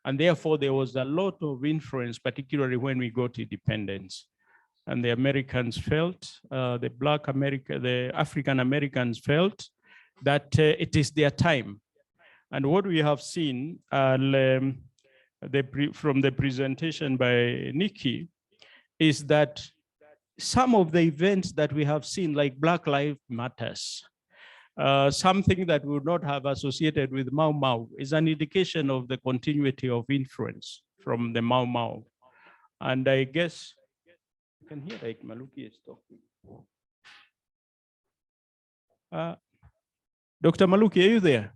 And therefore, there was a lot of influence, particularly when we got independence. And the Americans felt, the African Americans felt that it is their time. And what we have seen from the presentation by Nikki is that some of the events that we have seen, like Black Lives Matters, something that we would not have associated with Mau Mau, is an indication of the continuity of influence from the Mau Mau. And I guess, you can hear like Maluki is talking. Dr. Maluki, are you there?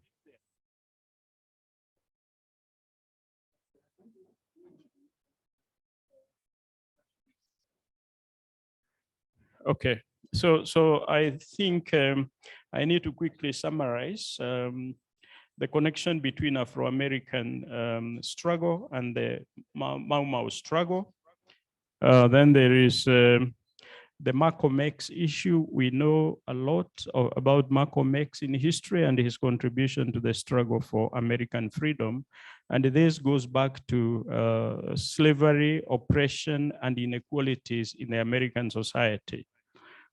Okay, so I think I need to quickly summarize the connection between Afro-American struggle and the Mau Mau struggle. Then there is the Malcolm X issue. We know a lot about Malcolm X in history and his contribution to the struggle for American freedom. And this goes back to slavery, oppression, and inequalities in the American society.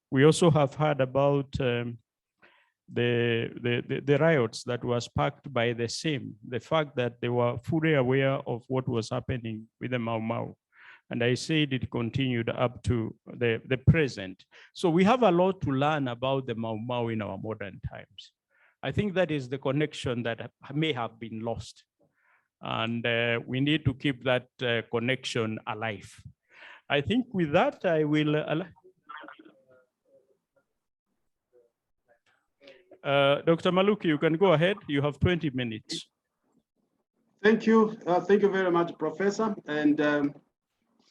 We also have heard about the riots that were sparked by the same, the fact that they were fully aware of what was happening with the Mau Mau. And I said it continued up to the present. So we have a lot to learn about the Mau Mau in our modern times. I think that is the connection that may have been lost. And we need to keep that connection alive. I think with that, I will... Dr. Maluki, you can go ahead. You have 20 minutes. Thank you. Thank you very much, Professor. And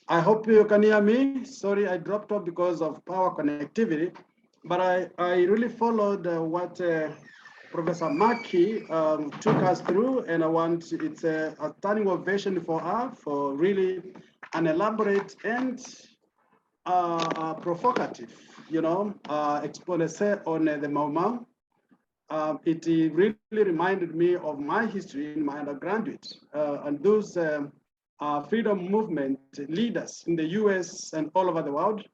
I hope you can hear me. Sorry, I dropped off because of power connectivity, but I really followed what Professor Maki took us through, and it's a standing ovation for her for really an elaborate and provocative, expose on the Mau Mau. It really reminded me of my history in my undergraduate and those freedom movement leaders in the US and all over the world.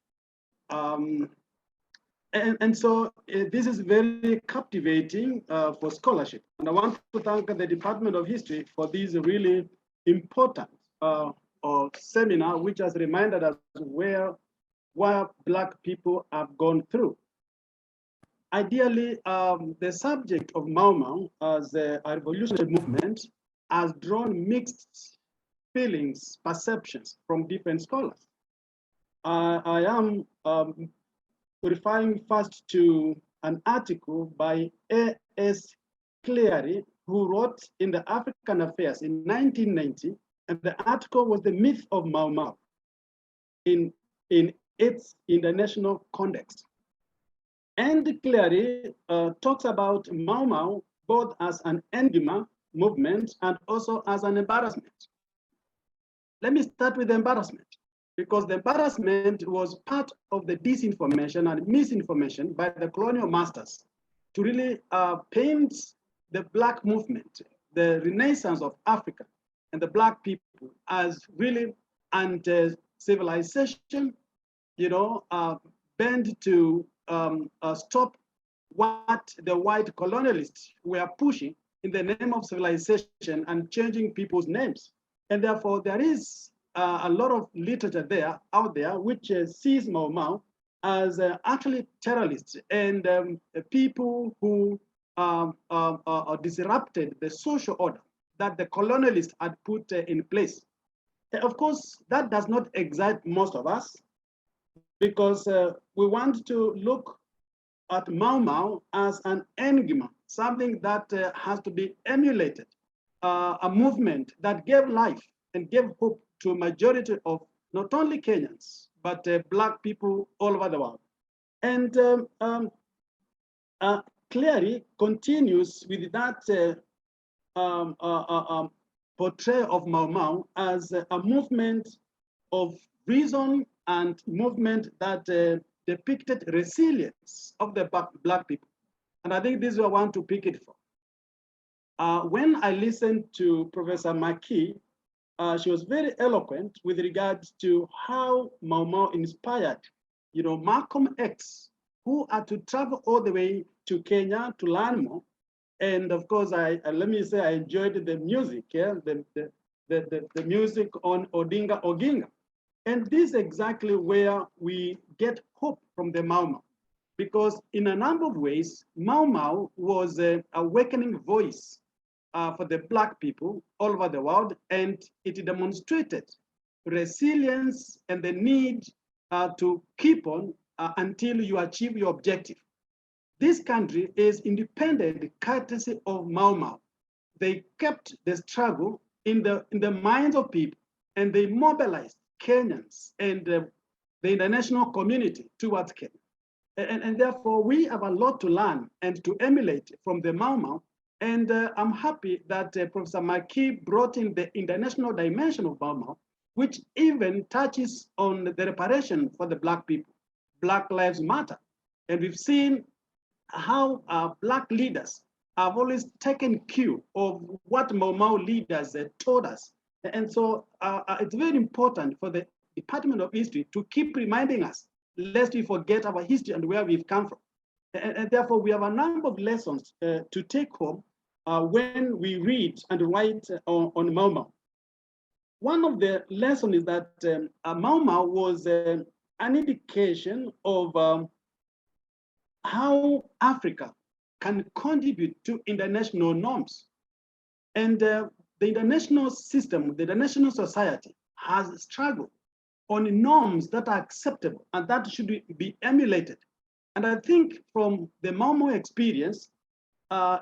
And so this is very captivating for scholarship. And I want to thank the Department of History for this really important seminar, which has reminded us where Black people have gone through. Ideally, the subject of Mau Mau as a revolutionary movement has drawn mixed feelings, perceptions from different scholars. I am referring first to an article by A.S. Cleary, who wrote in the African Affairs in 1990, and the article was The Myth of Mau Mau in its international context. And Cleary talks about Mau Mau both as an enigma movement and also as an embarrassment. Let me start with the embarrassment, because the embarrassment was part of the disinformation and misinformation by the colonial masters to really paint the Black movement, the renaissance of Africa and the Black people as really anti-civilization, bent to stop what the white colonialists were pushing in the name of civilization and changing people's names. And therefore, there is a lot of literature out there which sees Mau Mau as actually terrorists and people who disrupted the social order that the colonialists had put in place. Of course, that does not excite most of us, because we want to look at Mau Mau as an enigma, something that has to be emulated, a movement that gave life and gave hope to a majority of not only Kenyans, but Black people all over the world. And Cleary continues with that portrayal of Mau Mau as a movement of reason and movement that depicted resilience of the Black people. And I think this is what I want to pick it for. When I listened to Professor Maki she was very eloquent with regards to how Mau Mau inspired, Malcolm X, who had to travel all the way to Kenya to learn more. And of course, let me say I enjoyed the music, yeah, the music on Odinga Oginga. And this is exactly where we get hope from the Mau Mau, because in a number of ways, Mau Mau was an awakening voice for the Black people all over the world, and it demonstrated resilience and the need to keep on until you achieve your objective. This country is independent courtesy of Mau Mau. They kept the struggle in the minds of people, and they mobilized Kenyans and the international community towards Kenya. And therefore, we have a lot to learn and to emulate from the Mau Mau. And I'm happy that Professor Maki brought in the international dimension of Mau Mau, which even touches on the reparation for the Black people. Black Lives Matter. And we've seen how Black leaders have always taken cue of what Mau Mau leaders taught us. And so it's very important for the Department of History to keep reminding us, lest we forget our history and where we've come from. And therefore, we have a number of lessons to take home when we read and write on Mau Mau. One of the lessons is that Mau Mau was an indication of how Africa can contribute to international norms. And the international system, the international society has struggled on norms that are acceptable and that should be emulated. And I think from the Mau Mau experience,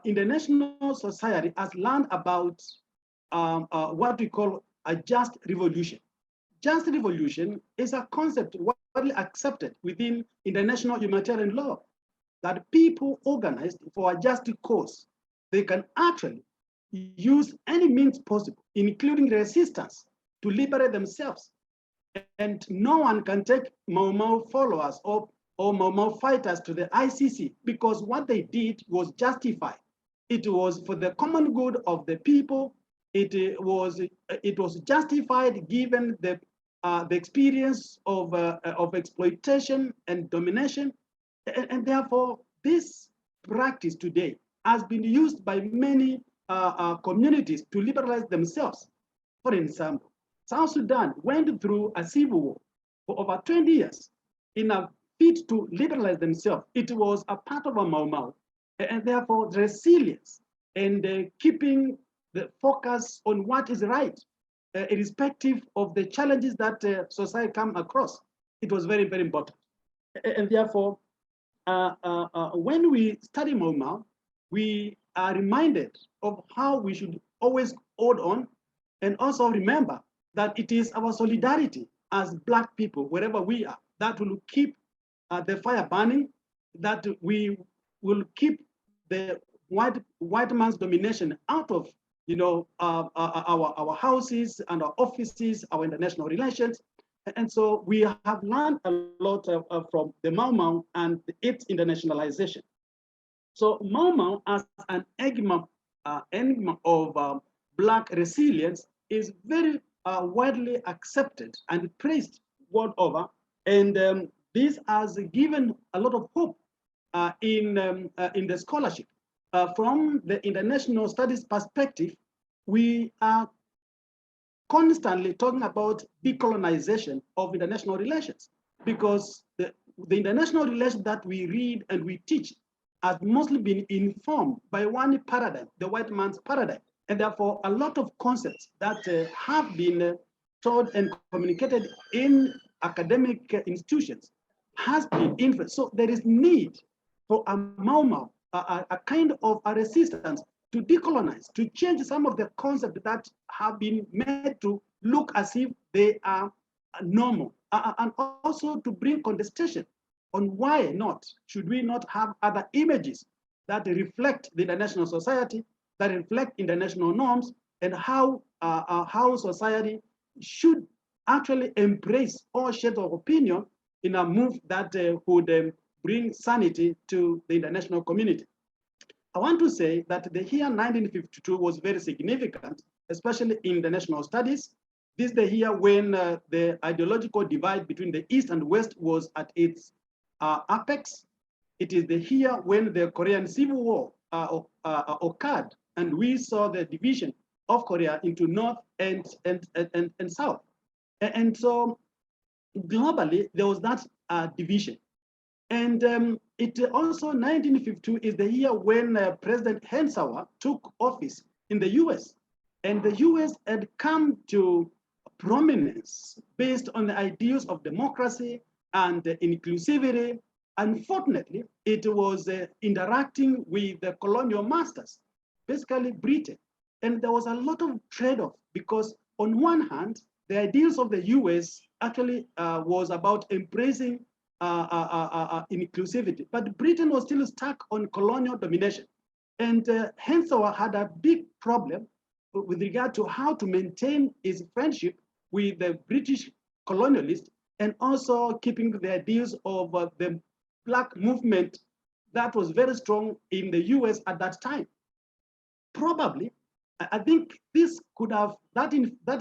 international society has learned about what we call a just revolution. Just revolution is a concept widely accepted within international humanitarian law, that people organized for a just cause, they can actually use any means possible, including resistance, to liberate themselves. And no one can take Mau Mau followers or Mau Mau fighters to the ICC, because what they did was justified. It was for the common good of the people. It was justified given the experience of exploitation and domination. And therefore, this practice today has been used by many communities to liberalize themselves. For example, South Sudan went through a civil war for over 20 years in a bid to liberalize themselves. It was a part of a Mau Mau, and therefore resilience and keeping the focus on what is right, irrespective of the challenges that society come across. It was very, very important. And therefore, when we study Mau Mau, we are reminded of how we should always hold on, and also remember that it is our solidarity as Black people, wherever we are, that will keep the fire burning, that we will keep the white man's domination out of our houses and our offices, our international relations. And so we have learned a lot from the Mau Mau and its internationalization. So Mau Mau as an enigma of Black resilience is very widely accepted and praised world over. And this has given a lot of hope in the scholarship. From the international studies perspective, we are constantly talking about decolonization of international relations, because the international relations that we read and we teach has mostly been informed by one paradigm, the white man's paradigm. And therefore, a lot of concepts that have been taught and communicated in academic institutions has been influenced. So there is need for a Mau Mau, a kind of a resistance to decolonize, to change some of the concepts that have been made to look as if they are normal, and also to bring contestation on why not should we not have other images that reflect the international society, that reflect international norms, and how society should actually embrace all shades of opinion in a move that would bring sanity to the international community. I want to say that the year 1952 was very significant, especially in international studies, This is the year when the ideological divide between the East and West was at its apex. It is the year when the Korean Civil War occurred, and we saw the division of Korea into North and South. And so globally, there was that division. And it also, 1952 is the year when President Eisenhower took office in the US. And the US had come to prominence based on the ideals of democracy and inclusivity. Unfortunately, it was interacting with the colonial masters, basically Britain. And there was a lot of trade-off because on one hand, the ideals of the US actually was about embracing inclusivity, but Britain was still stuck on colonial domination. And Eisenhower had a big problem with regard to how to maintain his friendship with the British colonialists and also keeping the ideals of the Black movement that was very strong in the US at that time. Probably, I think this could have, that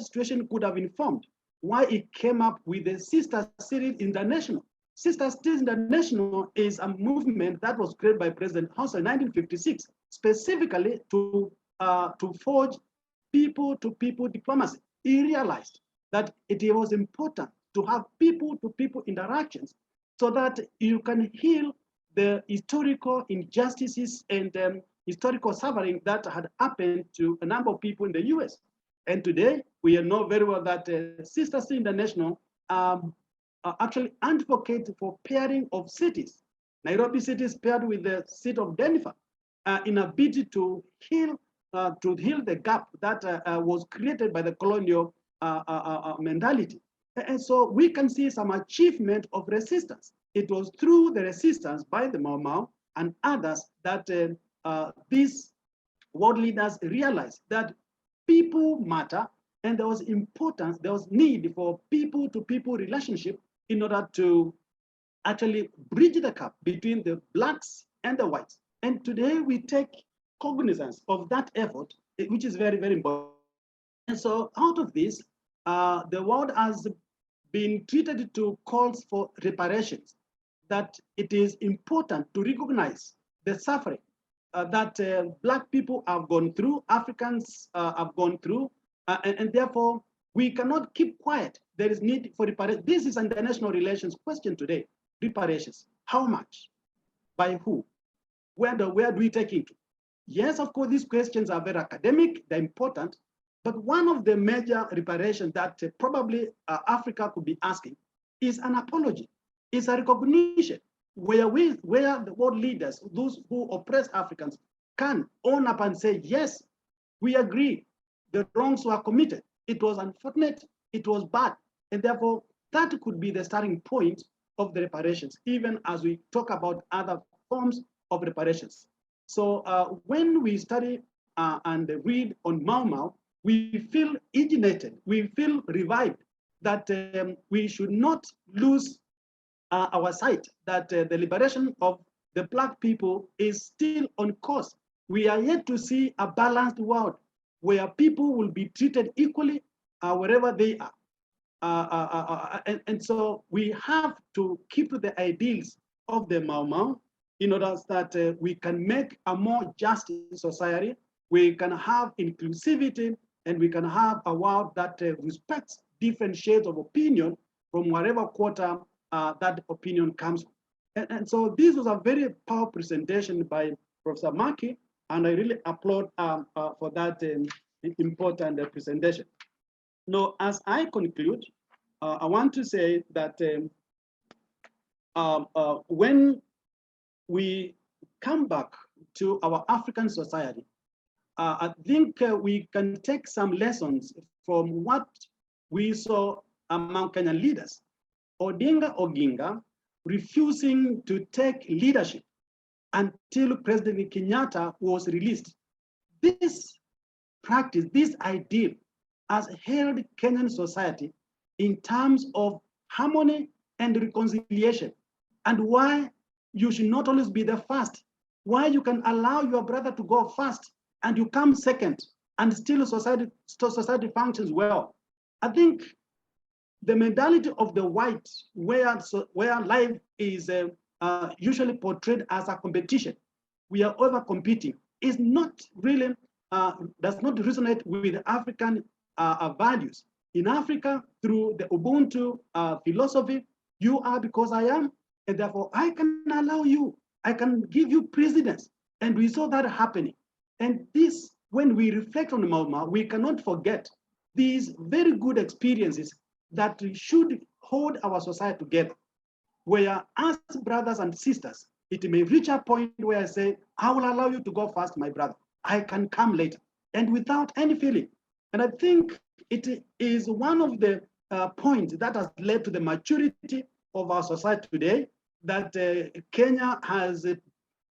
situation could have informed why it came up with the Sister Cities International. Sister Cities International is a movement that was created by President Johnson in 1956, specifically to forge people-to-people diplomacy. He realized that it was important to have people-to-people interactions so that you can heal the historical injustices and historical suffering that had happened to a number of people in the US. And today, we know very well that Sister Cities International actually advocate for pairing of cities. Nairobi city is paired with the city of Denver in a bid to heal the gap that was created by the colonial mentality. And so we can see some achievement of resistance. It was through the resistance by the Mau Mau and others that these world leaders realized that people matter, and there was importance, there was need for people-to-people relationship in order to actually bridge the gap between the Blacks and the whites. And today we take cognizance of that effort, which is very, very important. And so out of this, the world has been treated to calls for reparations, that it is important to recognize the suffering that Black people have gone through, Africans have gone through, and therefore we cannot keep quiet. There is need for reparation. This is an international relations question today. Reparations, how much, by who, where do we take it to? Yes, of course, these questions are very academic, they're important, but one of the major reparations that probably Africa could be asking is an apology, is a recognition where the world leaders, those who oppress Africans, can own up and say, yes, we agree, the wrongs were committed. It was unfortunate, it was bad, and therefore that could be the starting point of the reparations, even as we talk about other forms of reparations. So when we study and read on Mau Mau, we feel indignated, we feel revived that we should not lose our sight that the liberation of the Black people is still on course. We are yet to see a balanced world where people will be treated equally wherever they are. And so we have to keep the ideals of the Mau Mau in order that we can make a more just society, we can have inclusivity, and we can have a world that respects different shades of opinion from wherever quarter that opinion comes from. And so this was a very powerful presentation by Professor Maki, and I really applaud for that important presentation. Now, as I conclude, I want to say that when we come back to our African society, I think we can take some lessons from what we saw among Kenyan leaders. Odinga Oginga refusing to take leadership until President Kenyatta was released. This practice, this ideal has held Kenyan society in terms of harmony and reconciliation, and why you should not always be the first, why you can allow your brother to go first and you come second, and still society functions well. I think the mentality of the white, where life is usually portrayed as a competition, we are over competing, is not really, does not resonate with African values. In Africa, through the Ubuntu philosophy, you are because I am, and therefore I can allow you, I can give you precedence. And we saw that happening. And this, when we reflect on Mau Mau, we cannot forget these very good experiences that should hold our society together, where as brothers and sisters, it may reach a point where I say, I will allow you to go first, my brother. I can come later, and without any feeling. And I think it is one of the points that has led to the maturity of our society today, that Kenya has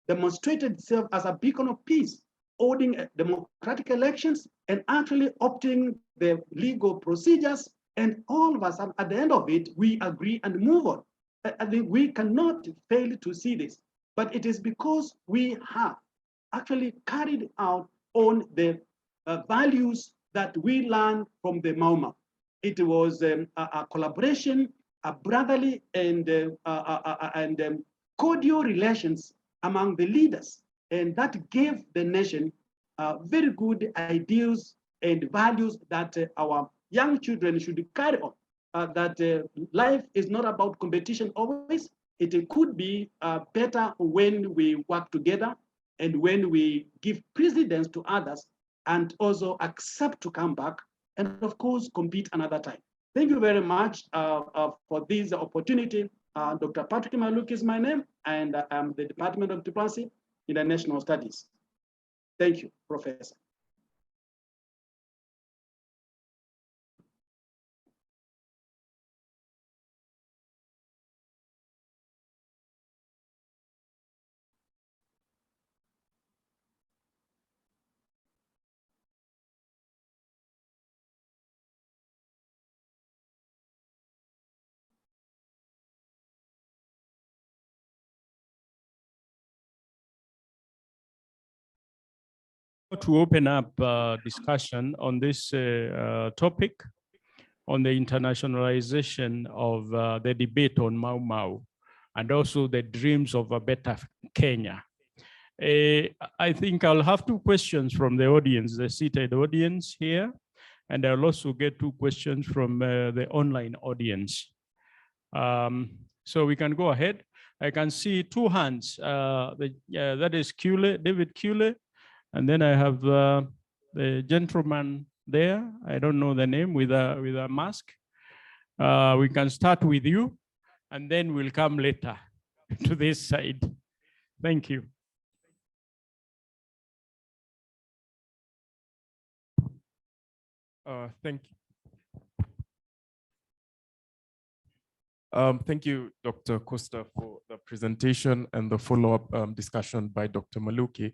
demonstrated itself as a beacon of peace, holding democratic elections and actually opting the legal procedures. And all of us, at the end of it, we agree and move on. I think we cannot fail to see this, but it is because we have actually carried out on the values that we learned from the Mau Mau. It was a collaboration, a brotherly and cordial relations among the leaders, and that gave the nation very good ideals and values that our young children should carry on. That life is not about competition always. It could be better when we work together and when we give precedence to others and also accept to come back and of course compete another time. Thank you very much for this opportunity. Dr. Patrick Maluk is my name, and I'm the Department of Diplomacy, International Studies. Thank you, Professor. To open up discussion on this topic, on the internationalization of the debate on Mau Mau, and also the dreams of a better Kenya. I think I'll have two questions from the audience, the seated audience here, and I'll also get two questions from the online audience. So we can go ahead. I can see two hands. That is Kule, David Kule. And then I have the gentleman there. I don't know the name, with a mask. We can start with you, and then we'll come later to this side. Thank you. Thank you. Thank you, Dr. Costa, for the presentation and the follow-up discussion by Dr. Maluki.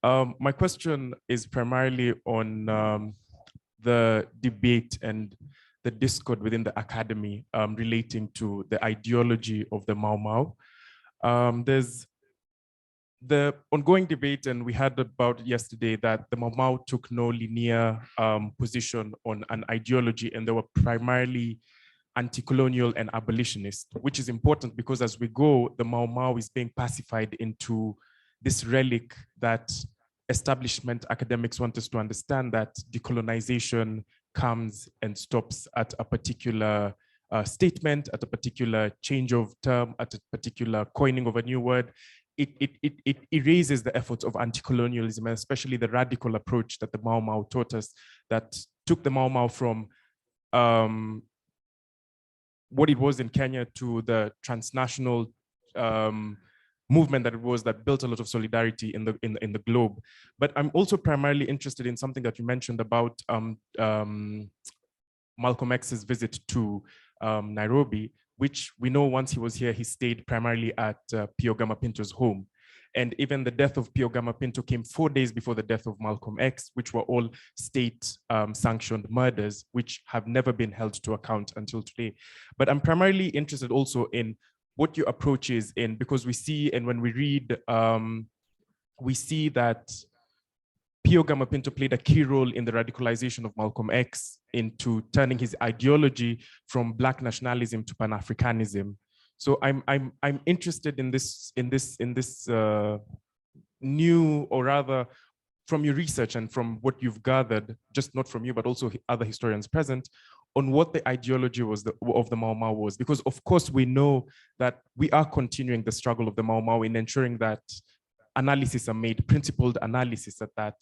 My question is primarily on the debate and the discord within the academy relating to the ideology of the Mau Mau. There's the ongoing debate, and we heard about yesterday, that the Mau Mau took no linear position on an ideology, and they were primarily anti-colonial and abolitionist, which is important because as we go, the Mau Mau is being pacified into this relic that establishment academics want us to understand, that decolonization comes and stops at a particular statement, at a particular change of term, at a particular coining of a new word. It erases the efforts of anti-colonialism, and especially the radical approach that the Mau Mau taught us, that took the Mau Mau from what it was in Kenya to the transnational movement that it was, that built a lot of solidarity in the globe. But I'm also primarily interested in something that you mentioned about Malcolm X's visit to Nairobi, which we know once he was here, he stayed primarily at Pio Gama Pinto's home. And even the death of Pio Gama Pinto came 4 days before the death of Malcolm X, which were all state-sanctioned murders, which have never been held to account until today. But I'm primarily interested also in what your approach is because we see, and when we read, we see that Pio Gamapinto played a key role in the radicalization of Malcolm X into turning his ideology from Black nationalism to Pan-Africanism. So I'm interested in this new, or rather from your research and from what you've gathered, just not from you, but also other historians present, on what the ideology was of the Mau Mau was. Because of course we know that we are continuing the struggle of the Mau Mau in ensuring that analysis are made, principled analysis at that.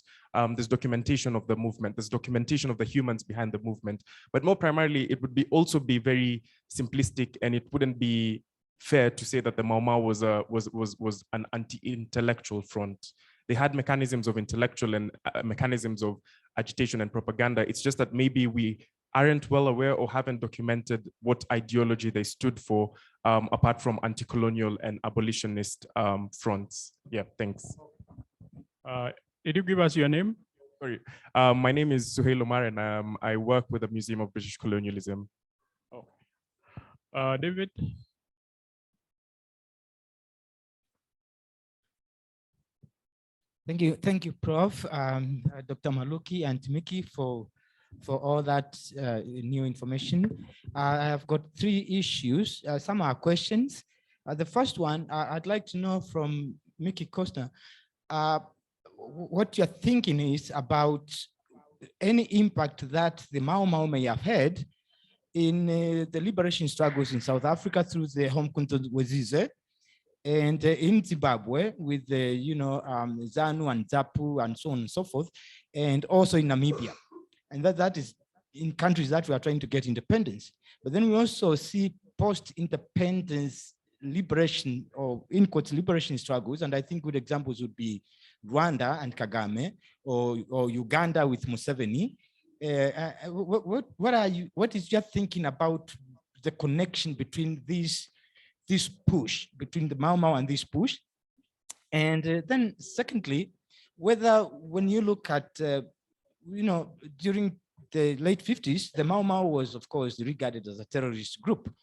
There's documentation of the movement, there's documentation of the humans behind the movement, but more primarily, it would also be very simplistic, and it wouldn't be fair to say that the Mau Mau was an anti-intellectual front. They had mechanisms of intellectual and mechanisms of agitation and propaganda. It's just that maybe we aren't well aware or haven't documented what ideology they stood for, apart from anti-colonial and abolitionist fronts. Yeah, thanks. Did you give us your name? Sorry, my name is Suhail Omar, and I work with the Museum of British Colonialism. Oh. David? Thank you, Prof. Dr. Maluki and Miki for all that new information. I have got 3 issues. Some are questions. The first one, I'd like to know from Miki Costa, what your thinking is about any impact that the Mau Mau may have had in the liberation struggles in South Africa through the Home Wezize, and in Zimbabwe with the, ZANU and ZAPU and so on and so forth, and also in Namibia. And that is in countries that we are trying to get independence. But then we also see post-independence liberation, or in quotes, liberation struggles. And I think good examples would be Rwanda and Kagame, or Uganda with Museveni. What is your thinking about the connection between this push, between the Mau Mau and this push? And then secondly, whether when you look at, during the late 50s, the Mau Mau was, of course, regarded as a terrorist group.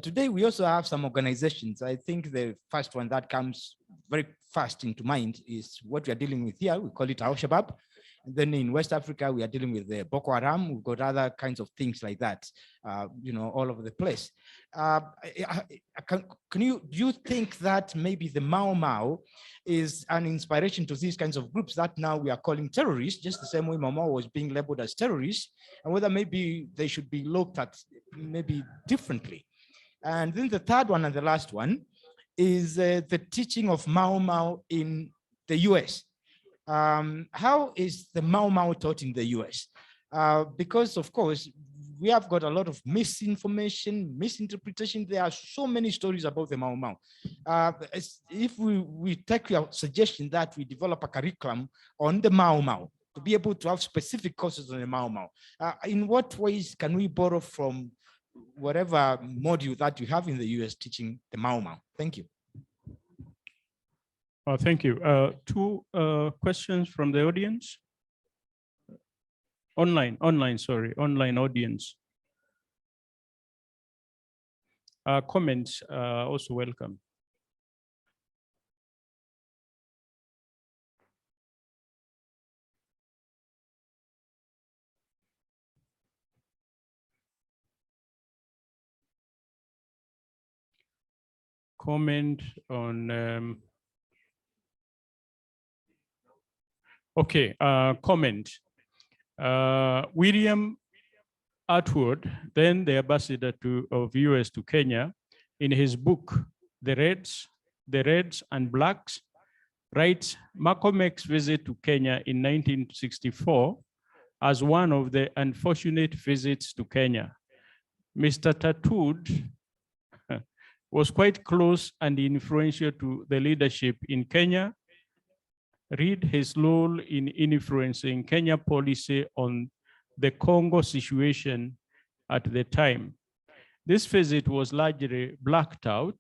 Today, we also have some organizations. I think the first one that comes very fast into mind is what we are dealing with here. We call it Al-Shabaab. And then in West Africa, we are dealing with the Boko Haram. We've got other kinds of things like that, all over the place. Do you think that maybe the Mau Mau is an inspiration to these kinds of groups that now we are calling terrorists, just the same way Mau Mau was being labeled as terrorists, and whether maybe they should be looked at maybe differently? And then the third one and the last one is the teaching of Mau Mau in the US. How is the Mau Mau taught in the US? Because of course, we have got a lot of misinformation, misinterpretation. There are so many stories about the Mau Mau. If we take your suggestion that we develop a curriculum on the Mau Mau, to be able to have specific courses on the Mau Mau, in what ways can we borrow from whatever module that you have in the US teaching the Mau Mau? Thank you. Thank you. 2 questions from the audience. Online audience. Comments also welcome. Comment on comment. William Atwood, then the ambassador of US to Kenya, in his book, The Reds and Blacks, writes Malcolm X's visit to Kenya in 1964 as one of the unfortunate visits to Kenya. Mr. Atwood was quite close and influential to the leadership in Kenya. Read his role in influencing Kenya policy on the Congo situation at the time. This visit was largely blacked out.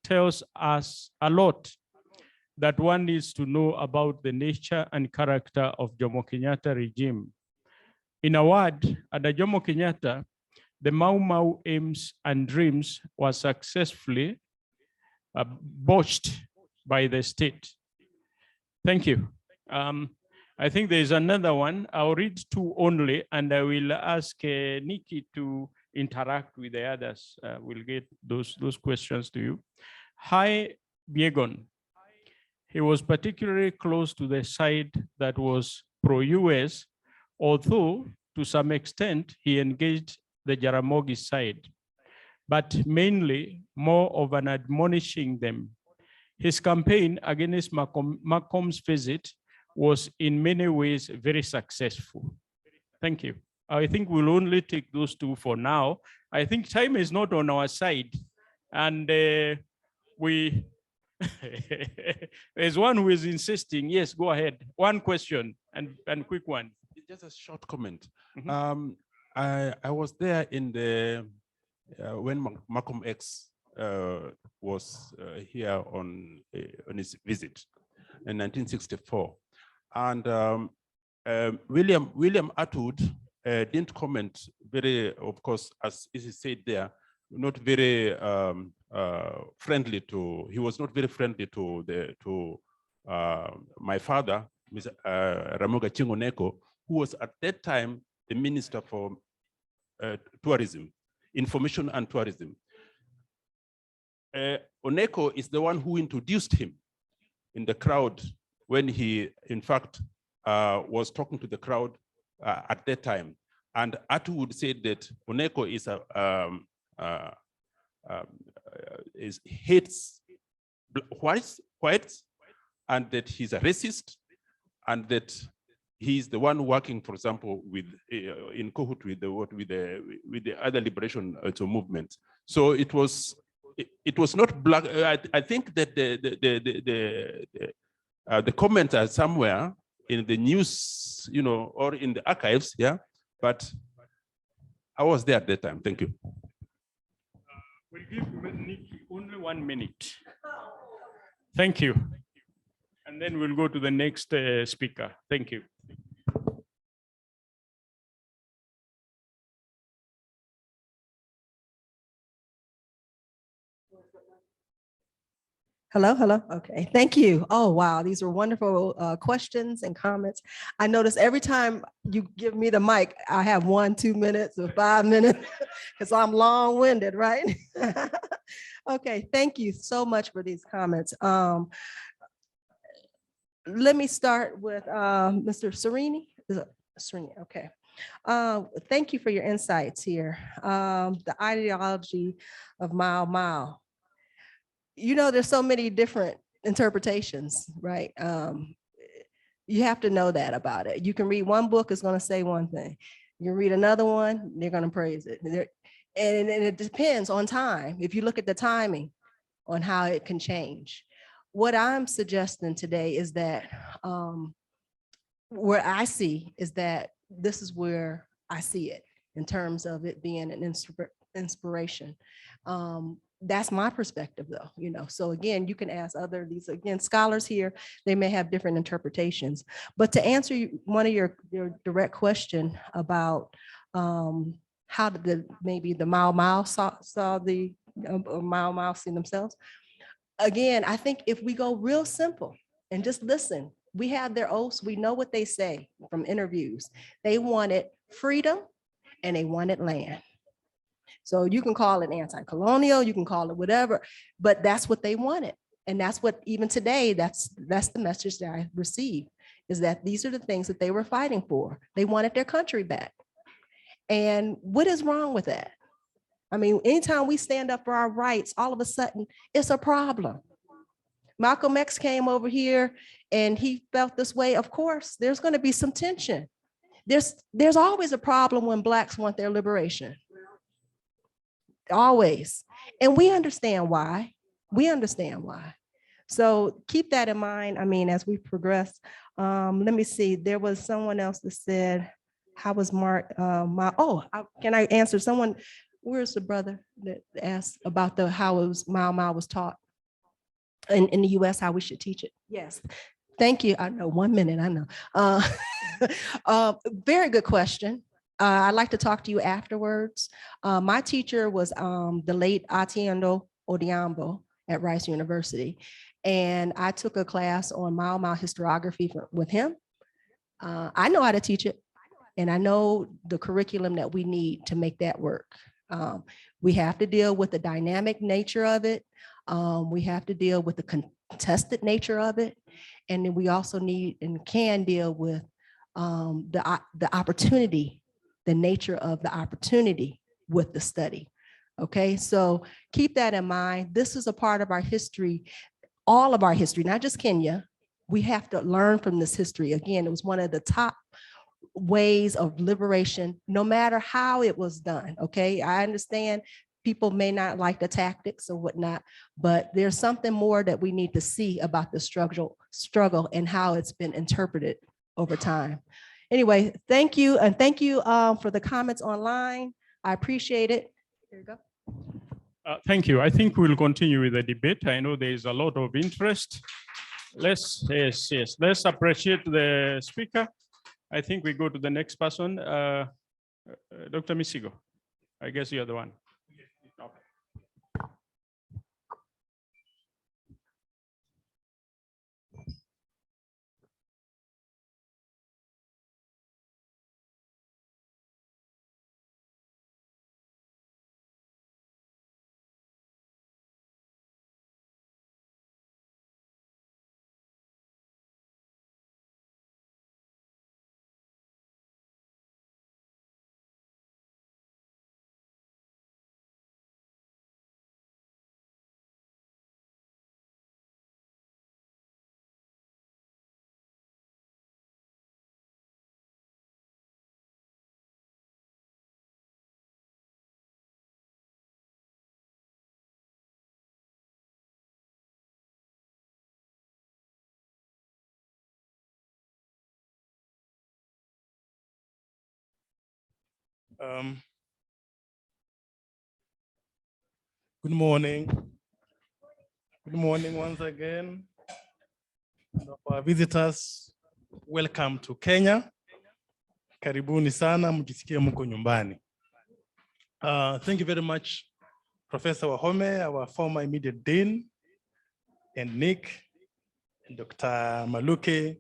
Tells us a lot that one needs to know about the nature and character of Jomo Kenyatta regime. In a word, under Jomo Kenyatta, the Mau Mau aims and dreams were successfully botched by the state. Thank you. I think there's another one. I'll read two only, and I will ask Nikki to interact with the others. We'll get those questions to you. Hi, Biegon. He was particularly close to the side that was pro-US, although to some extent he engaged the Jaramogi side, but mainly more of an admonishing them. His campaign against Malcolm's visit was in many ways very successful. Thank you. I think we'll only take those two for now. I think time is not on our side. And there's one who is insisting. Yes, go ahead. One question and quick one. Just a short comment. I was there in the when Malcolm X was here on his visit in 1964, and William Atwood didn't comment very, of course, as he said there, not very friendly to. He was not very friendly to my father, Mr. Ramoga Chingoneko, who was at that time the Minister for Tourism, Information and Tourism. Oneko is the one who introduced him in the crowd when he, in fact, was talking to the crowd at that time. And Atwood said that Oneko hates whites, and that he's a racist, and that he's the one working, for example, with in cohort with the other liberation movement. So it was not black. I think that the comments are somewhere in the news, or in the archives, yeah. But I was there at that time. Thank you. We'll give Nikki only 1 minute. Thank you. And then we'll go to the next speaker. Thank you. Hello. Okay, thank you. Oh, wow. These are wonderful questions and comments. I notice every time you give me the mic, I have 1, 2 minutes or 5 minutes because I'm long-winded, right? Okay, thank you so much for these comments. Let me start with Mr. Serini. Serini, okay. Thank you for your insights here. The ideology of Mau. There's so many different interpretations, right? You have to know that about it. You can read one book, it's going to say one thing. You read another one, they're going to praise it. And it depends on time. If you look at the timing on how it can change. What I'm suggesting today is that where I see is that this is where I see it in terms of it being an inspiration. That's my perspective though, So again, you can ask these scholars here, they may have different interpretations. But to answer one of your direct question about how did maybe the Mau saw the Mau see themselves. Again, I think if we go real simple and just listen, we have their oaths, we know what they say from interviews. They wanted freedom and they wanted land. So you can call it anti-colonial, you can call it whatever, but that's what they wanted. And that's what even today, that's the message that I received, is that these are the things that they were fighting for. They wanted their country back. And what is wrong with that? I mean, anytime we stand up for our rights, all of a sudden it's a problem. Malcolm X came over here and he felt this way. Of course, there's going to be some tension. There's always a problem when Blacks want their liberation. Always. And we understand why. So keep that in mind. I mean, as we progress, let me see. There was someone else that said, how was Mark? Can I answer someone? Where's the brother that asked about how it was Mau was taught in the US, how we should teach it? Yes. Thank you. I know, 1 minute, I know. Very good question. I'd like to talk to you afterwards. My teacher was the late Atiendo Odiambo at Rice University. And I took a class on Mau historiography with him. I know how to teach it, and I know the curriculum that we need to make that work. We have to deal with the dynamic nature of it. We have to deal with the contested nature of it. And then we also need and can deal with the opportunity, the nature of the opportunity with the study. Okay, so keep that in mind. This is a part of our history, all of our history, not just Kenya. We have to learn from this history. Again, it was one of the top ways of liberation, no matter how it was done. Okay, I understand people may not like the tactics or whatnot, but there's something more that we need to see about the struggle and how it's been interpreted over time. Anyway, thank you. And thank you for the comments online. I appreciate it. Here you go. Thank you. I think we'll continue with the debate. I know there is a lot of interest. Let's appreciate the speaker. I think we go to the next person. Dr. Misigo, I guess you're the one. Good morning. Good morning once again. Our visitors, welcome to Kenya. Karibuni sana, mjisikie mko nyumbani. Thank you very much, Professor Wahome, our former immediate dean, and Nick, and Dr. Maluke,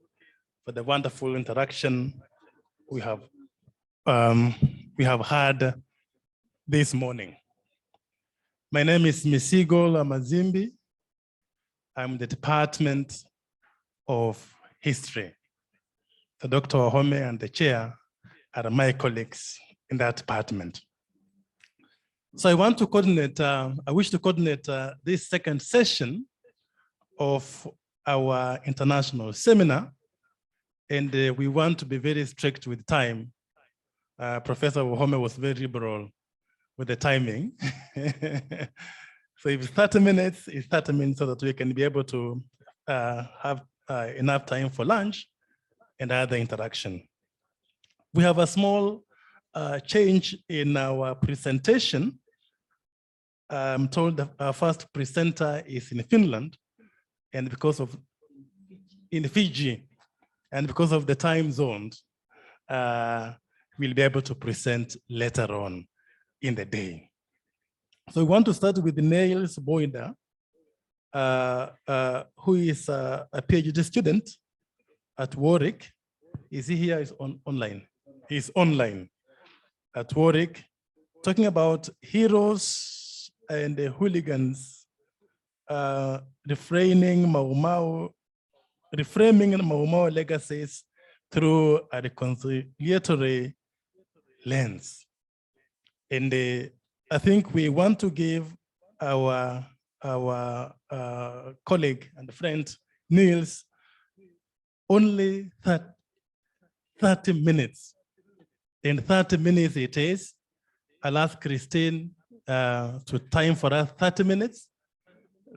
for the wonderful interaction we have had this morning. My name is Misigo Lamazimbi. I'm the Department of History. So Dr. Wahome and the chair are my colleagues in that department. So I wish to coordinate this second session of our international seminar. And we want to be very strict with time. Professor Wahome was very liberal with the timing. So if it's 30 minutes, it's 30 minutes so that we can be able to have enough time for lunch and other interaction. We have a small change in our presentation. I'm told that our first presenter is in Finland, and in Fiji, and because of the time zones, we'll be able to present later on in the day. So we want to start with Niels Boyda, who is a PhD student at Warwick. Is he here? Is online? He's online at Warwick, talking about heroes and the hooligans, reframing Mau Mau legacies through a reconciliatory lens. And I think we want to give our colleague and friend Niels only 30 minutes. In 30 minutes it is. I'll ask Christine to time for us 30 minutes,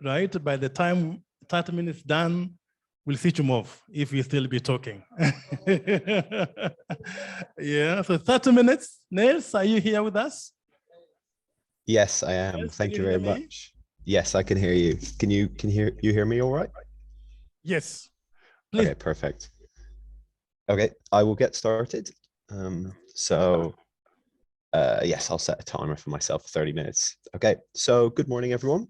right? By the time 30 minutes done, we'll switch him off if we still be talking. Yeah, so 30 minutes. Niels, are you here with us? Yes, I am. Yes, Thank you very much. Yes, I can hear you. Can you hear me all right? Yes. Please. Okay, perfect. Okay, I will get started. Yes, I'll set a timer for myself for 30 minutes. Okay, so good morning, everyone.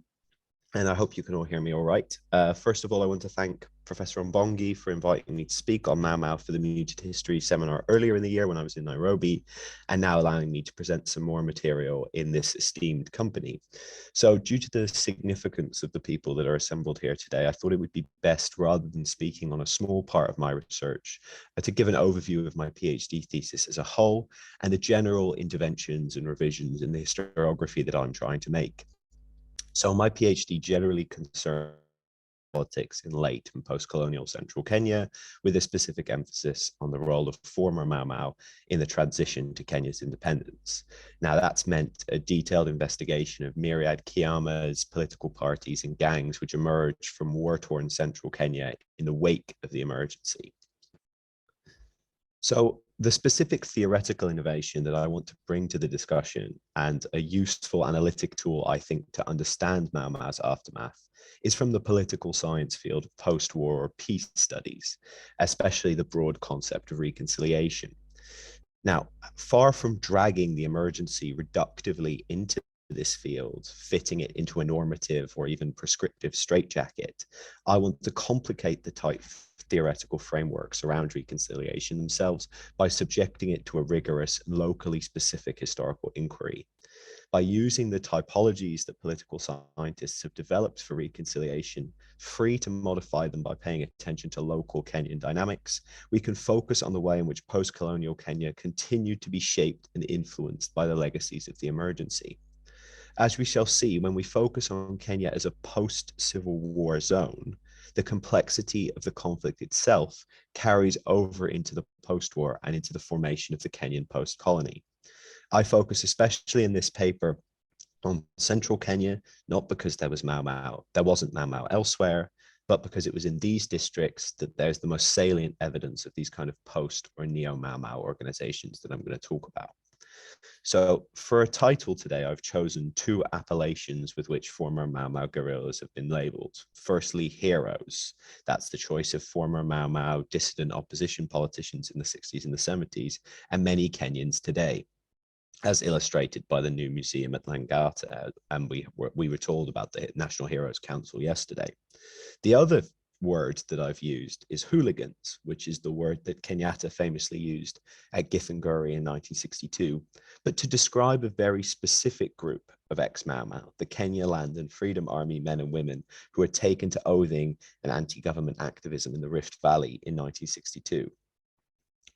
and I hope you can all hear me all right. First of all, I want to thank Professor Ombongi for inviting me to speak on Mau Mau for the Muted History seminar earlier in the year when I was in Nairobi, and now allowing me to present some more material in this esteemed company. So due to the significance of the people that are assembled here today, I thought it would be best, rather than speaking on a small part of my research, to give an overview of my PhD thesis as a whole and the general interventions and revisions in the historiography that I'm trying to make. So my PhD generally concerns politics in late and post-colonial central Kenya, with a specific emphasis on the role of former Mau Mau in the transition to Kenya's independence. Now, that's meant a detailed investigation of myriad kiamas, political parties, and gangs which emerged from war-torn central Kenya in the wake of the emergency. So the specific theoretical innovation that I want to bring to the discussion, and a useful analytic tool, I think, to understand Mau Mau's aftermath, is from the political science field of post-war or peace studies, especially the broad concept of reconciliation. Now, far from dragging the emergency reductively into this field, fitting it into a normative or even prescriptive straitjacket, I want to complicate the tight theoretical frameworks around reconciliation themselves by subjecting it to a rigorous and locally specific historical inquiry. By using the typologies that political scientists have developed for reconciliation, free to modify them by paying attention to local Kenyan dynamics, we can focus on the way in which post-colonial Kenya continued to be shaped and influenced by the legacies of the emergency. As we shall see, when we focus on Kenya as a post-Civil War zone, the complexity of the conflict itself carries over into the post-war and into the formation of the Kenyan post-colony. I focus especially in this paper on central Kenya, not because there was Mau Mau, there wasn't Mau Mau elsewhere, but because it was in these districts that there's the most salient evidence of these kind of post or neo Mau Mau organizations that I'm going to talk about. So for a title today, I've chosen two appellations with which former Mau Mau guerrillas have been labeled. Firstly, heroes. That's the choice of former Mau Mau dissident opposition politicians in the 60s and the 70s, and many Kenyans today, as illustrated by the new museum at Langata, and we were told about the National Heroes Council yesterday. The other word that I've used is hooligans, which is the word that Kenyatta famously used at Githunguri in 1962, but to describe a very specific group of ex-Mau Mau, the Kenya Land and Freedom Army men and women who were taken to oathing and anti-government activism in the Rift Valley in 1962.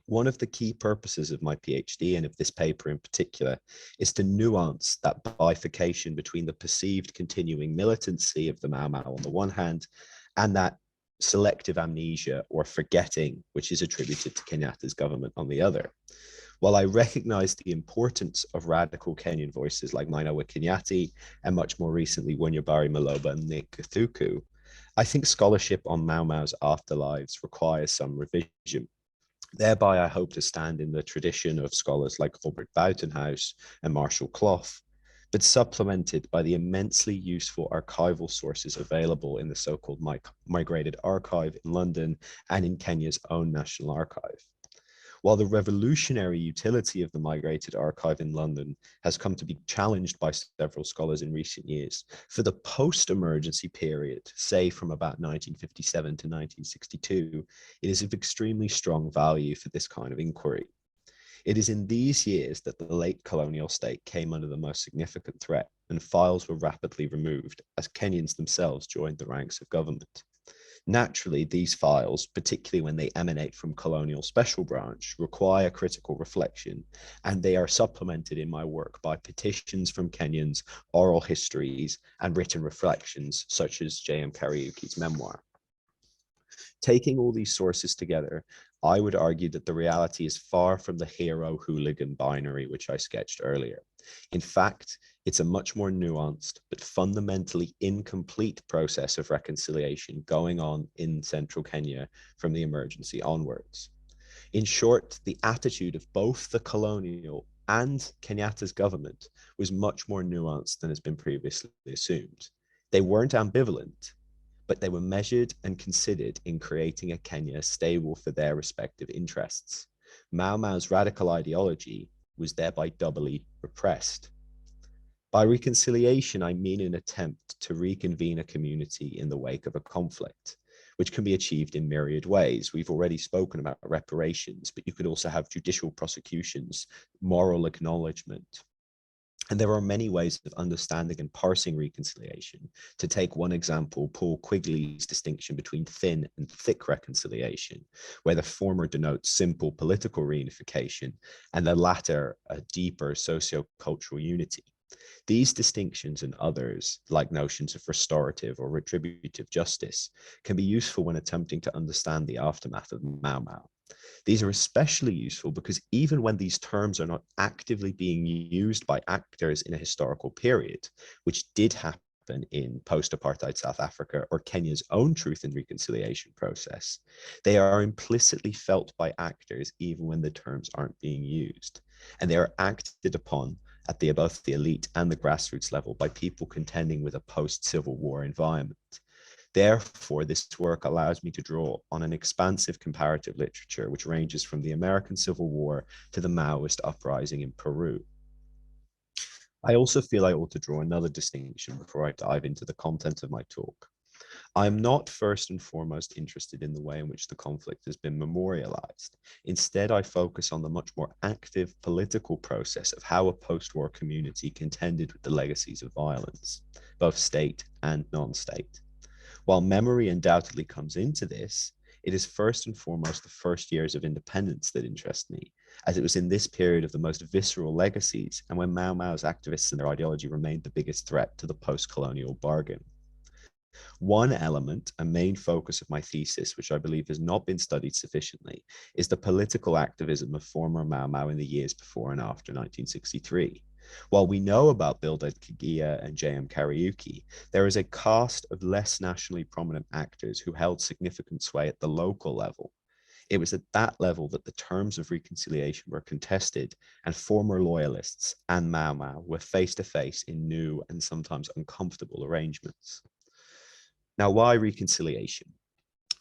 One of the key purposes of my PhD, and of this paper in particular, is to nuance that bifurcation between the perceived continuing militancy of the Mau Mau on the one hand, and that selective amnesia or forgetting, which is attributed to Kenyatta's government on the other. While I recognize the importance of radical Kenyan voices like Mainawa Kenyatta, and much more recently Wanyabari Maloba and Nick Githuku, I think scholarship on Mau Mau's afterlives requires some revision. Thereby, I hope to stand in the tradition of scholars like Robert Buitenhuis and Marshall Clough, but supplemented by the immensely useful archival sources available in the so-called Migrated Archive in London and in Kenya's own National Archive. While the revolutionary utility of the Migrated Archive in London has come to be challenged by several scholars in recent years, for the post-emergency period, say from about 1957 to 1962, it is of extremely strong value for this kind of inquiry. It is in these years that the late colonial state came under the most significant threat, and files were rapidly removed as Kenyans themselves joined the ranks of government. Naturally, these files, particularly when they emanate from colonial special branch, require critical reflection, and they are supplemented in my work by petitions from Kenyans, oral histories, and written reflections, such as J.M. Kariuki's memoir. Taking all these sources together, I would argue that the reality is far from the hero-hooligan binary which I sketched earlier. In fact, it's a much more nuanced but fundamentally incomplete process of reconciliation going on in central Kenya from the emergency onwards. In short, the attitude of both the colonial and Kenyatta's government was much more nuanced than has been previously assumed. They weren't ambivalent, but they were measured and considered in creating a Kenya stable for their respective interests. Mau Mau's radical ideology was thereby doubly repressed. By reconciliation, I mean an attempt to reconvene a community in the wake of a conflict, which can be achieved in myriad ways. We've already spoken about reparations, but you could also have judicial prosecutions, moral acknowledgement. And there are many ways of understanding and parsing reconciliation. To take one example, Paul Quigley's distinction between thin and thick reconciliation, where the former denotes simple political reunification and the latter a deeper socio-cultural unity. These distinctions and others, like notions of restorative or retributive justice, can be useful when attempting to understand the aftermath of Mau Mau. These are especially useful because even when these terms are not actively being used by actors in a historical period, which did happen in post-apartheid South Africa or Kenya's own truth and reconciliation process, they are implicitly felt by actors even when the terms aren't being used. And they are acted upon at both the elite and the grassroots level by people contending with a post-Civil War environment. Therefore, this work allows me to draw on an expansive comparative literature, which ranges from the American Civil War to the Maoist uprising in Peru. I also feel I ought to draw another distinction before I dive into the content of my talk. I am not first and foremost interested in the way in which the conflict has been memorialized. Instead, I focus on the much more active political process of how a post-war community contended with the legacies of violence, both state and non-state. While memory undoubtedly comes into this, it is first and foremost the first years of independence that interest me, as it was in this period of the most visceral legacies and when Mau Mau's activists and their ideology remained the biggest threat to the post-colonial bargain. One element, a main focus of my thesis, which I believe has not been studied sufficiently, is the political activism of former Mau Mau in the years before and after 1963. While we know about Bildad Kigia and J.M. Kariuki, there is a cast of less nationally prominent actors who held significant sway at the local level. It was at that level that the terms of reconciliation were contested, and former loyalists and Mau Mau were face to face in new and sometimes uncomfortable arrangements. Now, why reconciliation?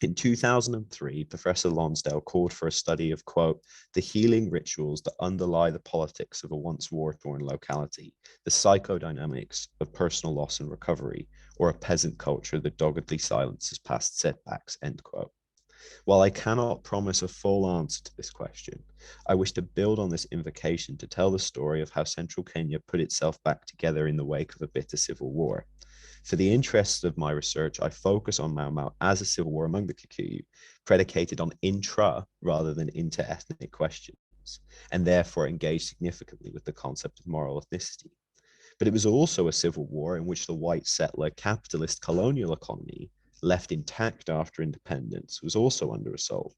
In 2003, Professor Lonsdale called for a study of, quote, the healing rituals that underlie the politics of a once war-torn locality, the psychodynamics of personal loss and recovery, or a peasant culture that doggedly silences past setbacks, end quote. While I cannot promise a full answer to this question, I wish to build on this invocation to tell the story of how central Kenya put itself back together in the wake of a bitter civil war. For the interests of my research, I focus on Mau Mau as a civil war among the Kikuyu, predicated on intra rather than inter-ethnic questions, and therefore engaged significantly with the concept of moral ethnicity. But it was also a civil war in which the white settler capitalist colonial economy, left intact after independence, was also under assault.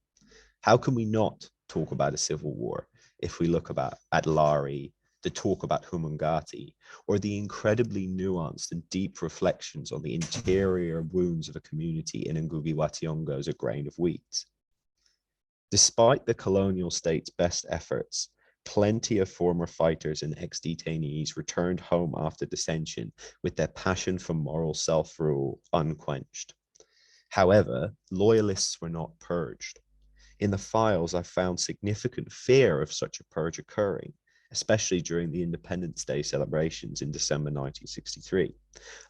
How can we not talk about a civil war if we look at Lari, to talk about Humungati, or the incredibly nuanced and deep reflections on the interior wounds of a community in Ngugi wa Thiong'o's A Grain of Wheat? Despite the colonial state's best efforts, plenty of former fighters and ex-detainees returned home after dissension with their passion for moral self-rule unquenched. However, loyalists were not purged. In the files, I found significant fear of such a purge occurring, especially during the Independence Day celebrations in December 1963.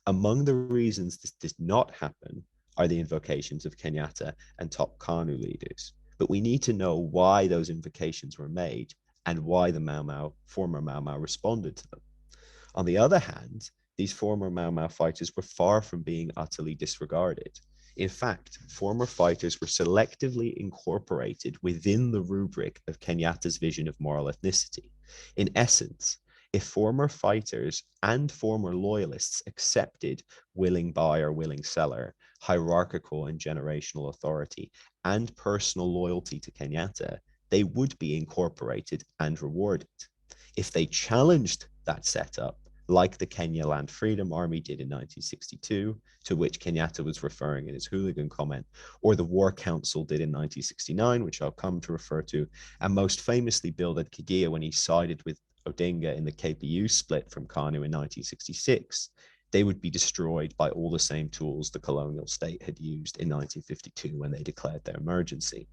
Among the reasons this did not happen are the invocations of Kenyatta and top KANU leaders. But we need to know why those invocations were made and why the former Mau Mau responded to them. On the other hand, these former Mau Mau fighters were far from being utterly disregarded. In fact, former fighters were selectively incorporated within the rubric of Kenyatta's vision of moral ethnicity. In essence, if former fighters and former loyalists accepted willing buyer, willing seller, hierarchical and generational authority, and personal loyalty to Kenyatta, they would be incorporated and rewarded. If they challenged that setup, like the Kenya Land Freedom Army did in 1962, to which Kenyatta was referring in his hooligan comment, or the War Council did in 1969, which I'll come to refer to, and most famously Bildad Kigia when he sided with Odinga in the KPU split from KANU in 1966, they would be destroyed by all the same tools the colonial state had used in 1952 when they declared their emergency.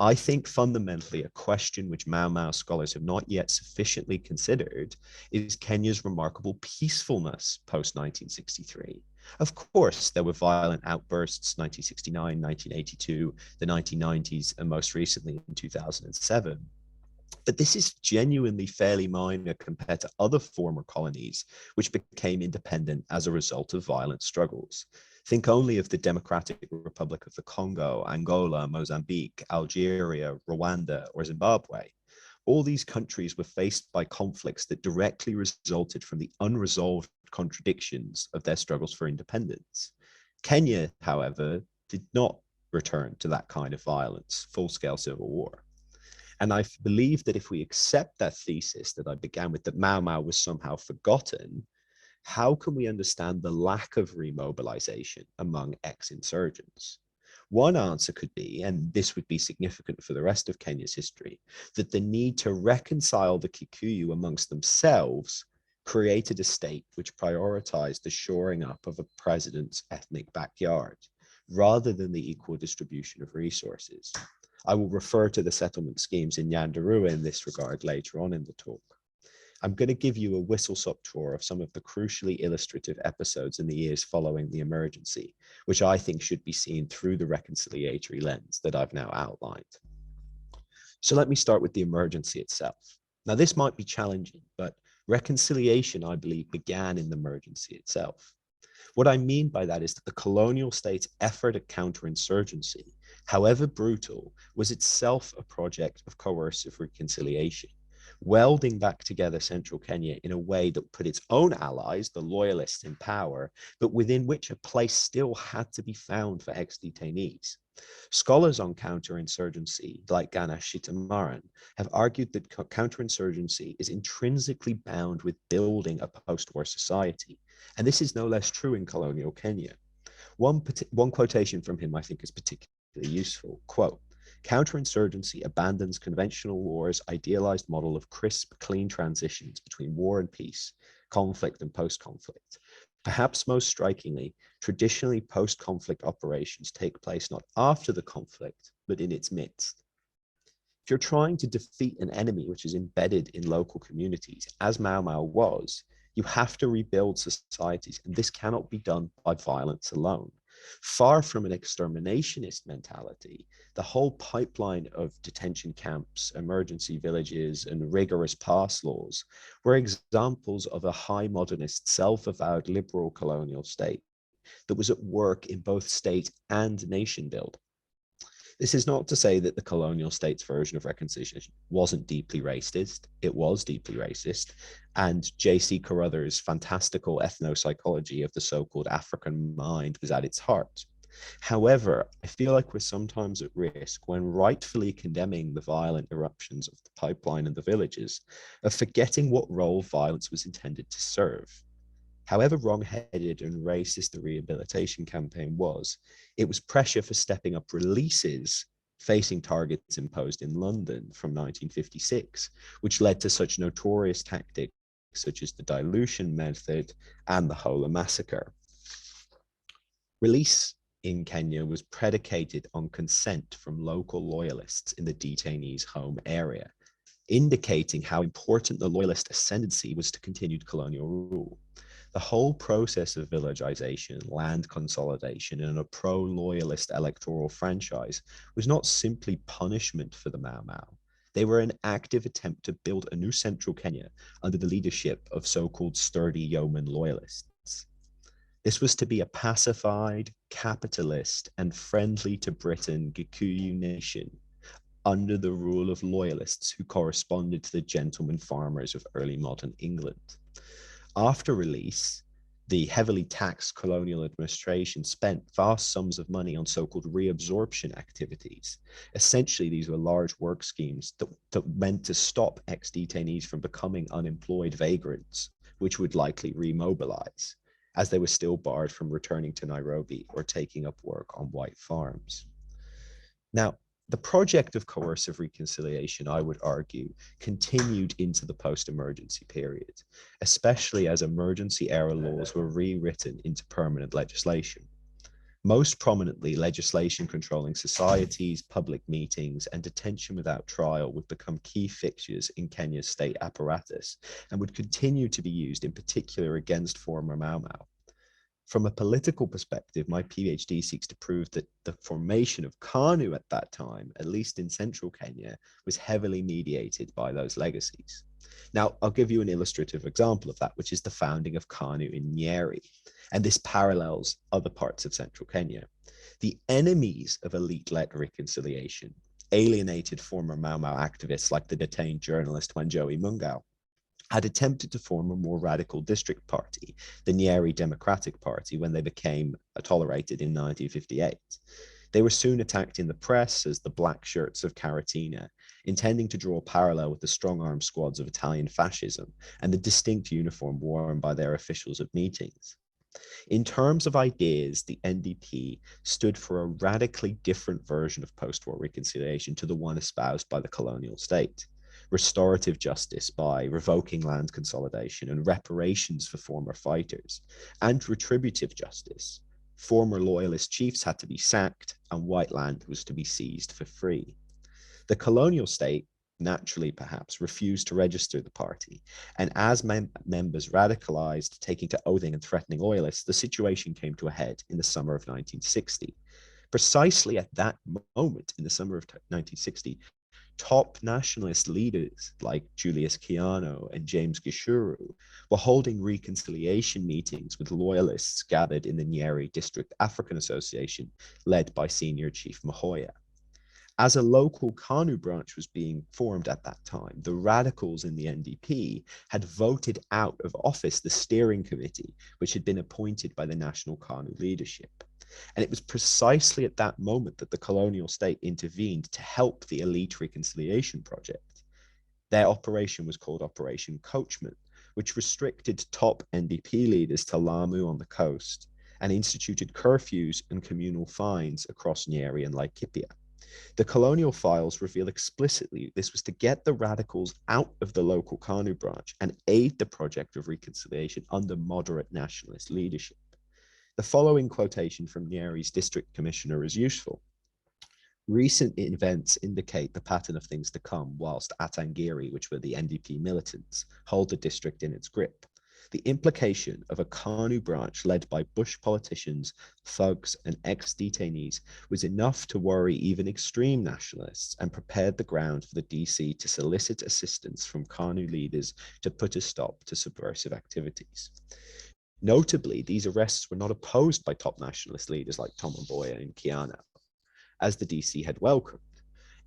I think fundamentally a question which Mau Mau scholars have not yet sufficiently considered is Kenya's remarkable peacefulness post-1963. Of course, there were violent outbursts 1969, 1982, the 1990s, and most recently in 2007. But this is genuinely fairly minor compared to other former colonies which became independent as a result of violent struggles. Think only of the Democratic Republic of the Congo, Angola, Mozambique, Algeria, Rwanda, or Zimbabwe. All these countries were faced by conflicts that directly resulted from the unresolved contradictions of their struggles for independence. Kenya, however, did not return to that kind of violence, full-scale civil war. And I believe that if we accept that thesis that I began with, that Mau Mau was somehow forgotten, how can we understand the lack of remobilization among ex-insurgents? One answer could be, and this would be significant for the rest of Kenya's history, that the need to reconcile the Kikuyu amongst themselves created a state which prioritized the shoring up of a president's ethnic backyard, rather than the equal distribution of resources. I will refer to the settlement schemes in Nyandarua in this regard later on in the talk. I'm going to give you a whistle-stop tour of some of the crucially illustrative episodes in the years following the emergency, which I think should be seen through the reconciliatory lens that I've now outlined. So let me start with the emergency itself. Now, this might be challenging, but reconciliation, I believe, began in the emergency itself. What I mean by that is that the colonial state's effort at counterinsurgency, however brutal, was itself a project of coercive reconciliation, welding back together central Kenya in a way that put its own allies, the loyalists, in power, but within which a place still had to be found for ex-detainees. Scholars on counterinsurgency, like Ganesh Shitamaran, have argued that counterinsurgency is intrinsically bound with building a post-war society, and this is no less true in colonial Kenya. One quotation from him I think is particularly useful. Quote, "Counterinsurgency abandons conventional war's idealized model of crisp, clean transitions between war and peace, conflict and post-conflict. Perhaps most strikingly, traditionally post-conflict operations take place not after the conflict, but in its midst. If you're trying to defeat an enemy which is embedded in local communities, as Mau Mau was, you have to rebuild societies, and this cannot be done by violence alone. Far from an exterminationist mentality, the whole pipeline of detention camps, emergency villages, and rigorous pass laws were examples of a high modernist, self-avowed liberal colonial state that was at work in both state and nation building. This is not to say that the colonial state's version of reconciliation wasn't deeply racist. It was deeply racist. And J.C. Carruthers' fantastical ethnopsychology of the so-called African mind was at its heart. However, I feel like we're sometimes at risk, when rightfully condemning the violent eruptions of the pipeline and the villages, of forgetting what role violence was intended to serve. However wrong-headed and racist the rehabilitation campaign was, it was pressure for stepping up releases facing targets imposed in London from 1956, which led to such notorious tactics such as the dilution method and the Hola massacre. Release in Kenya was predicated on consent from local loyalists in the detainees' home area, indicating how important the loyalist ascendancy was to continued colonial rule. The whole process of villagization, land consolidation, and a pro-loyalist electoral franchise was not simply punishment for the Mau Mau. They were an active attempt to build a new central Kenya under the leadership of so-called sturdy yeoman loyalists. This was to be a pacified, capitalist, and friendly to Britain Gikuyu nation under the rule of loyalists who corresponded to the gentleman farmers of early modern England. After release, the heavily taxed colonial administration spent vast sums of money on so-called reabsorption activities. Essentially, these were large work schemes that meant to stop ex-detainees from becoming unemployed vagrants, which would likely remobilize, as they were still barred from returning to Nairobi or taking up work on white farms. Now, the project of coercive reconciliation, I would argue, continued into the post-emergency period, especially as emergency era laws were rewritten into permanent legislation. Most prominently, legislation controlling societies, public meetings, and detention without trial would become key fixtures in Kenya's state apparatus and would continue to be used in particular against former Mau Mau. From a political perspective, my PhD seeks to prove that the formation of KANU at that time, at least in central Kenya, was heavily mediated by those legacies. Now, I'll give you an illustrative example of that, which is the founding of KANU in Nyeri, and this parallels other parts of central Kenya. The enemies of elite-led reconciliation alienated former Mau Mau activists like the detained journalist Wanjohi Mungau, had attempted to form a more radical district party, the Nyeri Democratic Party, when they became tolerated in 1958. They were soon attacked in the press as the black shirts of Caratina, intending to draw a parallel with the strong-arm squads of Italian fascism and the distinct uniform worn by their officials at meetings. In terms of ideas, the NDP stood for a radically different version of post-war reconciliation to the one espoused by the colonial state. Restorative justice by revoking land consolidation and reparations for former fighters, and retributive justice. Former loyalist chiefs had to be sacked and white land was to be seized for free. The colonial state, naturally perhaps, refused to register the party, and as members radicalized, taking to oathing and threatening loyalists, the situation came to a head in the summer of 1960. Precisely at that moment, in the summer of 1960, top nationalist leaders like Julius Kiano and James Gishuru were holding reconciliation meetings with loyalists gathered in the Nyeri District African Association, led by Senior Chief Mahoya. As a local KANU branch was being formed at that time, the radicals in the NDP had voted out of office the steering committee, which had been appointed by the national KANU leadership. And it was precisely at that moment that the colonial state intervened to help the elite reconciliation project. Their operation was called Operation Coachman, which restricted top NDP leaders to Lamu on the coast and instituted curfews and communal fines across Nyeri and Laikipia. The colonial files reveal explicitly this was to get the radicals out of the local KANU branch and aid the project of reconciliation under moderate nationalist leadership. The following quotation from Nyeri's district commissioner is useful. Recent events indicate the pattern of things to come whilst Atangiri, which were the NDP militants, hold the district in its grip. The implication of a KANU branch led by Bush politicians, thugs, and ex-detainees was enough to worry even extreme nationalists and prepared the ground for the DC to solicit assistance from KANU leaders to put a stop to subversive activities. Notably, these arrests were not opposed by top nationalist leaders like Tom Mboya and Kiano, as the DC had welcomed.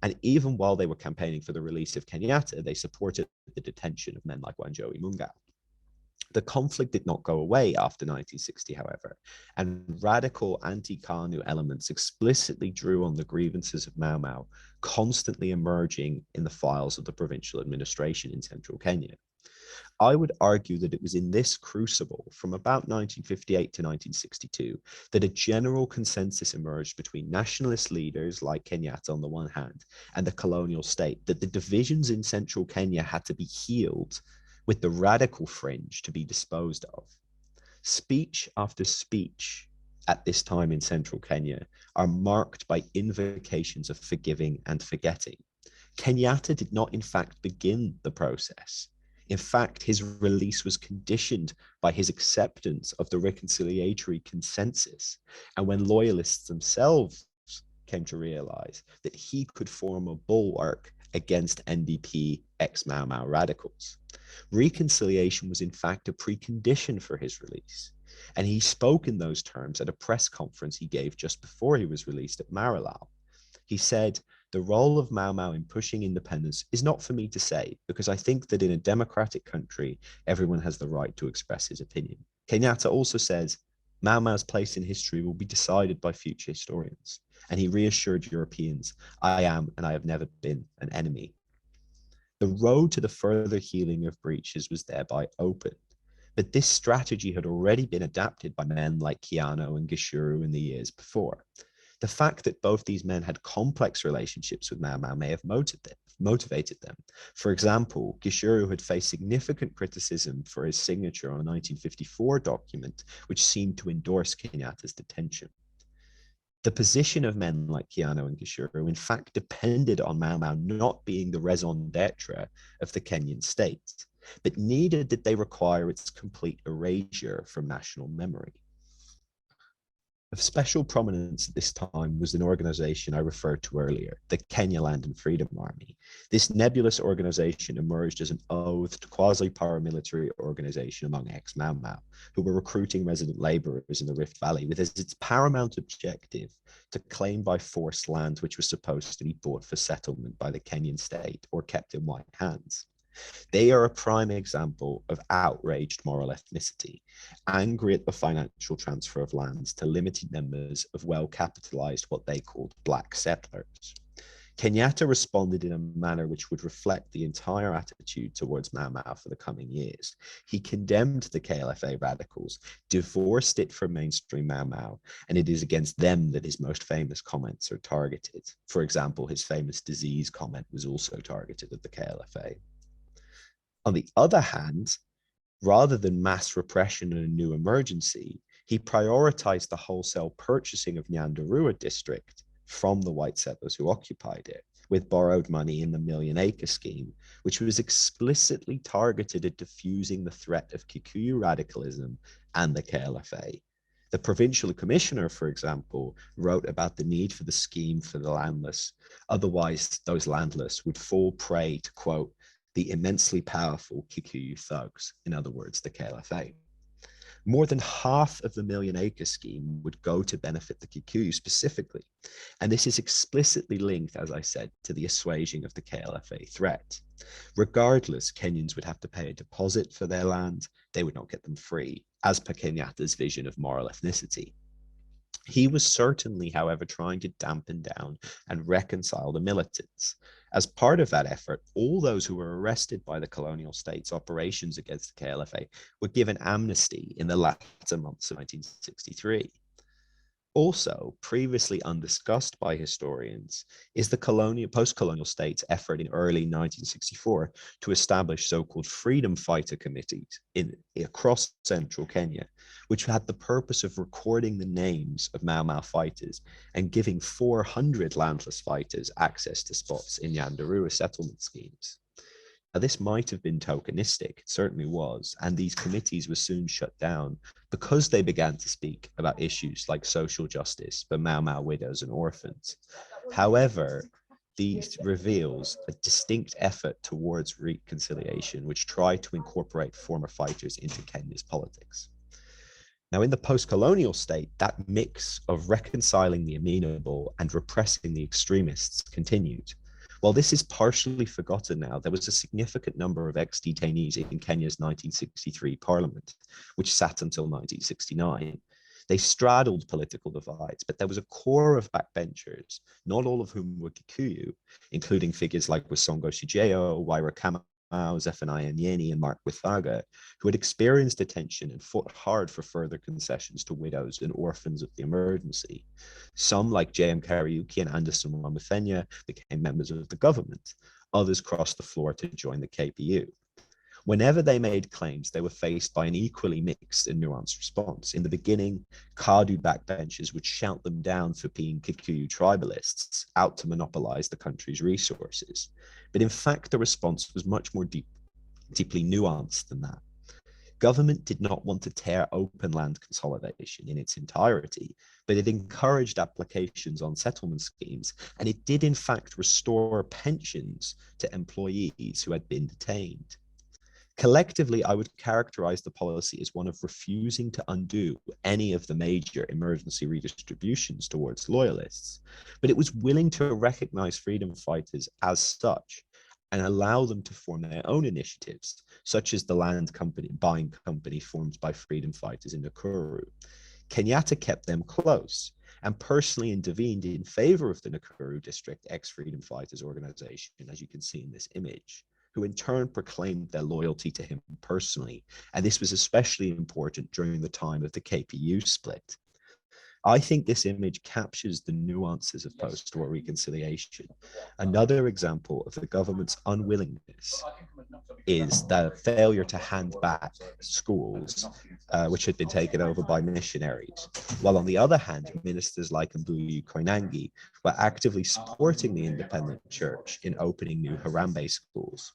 And even while they were campaigning for the release of Kenyatta, they supported the detention of men like Wanjohi Mungau. The conflict did not go away after 1960, however, and radical anti-KANU elements explicitly drew on the grievances of Mau Mau, constantly emerging in the files of the provincial administration in central Kenya. I would argue that it was in this crucible from about 1958 to 1962 that a general consensus emerged between nationalist leaders like Kenyatta on the one hand and the colonial state that the divisions in central Kenya had to be healed with the radical fringe to be disposed of. Speech after speech at this time in central Kenya are marked by invocations of forgiving and forgetting. Kenyatta did not in fact begin the process. In fact, his release was conditioned by his acceptance of the reconciliatory consensus. And when loyalists themselves came to realize that he could form a bulwark against NDP ex-Mau Mau radicals. Reconciliation was in fact a precondition for his release. And he spoke in those terms at a press conference he gave just before he was released at Marilao. He said, "The role of Mau Mau in pushing independence is not for me to say, because I think that in a democratic country, everyone has the right to express his opinion." Kenyatta also says, "Mau Mau's place in history will be decided by future historians." And he reassured Europeans, "I am and I have never been an enemy." The road to the further healing of breaches was thereby open. But this strategy had already been adapted by men like Kiano and Gishuru in the years before. The fact that both these men had complex relationships with Mau Mau may have motivated them. For example, Gishuru had faced significant criticism for his signature on a 1954 document, which seemed to endorse Kenyatta's detention. The position of men like Kiano and Gishuru, in fact, depended on Mau Mau not being the raison d'etre of the Kenyan state, but neither did they require its complete erasure from national memory. Of special prominence at this time was an organization I referred to earlier, the Kenya Land and Freedom Army. This nebulous organization emerged as an oathed quasi-paramilitary organization among ex-Mau Mau, who were recruiting resident laborers in the Rift Valley with as its paramount objective to claim by force land which was supposed to be bought for settlement by the Kenyan state or kept in white hands. They are a prime example of outraged moral ethnicity, angry at the financial transfer of lands to limited numbers of well-capitalized, what they called black settlers. Kenyatta responded in a manner which would reflect the entire attitude towards Mau Mau for the coming years. He condemned the KLFA radicals, divorced it from mainstream Mau Mau, and it is against them that his most famous comments are targeted. For example, his famous disease comment was also targeted at the KLFA. On the other hand, rather than mass repression and a new emergency, he prioritized the wholesale purchasing of Nyandarua district from the white settlers who occupied it with borrowed money in the Million Acre Scheme, which was explicitly targeted at diffusing the threat of Kikuyu radicalism and the KLFA. The provincial commissioner, for example, wrote about the need for the scheme for the landless. Otherwise, those landless would fall prey to, quote, the immensely powerful Kikuyu thugs, in other words, the KLFA. More than half of the Million Acre Scheme would go to benefit the Kikuyu specifically. And this is explicitly linked, as I said, to the assuaging of the KLFA threat. Regardless, Kenyans would have to pay a deposit for their land. They would not get them free, as per Kenyatta's vision of moral ethnicity. He was certainly, however, trying to dampen down and reconcile the militants. As part of that effort, all those who were arrested by the colonial state's operations against the KLFA were given amnesty in the latter months of 1963. Also, previously undiscussed by historians, is the post-colonial state's effort in early 1964 to establish so-called freedom fighter committees across central Kenya, which had the purpose of recording the names of Mau Mau fighters and giving 400 landless fighters access to spots in Nyandarua settlement schemes. Now, this might have been tokenistic, it certainly was, and these committees were soon shut down because they began to speak about issues like social justice for Mau Mau widows and orphans. However, these reveals a distinct effort towards reconciliation, which tried to incorporate former fighters into Kenya's politics. Now, in the post-colonial state, that mix of reconciling the amenable and repressing the extremists continued. While this is partially forgotten now, there was a significant number of ex-detainees in Kenya's 1963 parliament, which sat until 1969. They straddled political divides, but there was a core of backbenchers, not all of whom were Kikuyu, including figures like Wasongo Shijeo, Waira Kamau, Zephaniah Nyeni, and Mark Withaga, who had experienced detention and fought hard for further concessions to widows and orphans of the emergency. Some, like J.M. Kariuki and Anderson Wamuthenya, became members of the government. Others crossed the floor to join the KPU. Whenever they made claims, they were faced by an equally mixed and nuanced response. In the beginning, Kadu backbenchers would shout them down for being Kikuyu tribalists, out to monopolize the country's resources. But in fact, the response was much more deeply nuanced than that. Government did not want to tear open land consolidation in its entirety, but it encouraged applications on settlement schemes, and it did in fact restore pensions to employees who had been detained. Collectively, I would characterize the policy as one of refusing to undo any of the major emergency redistributions towards loyalists, but it was willing to recognize freedom fighters as such and allow them to form their own initiatives, such as the land company, buying company formed by freedom fighters in Nakuru. Kenyatta kept them close and personally intervened in favor of the Nakuru District ex-freedom fighters organization, as you can see in this image, who in turn proclaimed their loyalty to him personally. And this was especially important during the time of the KPU split. I think this image captures the nuances of post-war reconciliation. Another example of the government's unwillingness is the failure to hand back schools which had been taken over by missionaries, while on the other hand, ministers like Mbuyu Koinange were actively supporting the independent church in opening new Harambee schools.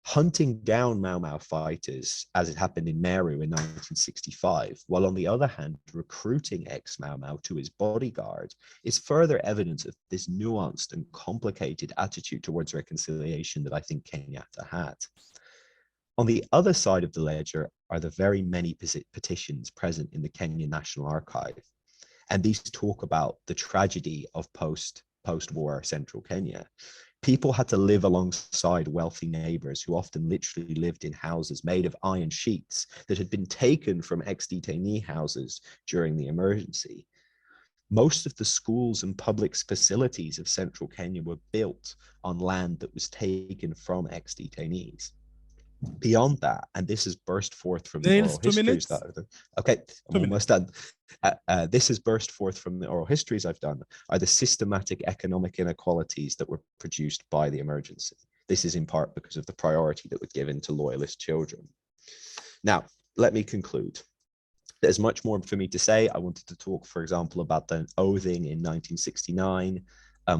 Hunting down Mau Mau fighters, as it happened in Meru in 1965, while on the other hand, recruiting ex-Mau Mau to his bodyguard, is further evidence of this nuanced and complicated attitude towards reconciliation that I think Kenyatta had. On the other side of the ledger are the very many petitions present in the Kenyan National Archive. And these talk about the tragedy of post-war central Kenya. People had to live alongside wealthy neighbors who often literally lived in houses made of iron sheets that had been taken from ex-detainee houses during the emergency. Most of the schools and public facilities of central Kenya were built on land that was taken from ex-detainees. Beyond that, and this has burst forth from the oral histories that I've done. Okay, I'm almost done. This has burst forth from the oral histories I've done, are the systematic economic inequalities that were produced by the emergency. This is in part because of the priority that was given to loyalist children. Now, let me conclude. There's much more for me to say. I wanted to talk, for example, about the oathing in 1969,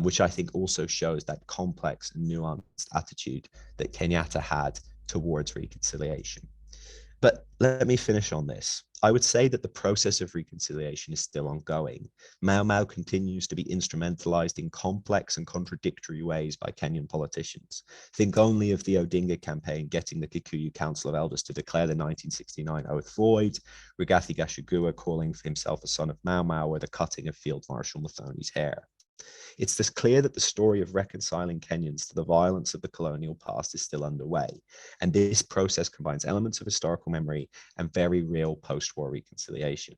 which I think also shows that complex and nuanced attitude that Kenyatta had towards reconciliation. But let me finish on this. I would say that the process of reconciliation is still ongoing. Mau Mau continues to be instrumentalized in complex and contradictory ways by Kenyan politicians. Think only of the Odinga campaign getting the Kikuyu Council of Elders to declare the 1969 oath void, Rigathi Gachagua calling himself a son of Mau Mau, or the cutting of Field Marshal Muthoni's hair. It's this clear that the story of reconciling Kenyans to the violence of the colonial past is still underway. And this process combines elements of historical memory and very real post-war reconciliation.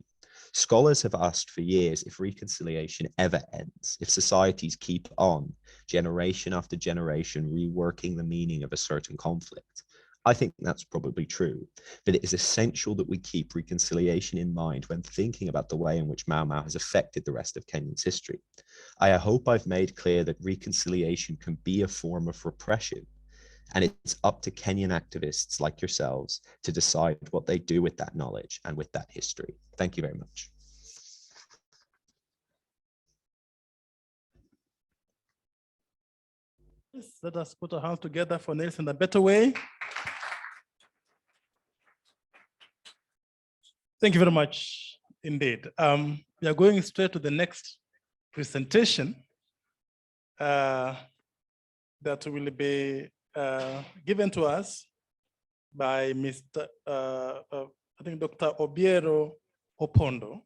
Scholars have asked for years if reconciliation ever ends, if societies keep on, generation after generation, reworking the meaning of a certain conflict. I think that's probably true, but it is essential that we keep reconciliation in mind when thinking about the way in which Mau Mau has affected the rest of Kenya's history. I hope I've made clear that reconciliation can be a form of repression, and it's up to Kenyan activists like yourselves to decide what they do with that knowledge and with that history. Thank you very much. Let us put our hands together for Nelson in a better way. Thank you very much indeed. We are going straight to the next presentation that will be given to us by Mr. I think Dr. Obiero Opondo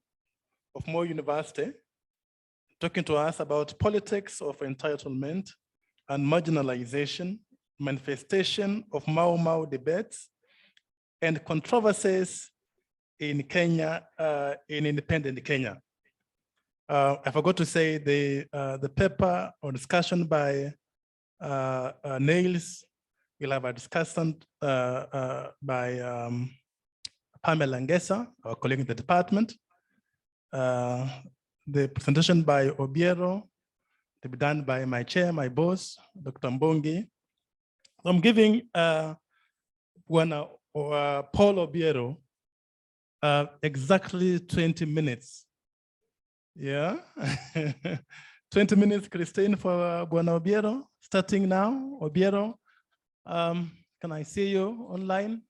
of Mau University, talking to us about politics of entitlement and marginalization, manifestation of Mau Mau debates, and controversies in Kenya, in independent Kenya. I forgot to say the paper or discussion by Nails will have a discussion by Pamela Ngesa, our colleague in the department. The presentation by Obiero to be done by my chair, my boss, Dr. Mbongi. I'm giving Paul Obiero exactly 20 minutes. Yeah, 20 minutes, Christine, for Buona Obiero, starting now. Obiero, can I see you online?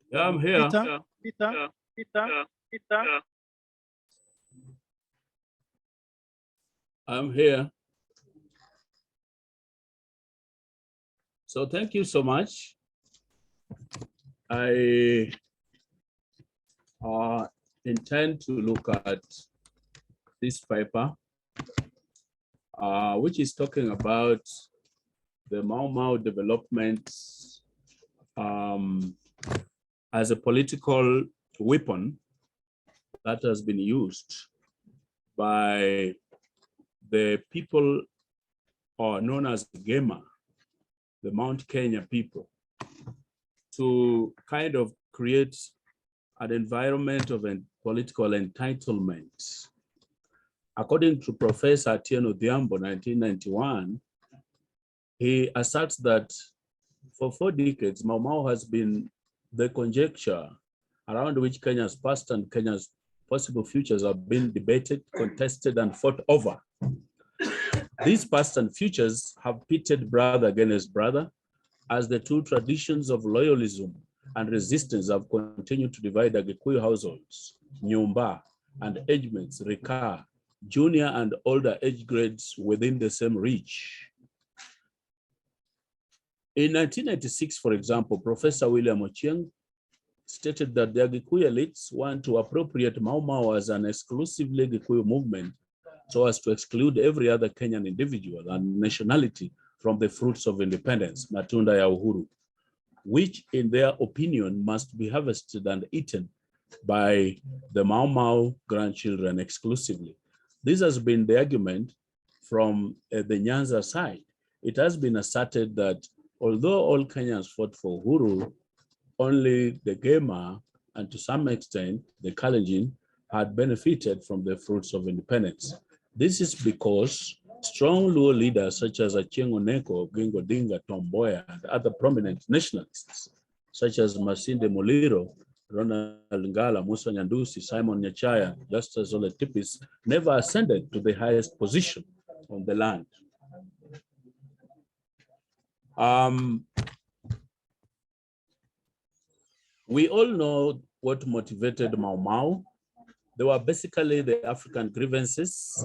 Yeah, I'm here. Peter. I'm here. So thank you so much. I intend to look at this paper, which is talking about the Mau Mau development as a political weapon that has been used by the people known as Gema, the Mount Kenya people, to kind of create an environment of political entitlement. According to Professor Atieno Diambo, 1991, he asserts that for 4 decades, Mau Mau has been the conjecture around which Kenya's past and Kenya's possible futures have been debated, contested, and fought over. These past and futures have pitted brother against brother as the two traditions of loyalism and resistance have continued to divide Agikuyu households, Nyumba, and age mates recur, junior and older age grades within the same reach. In 1996, for example, Professor William Ochieng stated that the Agikuyu elites want to appropriate Mau Mau as an exclusively Gikuyu movement so as to exclude every other Kenyan individual and nationality from the fruits of independence, matunda ya uhuru, which in their opinion must be harvested and eaten by the Mau Mau grandchildren exclusively. This has been the argument from the Nyanza side. It has been asserted that although all Kenyans fought for uhuru, only the Gema and to some extent the Kalenjin had benefited from the fruits of independence. This is because strong Luo leaders such as Achieng' Oneko, Oginga Odinga, Tom Mboya, and other prominent nationalists such as Masinde Muliro, Ronald Ngala, Musa Nyandusi, Simon Nyachaya, Justus Ole Tipis never ascended to the highest position on the land. We all know what motivated Mau Mau. They were basically the African grievances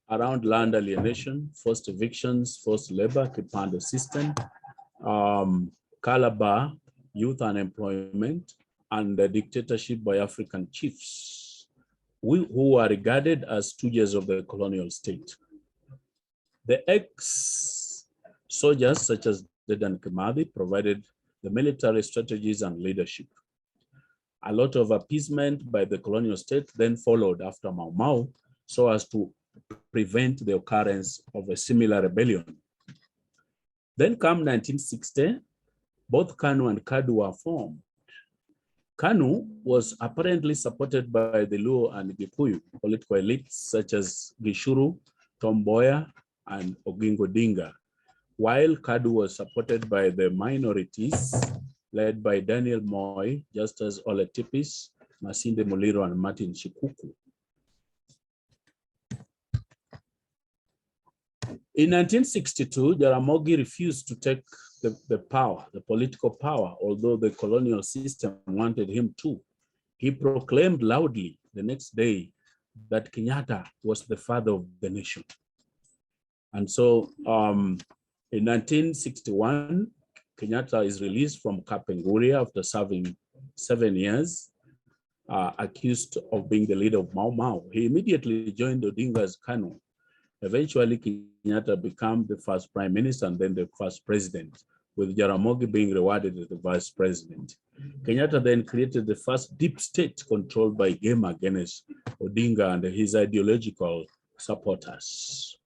around land alienation, forced evictions, forced labor, Kipande system, Calabar, youth unemployment, and the dictatorship by African chiefs who are regarded as stooges of the colonial state. The ex-soldiers such as Dedan Kimathi provided the military strategies and leadership. A lot of appeasement by the colonial state then followed after Mau Mau so as to prevent the occurrence of a similar rebellion. Then come 1960, both KANU and KADU were formed. KANU was apparently supported by the Luo and Gikuyu political elites such as Gishuru, Tom Mboya, and Oginga Odinga, while KADU was supported by the minorities led by Daniel Moi, Justus Ole Tipis, Masinde Muliro, and Martin Shikuku. In 1962, Jaramogi refused to take the power, the political power, although the colonial system wanted him to. He proclaimed loudly the next day that Kenyatta was the father of the nation. And so in 1961, Kenyatta is released from Kapenguria after serving 7 years, accused of being the leader of Mau Mau. He immediately joined Odinga's KANU. Eventually, Kenyatta became the first prime minister and then the first president, with Jaramogi being rewarded as the vice president. Kenyatta then created the first deep state controlled by Gema against Odinga and his ideological supporters.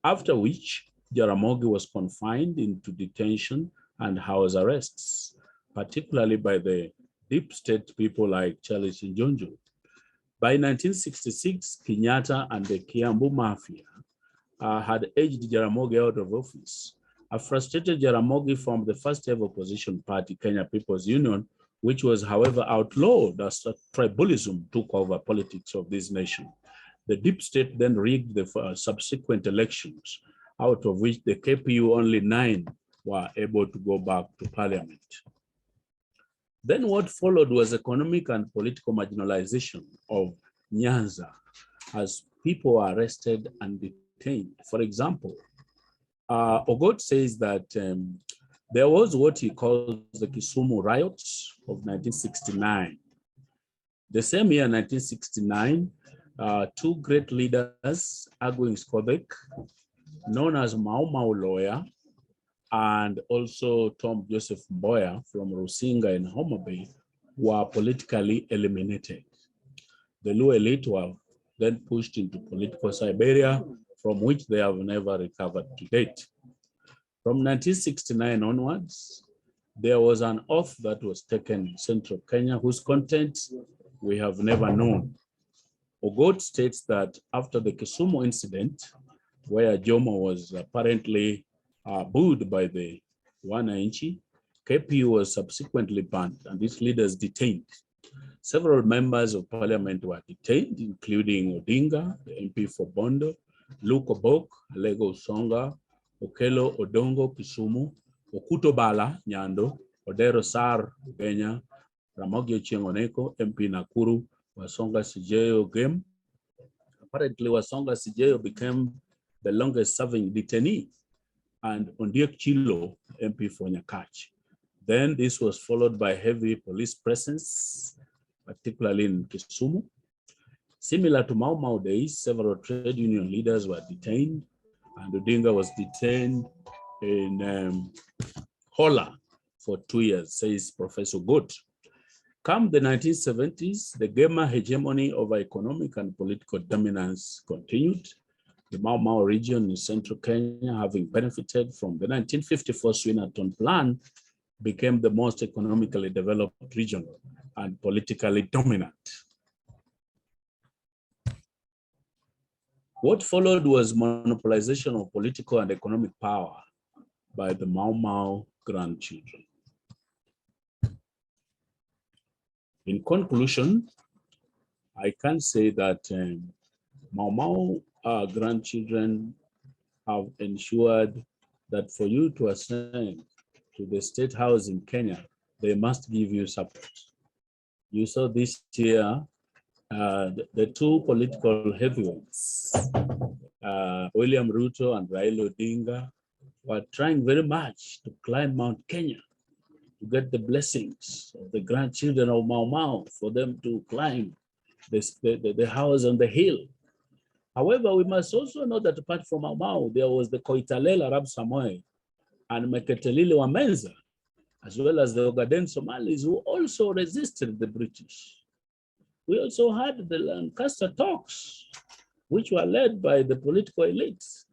After which, Jaramogi was confined into detention and house arrests, particularly by the deep state people like Charles Njonjo. By 1966, Kenyatta and the Kiambu Mafia had edged Jaramogi out of office. A frustrated Jaramogi formed the first ever opposition party, Kenya People's Union, which was, however, outlawed as tribalism took over politics of this nation. The deep state then rigged the subsequent elections, out of which the KPU only 9 were able to go back to parliament. Then what followed was economic and political marginalization of Nyanza as people were arrested and detained. For example, Ogot says that there was what he calls the Kisumu riots of 1969. The same year, 1969, 2 great leaders, Agwing Skodek, known as Mau Mau lawyer, and also Tom Joseph Mboya from Rusinga in Homa Bay, were politically eliminated. The Luo elite were then pushed into political Siberia, from which they have never recovered to date. From 1969 onwards, there was an oath that was taken in central Kenya whose content we have never known. Ogot states that after the Kisumu incident, where Jomo was apparently booed by the Wananchi, KPU was subsequently banned and its leaders detained. Several members of parliament were detained, including Odinga, the MP for Bondo, Luke Obok, Alego Songa, Okelo Odongo Kisumu, Okuto Bala Nyando, Odero Sar Kenya, Ramogi Ochieng' MP Nakuru, Wasonga Sijeyo Game. Apparently, Wasonga Sijeyo became the longest serving detainee, and Ondiek Chilo, MP for Nyakach. Then this was followed by heavy police presence, particularly in Kisumu. Similar to Mau Mau days, several trade union leaders were detained, and Odinga was detained in Hola for 2 years, says Professor Good. Come the 1970s, the Gema hegemony over economic and political dominance continued. The Mau Mau region in central Kenya, having benefited from the 1954 Swinnerton Plan, became the most economically developed region and politically dominant. What followed was monopolization of political and economic power by the Mau Mau grandchildren. In conclusion, I can say that Mau Mau grandchildren have ensured that for you to ascend to the State House in Kenya, they must give you support. You saw this year, the two political heavyweights, William Ruto and Raila Odinga, were trying very much to climb Mount Kenya to get the blessings of the grandchildren of Mau Mau for them to climb the house on the hill. However, we must also know that apart from Mau Mau, there was the Koitalel Arab Samoe and Meketelile Wamenza, as well as the Ogaden Somalis, who also resisted the British. We also had the Lancaster talks, which were led by the political elites.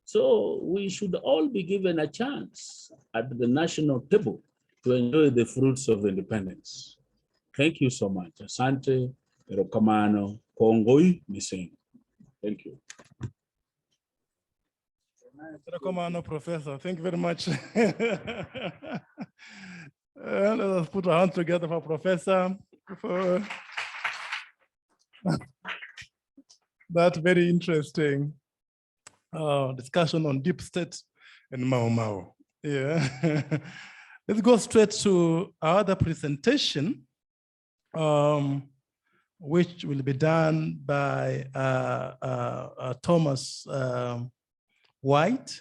So we should all be given a chance at the national table to enjoy the fruits of independence. Thank you so much. Asante, Erokamano, Kongoi, Miseng. Thank you. Erokamano, Professor. Thank you very much. Let us put our hands together for Professor for that very interesting discussion on deep state and Mau Mau. Yeah. Let's go straight to our other presentation, which will be done by Thomas White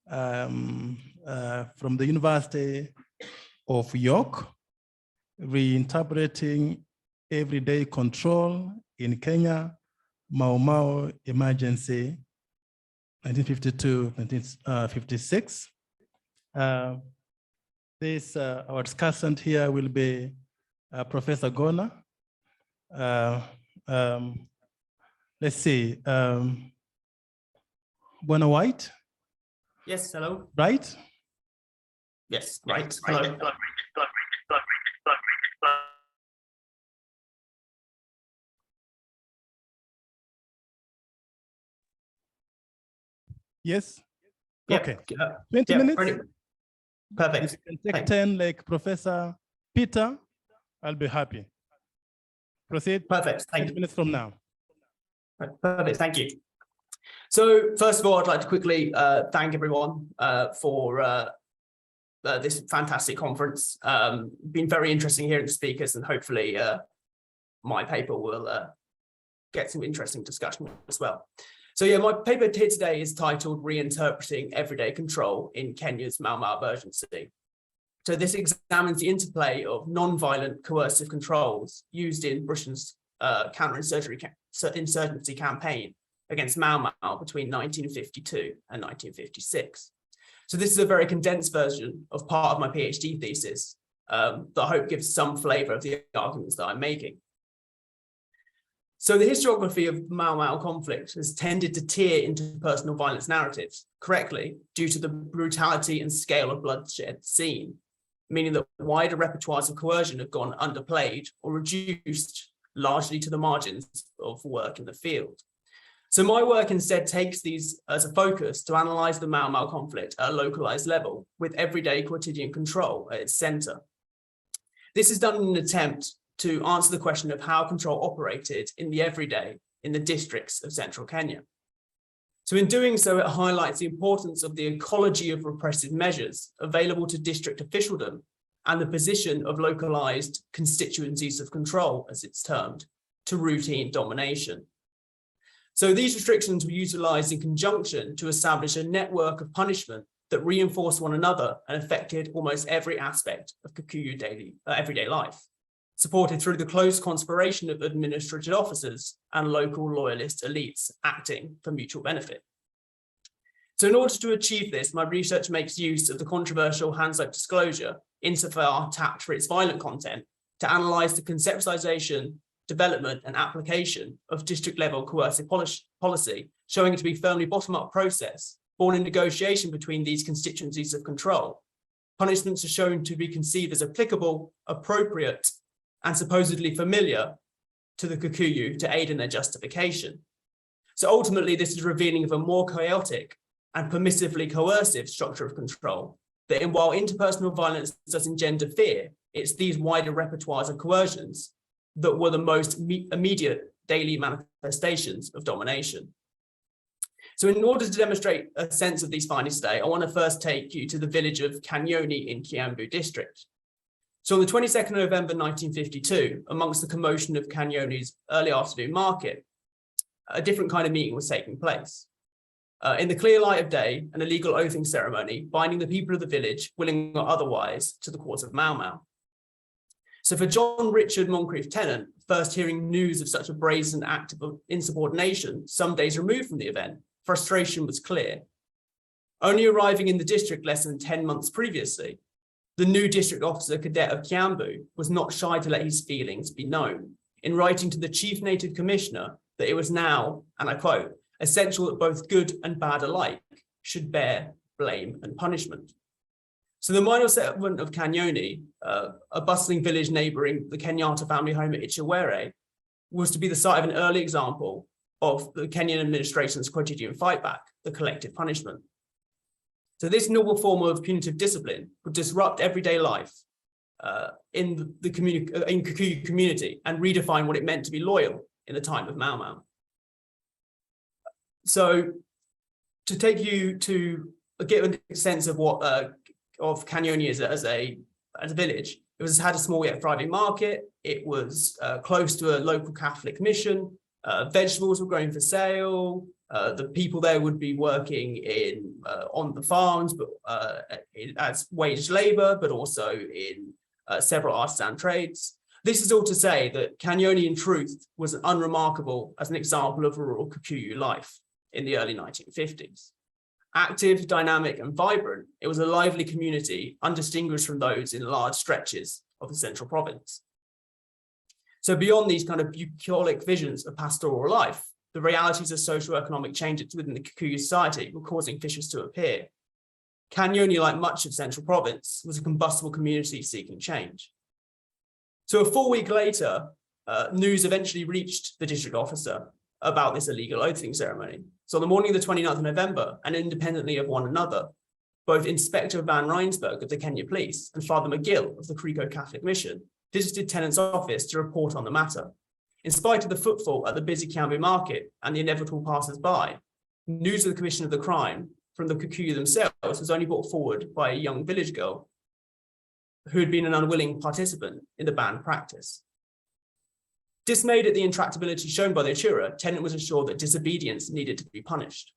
from the University of York, reinterpreting everyday control in Kenya, Mau Mau emergency, 1952-1956. Our discussant here will be Professor Gona. Let's see, Bwana White? Yes, hello. Right? Yes, right. Hello. Yes? Yep. Okay. 20 minutes? Brilliant. Perfect. If you can take 10 like Professor Peter, I'll be happy. Proceed. Perfect. Thank 20 you. minutes from now. Perfect. Thank you. So first of all, I'd like to quickly thank everyone for this fantastic conference. Been very interesting hearing the speakers, and hopefully my paper will get some interesting discussion as well. So yeah, my paper here today is titled Reinterpreting Everyday Control in Kenya's Mau Mau Emergency. So this examines the interplay of non-violent coercive controls used in Britain's counterinsurgency campaign against Mau Mau between 1952 and 1956. So this is a very condensed version of part of my PhD thesis that I hope gives some flavor of the arguments that I'm making. So the historiography of Mau Mau conflict has tended to tear into personal violence narratives correctly due to the brutality and scale of bloodshed seen. meaning that wider repertoires of coercion have gone underplayed or reduced largely to the margins of work in the field. So my work instead takes these as a focus to analyse the Mau Mau conflict at a localised level with everyday quotidian control at its centre. This is done in an attempt to answer the question of how control operated in the everyday in the districts of central Kenya. So in doing so, it highlights the importance of the ecology of repressive measures available to district officialdom and the position of localised constituencies of control, as it's termed, to routine domination. So these restrictions were utilised in conjunction to establish a network of punishment that reinforced one another and affected almost every aspect of Kikuyu everyday life, supported through the close conspiration of administrative officers and local loyalist elites acting for mutual benefit. So in order to achieve this, my research makes use of the controversial Hanslope disclosure, insofar tapped for its violent content, to analyse the conceptualisation, development and application of district-level coercive policy, showing it to be firmly bottom-up process, born in negotiation between these constituencies of control. Punishments are shown to be conceived as applicable, appropriate, and supposedly familiar to the Kikuyu to aid in their justification. So ultimately, this is revealing of a more chaotic and permissively coercive structure of control, that while interpersonal violence does engender fear, it's these wider repertoires of coercions that were the most immediate daily manifestations of domination. So in order to demonstrate a sense of these findings today, I want to first take you to the village of Kanyoni in Kiambu district. So on the 22nd of November 1952, amongst the commotion of Kanyoni's early afternoon market, a different kind of meeting was taking place. In the clear light of day, an illegal oathing ceremony binding the people of the village, willing or otherwise, to the cause of Mau Mau. So for John Richard Moncrief Tennant, first hearing news of such a brazen act of insubordination some days removed from the event, frustration was clear. Only arriving in the district less than 10 months previously, the new district officer cadet of Kiambu was not shy to let his feelings be known, in writing to the chief native commissioner that it was now, and I quote, essential that both good and bad alike should bear blame and punishment. So the minor settlement of Kanyoni, a bustling village neighbouring the Kenyatta family home at Ichewere, was to be the site of an early example of the Kenyan administration's quotidian fight back, the collective punishment. So this novel form of punitive discipline would disrupt everyday life in the Kikuyu community and redefine what it meant to be loyal in the time of Mau Mau. So to take you to get a sense of what of Kanyoni as a village, it had a small yet thriving market. It was close to a local Catholic mission. Vegetables were grown for sale. The people there would be working on the farms, but as wage labour, but also in several artisan trades. This is all to say that Kanyoni, in truth, was unremarkable as an example of rural Kikuyu life in the early 1950s. Active, dynamic, and vibrant, it was a lively community, undistinguished from those in large stretches of the central province. So beyond these kind of bucolic visions of pastoral life, the realities of socio-economic changes within the Kikuyu society were causing fissures to appear. Kanyoni, like much of central province, was a combustible community seeking change. So a full week later, news eventually reached the district officer about this illegal oathing ceremony. So on the morning of the 29th of November, and independently of one another, both Inspector Van Reinsberg of the Kenya Police and Father McGill of the Kriko Catholic Mission visited Tennant's office to report on the matter. In spite of the footfall at the busy Kiambu market and the inevitable passers-by, news of the commission of the crime from the Kikuyu themselves was only brought forward by a young village girl who had been an unwilling participant in the banned practice. Dismayed at the intractability shown by the Achura, Tennant was assured that disobedience needed to be punished.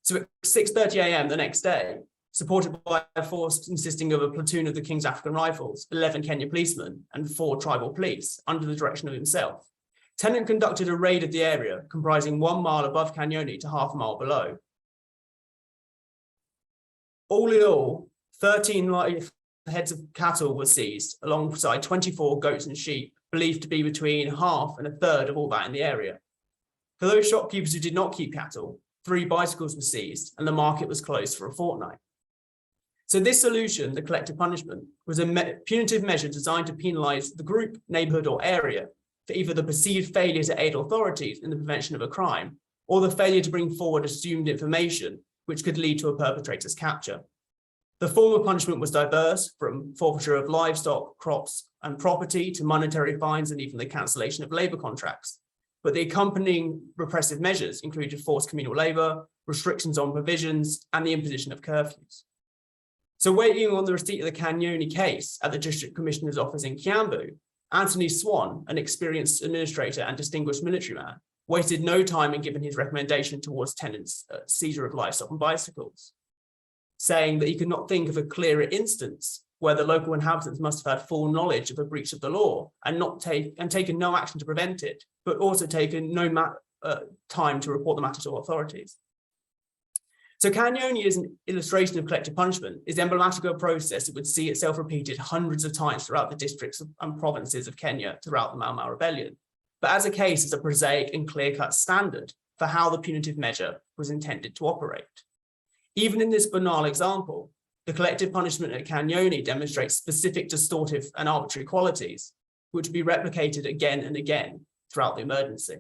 So at 6:30 a.m. the next day, supported by a force consisting of a platoon of the King's African Rifles, 11 Kenya policemen, and 4 tribal police under the direction of himself, Tennant conducted a raid of the area comprising 1 mile above Kanyoni to half a mile below. All in all, 13 live heads of cattle were seized, alongside 24 goats and sheep, believed to be between half and a third of all that in the area. For those shopkeepers who did not keep cattle, 3 bicycles were seized and the market was closed for a fortnight. So this solution, the collective punishment, was a punitive measure designed to penalize the group, neighborhood, or area for either the perceived failure to aid authorities in the prevention of a crime, or the failure to bring forward assumed information which could lead to a perpetrator's capture. The form of punishment was diverse, from forfeiture of livestock, crops, and property to monetary fines and even the cancellation of labor contracts. But the accompanying repressive measures included forced communal labor, restrictions on provisions, and the imposition of curfews. So waiting on the receipt of the Kanyoni case at the District Commissioner's office in Kiambu, Anthony Swan, an experienced administrator and distinguished military man, wasted no time in giving his recommendation towards tenants' seizure of livestock and bicycles, saying that he could not think of a clearer instance where the local inhabitants must have had full knowledge of a breach of the law and taken no action to prevent it, but also taken no time to report the matter to authorities. So Kanyoni, as an illustration of collective punishment, is emblematic of a process that would see itself repeated hundreds of times throughout the districts and provinces of Kenya throughout the Mau Mau Rebellion. But as a case, is a prosaic and clear-cut standard for how the punitive measure was intended to operate. Even in this banal example, the collective punishment at Kanyoni demonstrates specific distortive and arbitrary qualities, which would be replicated again and again throughout the emergency.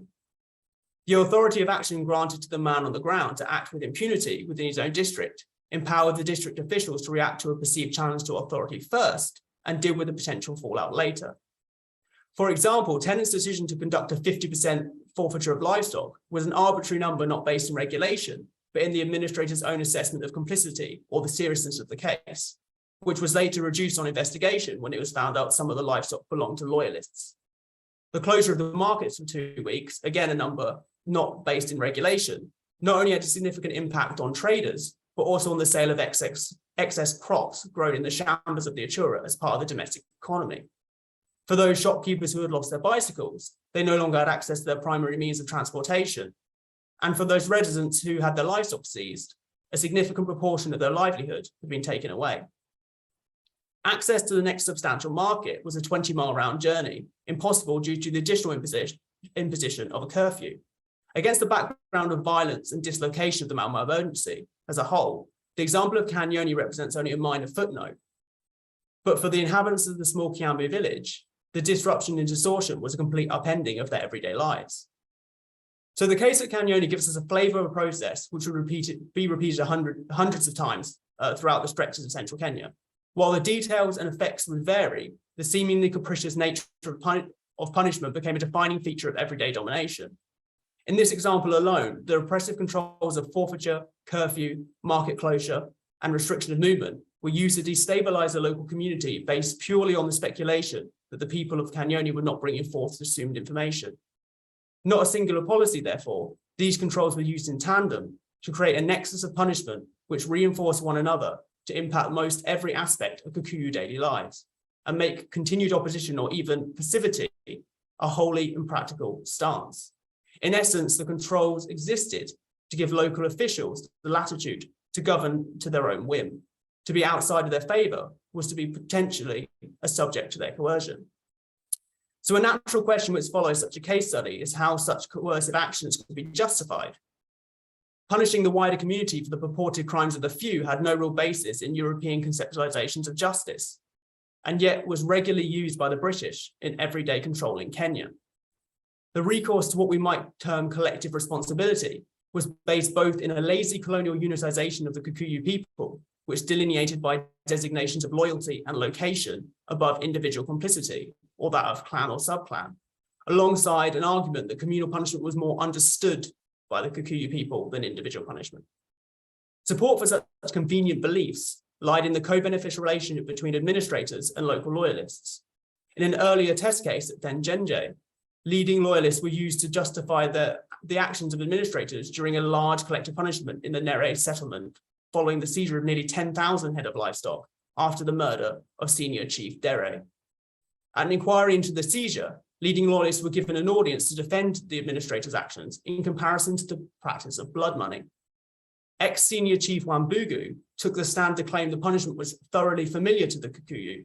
The authority of action granted to the man on the ground to act with impunity within his own district empowered the district officials to react to a perceived challenge to authority first and deal with the potential fallout later. For example, tenants' decision to conduct a 50% forfeiture of livestock was an arbitrary number not based in regulation, but in the administrator's own assessment of complicity or the seriousness of the case, which was later reduced on investigation when it was found out some of the livestock belonged to loyalists. The closure of the markets for 2 weeks, again a number not based in regulation, not only had a significant impact on traders, but also on the sale of excess crops grown in the shambas of the Achura as part of the domestic economy. For those shopkeepers who had lost their bicycles, they no longer had access to their primary means of transportation. And for those residents who had their livestock seized, a significant proportion of their livelihood had been taken away. Access to the next substantial market was a 20-mile round journey, impossible due to the additional imposition of a curfew. Against the background of violence and dislocation of the Mau Mau emergency as a whole, the example of Kanyoni represents only a minor footnote. But for the inhabitants of the small Kiambu village, the disruption and distortion was a complete upending of their everyday lives. So the case at Kanyoni gives us a flavor of a process which would be repeated hundreds of times throughout the stretches of central Kenya. While the details and effects would vary, the seemingly capricious nature of punishment became a defining feature of everyday domination. In this example alone, the repressive controls of forfeiture, curfew, market closure, and restriction of movement were used to destabilize the local community based purely on the speculation that the people of Kanyoni would not bring forth assumed information. Not a singular policy, therefore, these controls were used in tandem to create a nexus of punishment which reinforced one another to impact most every aspect of Kikuyu daily lives and make continued opposition or even passivity a wholly impractical stance. In essence, the controls existed to give local officials the latitude to govern to their own whim. To be outside of their favor was to be potentially a subject to their coercion. So a natural question which follows such a case study is how such coercive actions could be justified. Punishing the wider community for the purported crimes of the few had no real basis in European conceptualizations of justice, and yet was regularly used by the British in everyday control in Kenya. The recourse to what we might term collective responsibility was based both in a lazy colonial unitization of the Kikuyu people, which delineated by designations of loyalty and location above individual complicity, or that of clan or subclan, alongside an argument that communal punishment was more understood by the Kikuyu people than individual punishment. Support for such convenient beliefs lied in the co-beneficial relationship between administrators and local loyalists. In an earlier test case at Denjenje, leading loyalists were used to justify the actions of administrators during a large collective punishment in the Nere settlement, following the seizure of nearly 10,000 head of livestock after the murder of senior chief Dere. At an inquiry into the seizure, leading loyalists were given an audience to defend the administrator's actions in comparison to the practice of blood money. Ex-senior chief Wambugu took the stand to claim the punishment was thoroughly familiar to the Kikuyu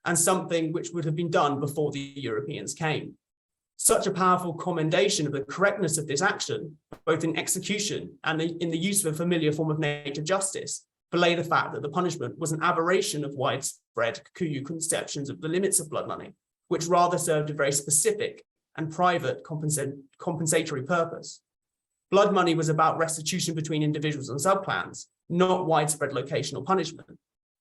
and something which would have been done before the Europeans came. Such a powerful commendation of the correctness of this action, both in execution and in the use of a familiar form of native justice, belay the fact that the punishment was an aberration of widespread Kikuyu conceptions of the limits of blood money, which rather served a very specific and private compensatory purpose. Blood money was about restitution between individuals and subclans, not widespread locational punishment.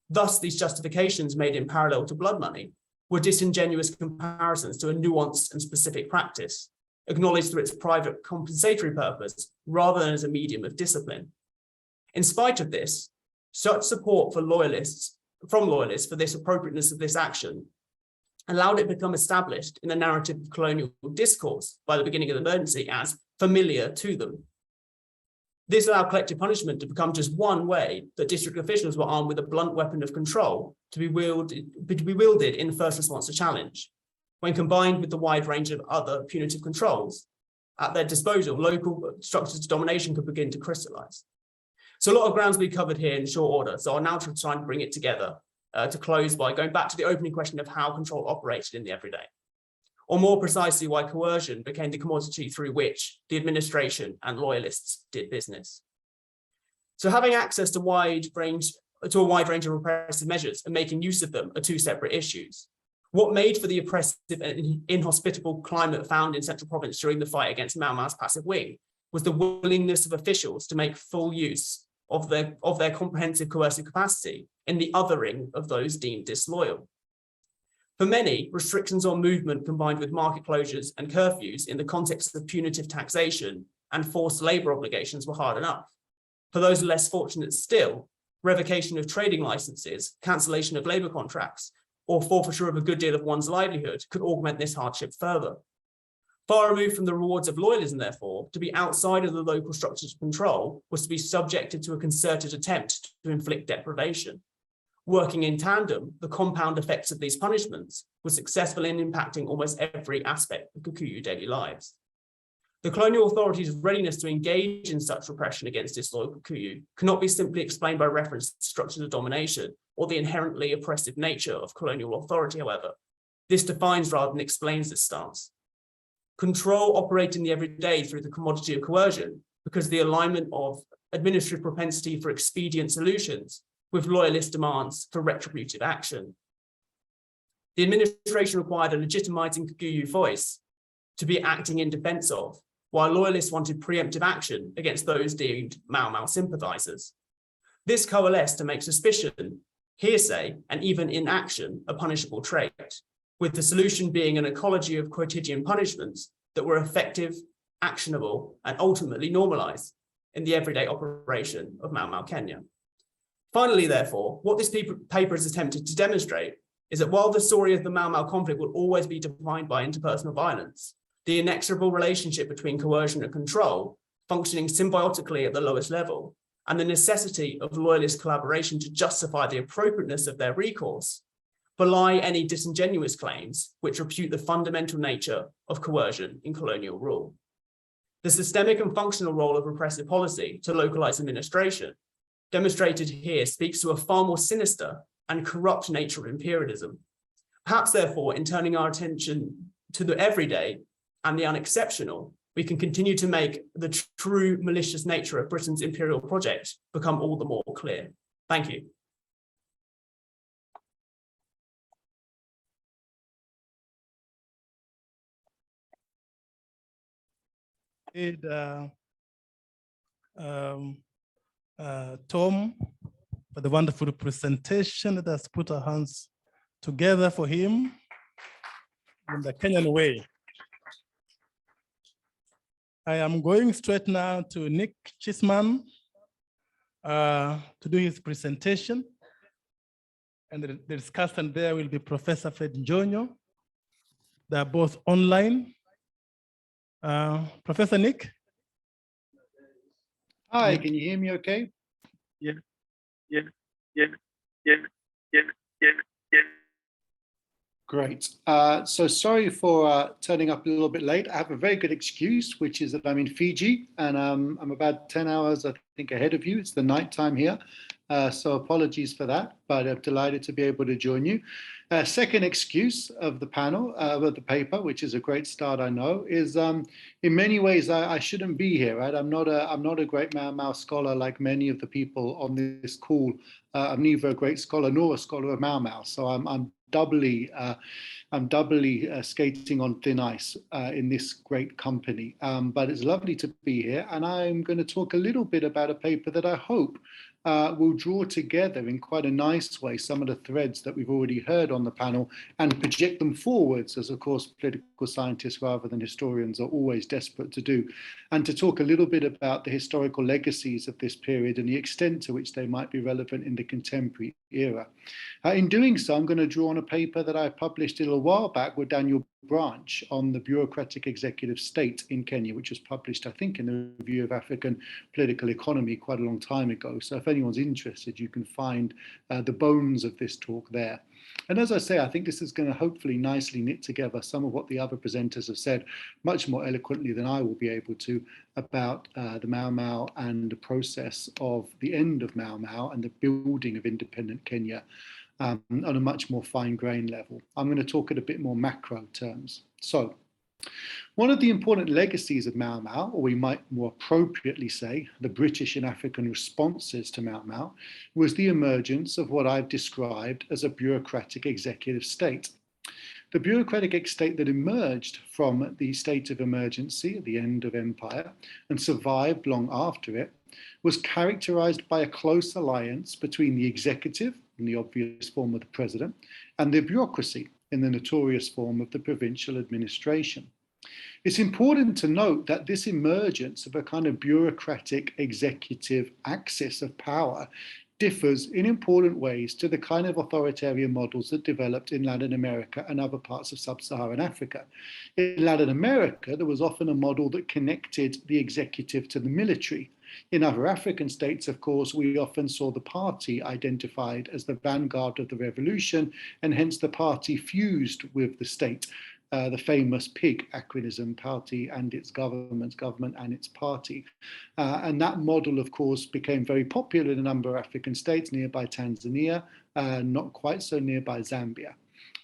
Thus, these justifications made in parallel to blood money were disingenuous comparisons to a nuanced and specific practice, acknowledged through its private compensatory purpose rather than as a medium of discipline. In spite of this, such support from loyalists for this appropriateness of this action allowed it to become established in the narrative of colonial discourse by the beginning of the emergency as familiar to them. This allowed collective punishment to become just one way that district officials were armed with a blunt weapon of control to be wielded in the first response to challenge. When combined with the wide range of other punitive controls at their disposal, local structures of domination could begin to crystallize. So a lot of grounds will be covered here in short order. So I'll now try and bring it together to close by going back to the opening question of how control operated in the everyday, or more precisely, why coercion became the commodity through which the administration and loyalists did business. So having access to a wide range of repressive measures and making use of them are two separate issues. What made for the oppressive and inhospitable climate found in Central Province during the fight against Mau Mau's passive wing was the willingness of officials to make full use of their comprehensive coercive capacity in the othering of those deemed disloyal. For many, restrictions on movement combined with market closures and curfews in the context of punitive taxation and forced labour obligations were hard enough. For those less fortunate still, revocation of trading licenses, cancellation of labour contracts, or forfeiture of a good deal of one's livelihood could augment this hardship further. Far removed from the rewards of loyalism, therefore, to be outside of the local structures of control was to be subjected to a concerted attempt to inflict deprivation. Working in tandem, the compound effects of these punishments were successful in impacting almost every aspect of Kikuyu daily lives. The colonial authorities' readiness to engage in such repression against disloyal Kikuyu cannot be simply explained by reference to structures of domination or the inherently oppressive nature of colonial authority, however. This defines rather than explains this stance. Control operates in the everyday through the commodity of coercion because the alignment of administrative propensity for expedient solutions with loyalist demands for retributive action. The administration required a legitimizing Kikuyu voice to be acting in defense of, while loyalists wanted preemptive action against those deemed Mau Mau sympathizers. This coalesced to make suspicion, hearsay, and even inaction a punishable trait, with the solution being an ecology of quotidian punishments that were effective, actionable, and ultimately normalized in the everyday operation of Mau Mau Kenya. Finally, therefore, what this paper is attempted to demonstrate is that while the story of the Mau Mau conflict will always be defined by interpersonal violence, the inexorable relationship between coercion and control, functioning symbiotically at the lowest level, and the necessity of loyalist collaboration to justify the appropriateness of their recourse, belie any disingenuous claims which repute the fundamental nature of coercion in colonial rule. The systemic and functional role of repressive policy to localize administration, demonstrated here, speaks to a far more sinister and corrupt nature of imperialism. Perhaps, therefore, in turning our attention to the everyday and the unexceptional, we can continue to make the true malicious nature of Britain's imperial project become all the more clear. Thank you. Tom, for the wonderful presentation. Let us put our hands together for him in the Kenyan way. I am going straight now to Nick Chisman to do his presentation. And the discussant there will be Professor Fred Njonyo. They are both online. Professor Nick? Hi, can you hear me okay? Yeah. Great. So sorry for turning up a little bit late. I have a very good excuse, which is that I'm in Fiji and I'm about 10 hours, I think, ahead of you. It's the nighttime here. So apologies for that, but I'm delighted to be able to join you. Second excuse of the panel, of the paper, which is a great start, I know, is in many ways I shouldn't be here, right? I'm not a great Mau scholar like many of the people on this call. I'm neither a great scholar nor a scholar of Mau. So I'm doubly skating on thin ice in this great company. But it's lovely to be here, and I'm going to talk a little bit about a paper that I hope will draw together in quite a nice way some of the threads that we've already heard on the panel and project them forwards, as of course political scientists rather than historians are always desperate to do, and to talk a little bit about the historical legacies of this period and the extent to which they might be relevant in the contemporary era. In doing so, I'm going to draw on a paper that I published a little while back with Daniel Branch on the bureaucratic executive state in Kenya, which was published, I think, in the Review of African Political Economy quite a long time ago. So if anyone's interested, you can find the bones of this talk there. And as I say, I think this is going to hopefully nicely knit together some of what the other presenters have said much more eloquently than I will be able to about the Mau and the process of the end of Mau and the building of independent Kenya on a much more fine-grained level. I'm going to talk in a bit more macro terms. So, one of the important legacies of Mau, or we might more appropriately say the British and African responses to Mau, was the emergence of what I've described as a bureaucratic executive state. The bureaucratic state that emerged from the state of emergency at the end of empire and survived long after it was characterized by a close alliance between the executive, in the obvious form of the president, and the bureaucracy, in the notorious form of the provincial administration. It's important to note that this emergence of a kind of bureaucratic executive axis of power differs in important ways to the kind of authoritarian models that developed in Latin America and other parts of sub-Saharan Africa. In Latin America, there was often a model that connected the executive to the military. In other African states, of course, we often saw the party identified as the vanguard of the revolution, and hence the party fused with the state. The famous PIG acronym, party and its government and its party. And that model, of course, became very popular in a number of African states, nearby Tanzania, not quite so nearby Zambia.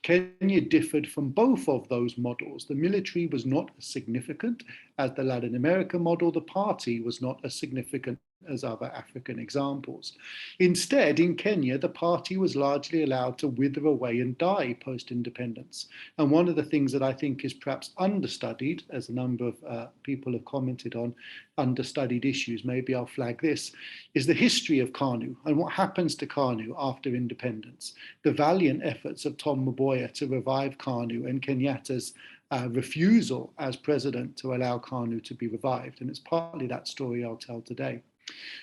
Kenya differed from both of those models. The military was not as significant as the Latin American model. The party was not as significant as other African examples. Instead, in Kenya, the party was largely allowed to wither away and die post-independence. And one of the things that I think is perhaps understudied, as a number of people have commented on, understudied issues, maybe I'll flag this, is the history of KANU and what happens to KANU after independence. The valiant efforts of Tom Mboya to revive KANU and Kenyatta's refusal as president to allow KANU to be revived. And it's partly that story I'll tell today.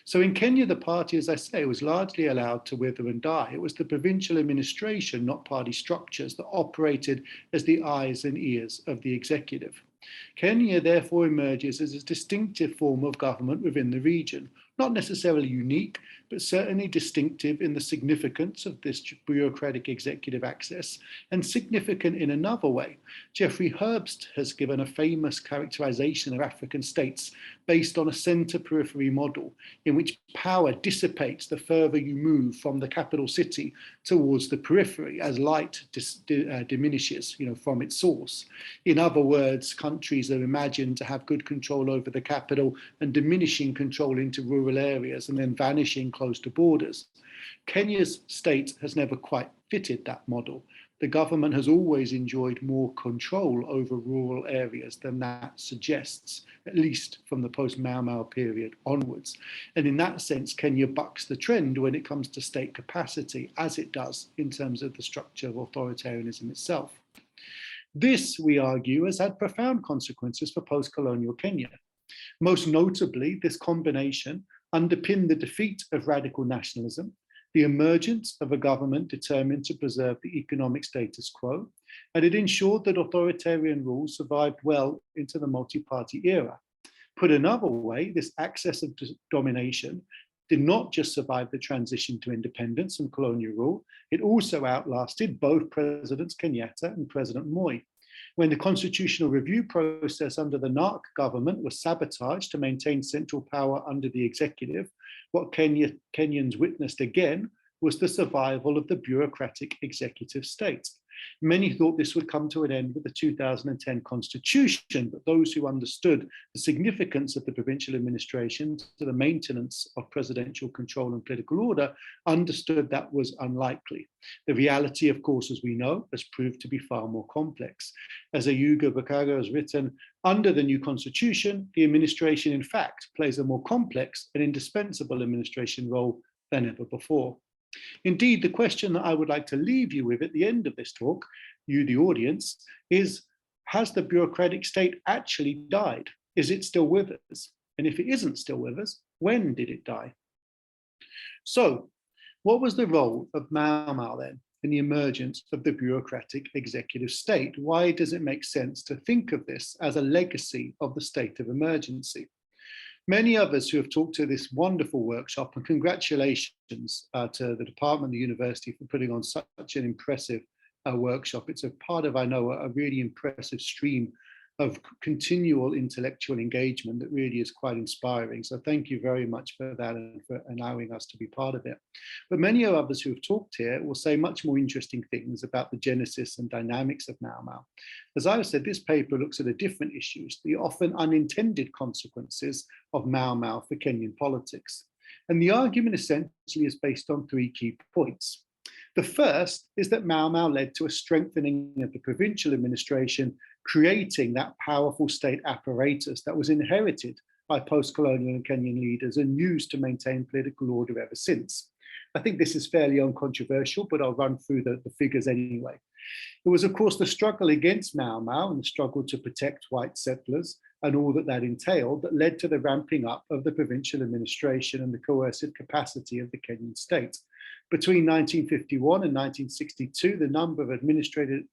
So in Kenya, the party, as I say, was largely allowed to wither and die. It was the provincial administration, not party structures, that operated as the eyes and ears of the executive. Kenya therefore emerges as a distinctive form of government within the region, not necessarily unique, but certainly distinctive in the significance of this bureaucratic executive access, and significant in another way. Jeffrey Herbst has given a famous characterization of African states based on a center-periphery model in which power dissipates the further you move from the capital city towards the periphery as light diminishes, from its source. In other words, countries are imagined to have good control over the capital and diminishing control into rural areas and then vanishing close to borders. Kenya's state has never quite fitted that model. The government has always enjoyed more control over rural areas than that suggests, at least from the post-Mau period onwards. And in that sense, Kenya bucks the trend when it comes to state capacity, as it does in terms of the structure of authoritarianism itself. This, we argue, has had profound consequences for post-colonial Kenya. Most notably, this combination underpinned the defeat of radical nationalism, the emergence of a government determined to preserve the economic status quo, and it ensured that authoritarian rule survived well into the multi-party era. Put another way, this access of domination did not just survive the transition to independence and colonial rule, it also outlasted both Presidents Kenyatta and President Moi. When the constitutional review process under the NARC government was sabotaged to maintain central power under the executive, what Kenyans witnessed again was the survival of the bureaucratic executive state. Many thought this would come to an end with the 2010 constitution, but those who understood the significance of the provincial administration to the maintenance of presidential control and political order understood that was unlikely. The reality, of course, as we know, has proved to be far more complex. As Ayuga Bakaga has written, under the new constitution, the administration, in fact, plays a more complex and indispensable administration role than ever before. Indeed, the question that I would like to leave you with at the end of this talk, you, the audience, is, has the bureaucratic state actually died? Is it still with us? And if it isn't still with us, when did it die? So, what was the role of Mau Mau then in the emergence of the bureaucratic executive state? Why does it make sense to think of this as a legacy of the state of emergency? Many of us who have talked to this wonderful workshop, and congratulations to the department, the university, for putting on such an impressive workshop. It's a part of, I know, a really impressive stream of continual intellectual engagement that really is quite inspiring. So thank you very much for that and for allowing us to be part of it. But many of others who have talked here will say much more interesting things about the genesis and dynamics of Mau Mau. As I've said, this paper looks at the different issues, the often unintended consequences of Mau Mau for Kenyan politics. And the argument essentially is based on three key points. The first is that Mau Mau led to a strengthening of the provincial administration, creating that powerful state apparatus that was inherited by post-colonial and Kenyan leaders and used to maintain political order ever since. I think this is fairly uncontroversial, but I'll run through the figures anyway. It was, of course, the struggle against Mau Mau and the struggle to protect white settlers and all that entailed that led to the ramping up of the provincial administration and the coercive capacity of the Kenyan state. Between 1951 and 1962, the number of administrative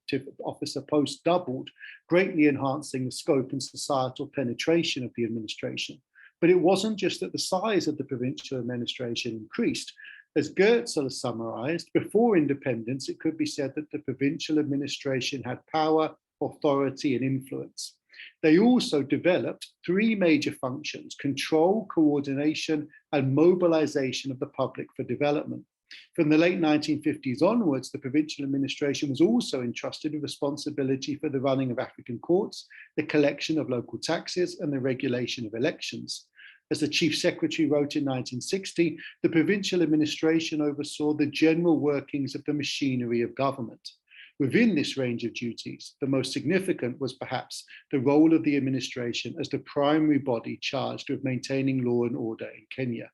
officer posts doubled, greatly enhancing the scope and societal penetration of the administration. But it wasn't just that the size of the provincial administration increased. As Goetzel has summarized, before independence, it could be said that the provincial administration had power, authority, and influence. They also developed three major functions: control, coordination, and mobilization of the public for development. From the late 1950s onwards, the provincial administration was also entrusted with responsibility for the running of African courts, the collection of local taxes, and the regulation of elections. As the Chief Secretary wrote in 1960, the provincial administration oversaw the general workings of the machinery of government. Within this range of duties, the most significant was perhaps the role of the administration as the primary body charged with maintaining law and order in Kenya.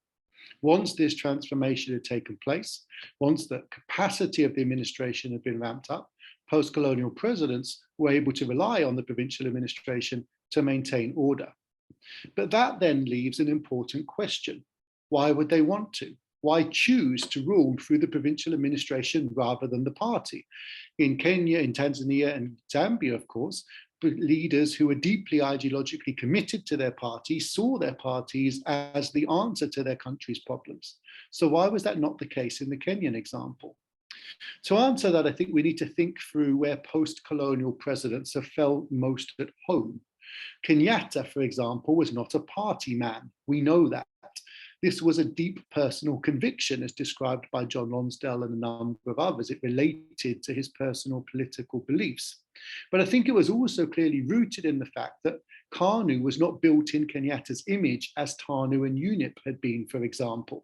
Once this transformation had taken place, once the capacity of the administration had been ramped up, post-colonial presidents were able to rely on the provincial administration to maintain order. But that then leaves an important question. Why would they want to? Why choose to rule through the provincial administration rather than the party? In Kenya, in Tanzania, and Zambia, of course, leaders who were deeply ideologically committed to their parties saw their parties as the answer to their country's problems. So why was that not the case in the Kenyan example? To answer that, I think we need to think through where post-colonial presidents have felt most at home. Kenyatta, for example, was not a party man. We know that. This was a deep personal conviction, as described by John Lonsdale and a number of others. It related to his personal political beliefs. But I think it was also clearly rooted in the fact that KANU was not built in Kenyatta's image as TANU and UNIP had been, for example,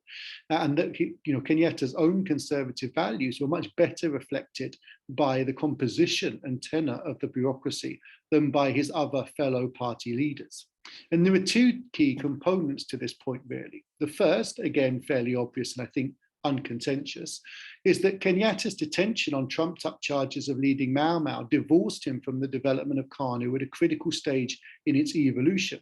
and that Kenyatta's own conservative values were much better reflected by the composition and tenor of the bureaucracy than by his other fellow party leaders. And there are two key components to this point, really. The first, again, fairly obvious and I think uncontentious, is that Kenyatta's detention on trumped-up charges of leading Mau Mau divorced him from the development of KANU at a critical stage in its evolution.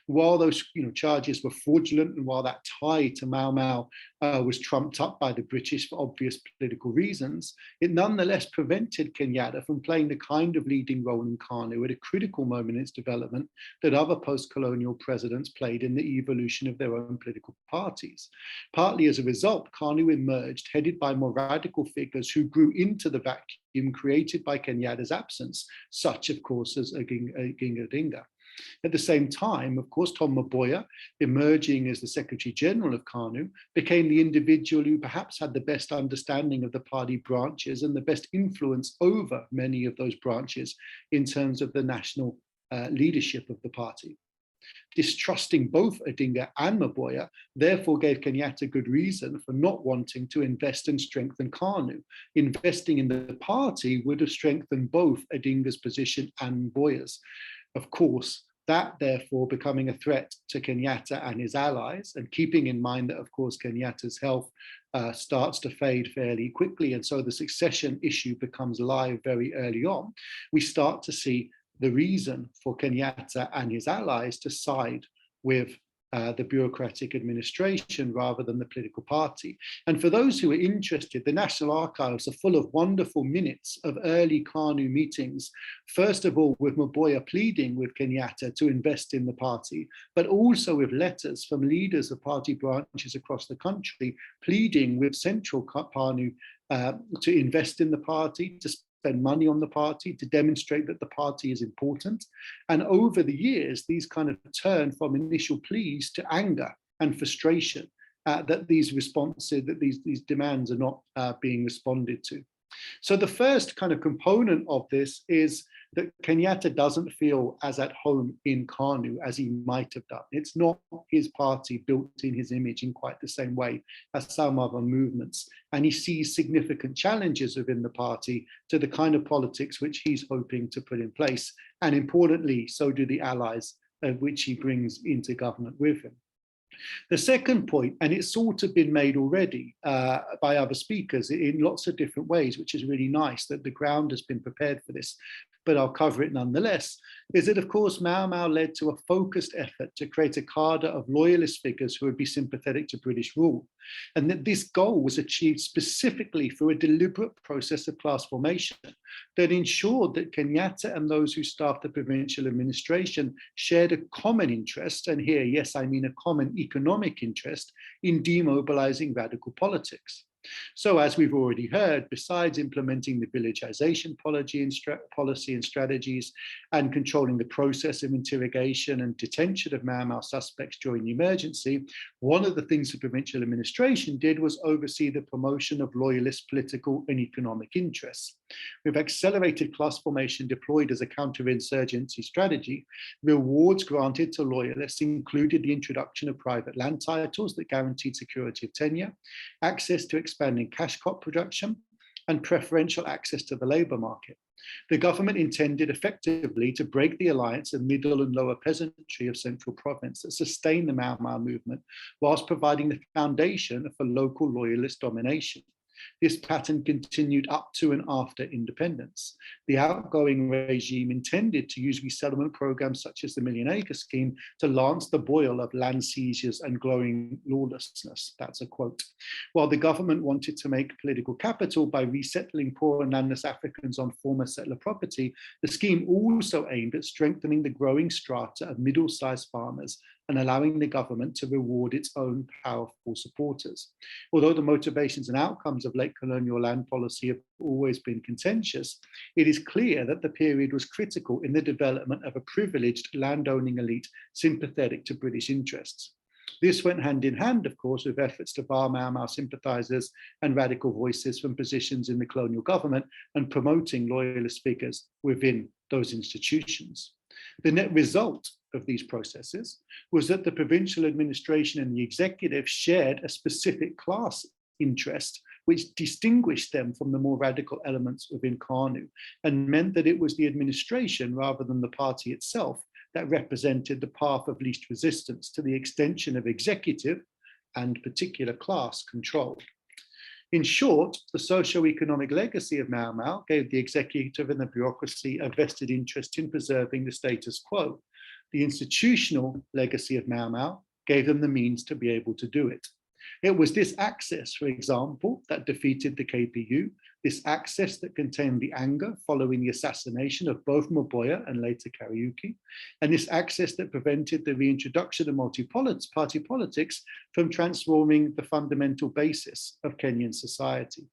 While those charges were fraudulent, and while that tie to Mau Mau was trumped up by the British for obvious political reasons, it nonetheless prevented Kenyatta from playing the kind of leading role in KANU at a critical moment in its development that other post-colonial presidents played in the evolution of their own political parties. Partly as a result, KANU emerged, headed by more radical figures who grew into the vacuum created by Kenyatta's absence, such, of course, as Oginga Odinga. At the same time, of course, Tom Mboya, emerging as the Secretary General of KANU, became the individual who perhaps had the best understanding of the party branches and the best influence over many of those branches in terms of the national leadership of the party. Distrusting both Odinga and Mboya therefore gave Kenyatta good reason for not wanting to invest and strengthen KANU. Investing in the party would have strengthened both Odinga's position and Mboya's. Of course, that therefore becoming a threat to Kenyatta and his allies, and keeping in mind that, of course, Kenyatta's health starts to fade fairly quickly, and so the succession issue becomes live very early on, we start to see the reason for Kenyatta and his allies to side with the bureaucratic administration rather than the political party. And for those who are interested, the National Archives are full of wonderful minutes of early KANU meetings, first of all with Mboya pleading with Kenyatta to invest in the party, but also with letters from leaders of party branches across the country pleading with central KANU to invest in the party, to spend money on the party, to demonstrate that the party is important. And over the years, these kind of turn from initial pleas to anger and frustration that these responses, that these demands are not being responded to. So the first kind of component of this is that Kenyatta doesn't feel as at home in KANU as he might have done. It's not his party built in his image in quite the same way as some other movements. And he sees significant challenges within the party to the kind of politics which he's hoping to put in place. And importantly, so do the allies which he brings into government with him. The second point, and it's sort of been made already by other speakers in lots of different ways, which is really nice that the ground has been prepared for this, but I'll cover it nonetheless, is that, of course, Mau Mau led to a focused effort to create a cadre of loyalist figures who would be sympathetic to British rule. And that this goal was achieved specifically through a deliberate process of class formation that ensured that Kenyatta and those who staffed the provincial administration shared a common interest, and here, yes, I mean a common economic interest, in demobilizing radical politics. So as we've already heard, besides implementing the villagization policy and strategies and controlling the process of interrogation and detention of Mau Mau suspects during the emergency, one of the things the provincial administration did was oversee the promotion of loyalist political and economic interests. With accelerated class formation deployed as a counterinsurgency strategy, rewards granted to loyalists included the introduction of private land titles that guaranteed security of tenure, access to expanding cash crop production, and preferential access to the labour market. The government intended effectively to break the alliance of middle and lower peasantry of Central Province that sustained the Mau Mau movement, whilst providing the foundation for local loyalist domination. This pattern continued up to and after independence. The outgoing regime intended to use resettlement programs such as the Million Acre Scheme to lance the boil of land seizures and growing lawlessness. That's a quote. While the government wanted to make political capital by resettling poor and landless Africans on former settler property, the scheme also aimed at strengthening the growing strata of middle-sized farmers and allowing the government to reward its own powerful supporters. Although the motivations and outcomes of late colonial land policy have always been contentious, it is clear that the period was critical in the development of a privileged landowning elite sympathetic to British interests. This went hand in hand, of course, with efforts to bar Mau Mau sympathizers and radical voices from positions in the colonial government and promoting loyalist figures within those institutions. The net result of these processes was that the provincial administration and the executive shared a specific class interest which distinguished them from the more radical elements within KANU and meant that it was the administration rather than the party itself that represented the path of least resistance to the extension of executive and particular class control. In short, the socio-economic legacy of Mau Mau gave the executive and the bureaucracy a vested interest in preserving the status quo, The institutional legacy of Mau Mau gave them the means to be able to do it. It was this access, for example, that defeated the KPU, this access that contained the anger following the assassination of both Moboya and later Kariuki, and this access that prevented the reintroduction of multi-party politics from transforming the fundamental basis of Kenyan society.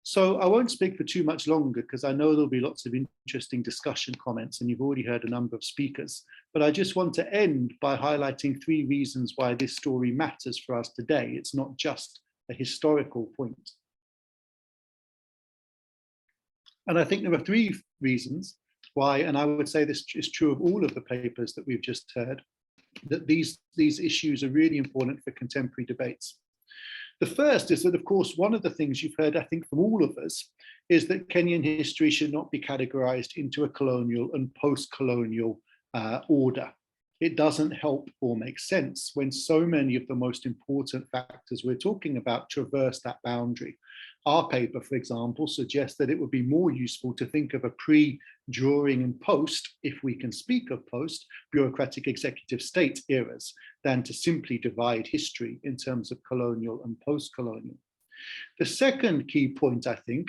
So I won't speak for too much longer because I know there'll be lots of interesting discussion comments and you've already heard a number of speakers, but I just want to end by highlighting 3 reasons why this story matters for us today. It's not just a historical point. And I think there are 3 reasons why, and I would say this is true of all of the papers that we've just heard, that these issues are really important for contemporary debates. The first is that, of course, one of the things you've heard, I think, from all of us, is that Kenyan history should not be categorized into a colonial and post-colonial order. It doesn't help or make sense when so many of the most important factors we're talking about traverse that boundary. Our paper, for example, suggests that it would be more useful to think of a pre, during, and post, if we can speak of post, bureaucratic executive state eras, than to simply divide history in terms of colonial and post-colonial. The second key point, I think,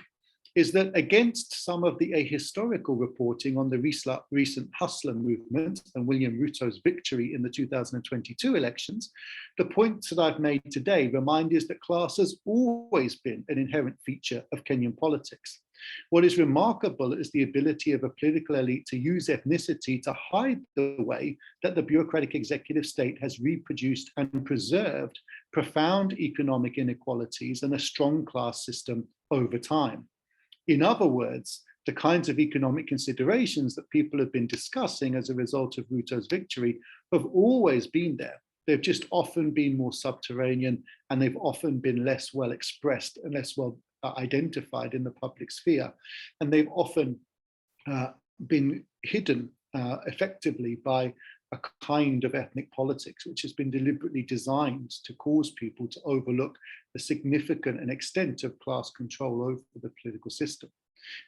is that against some of the ahistorical reporting on the recent hustler movement and William Ruto's victory in the 2022 elections, the points that I've made today remind us that class has always been an inherent feature of Kenyan politics. What is remarkable is the ability of a political elite to use ethnicity to hide the way that the bureaucratic executive state has reproduced and preserved profound economic inequalities and a strong class system over time. In other words, the kinds of economic considerations that people have been discussing as a result of Ruto's victory have always been there. They've just often been more subterranean and they've often been less well expressed and less well identified in the public sphere. And they've often been hidden effectively by a kind of ethnic politics, which has been deliberately designed to cause people to overlook the significant and extent of class control over the political system.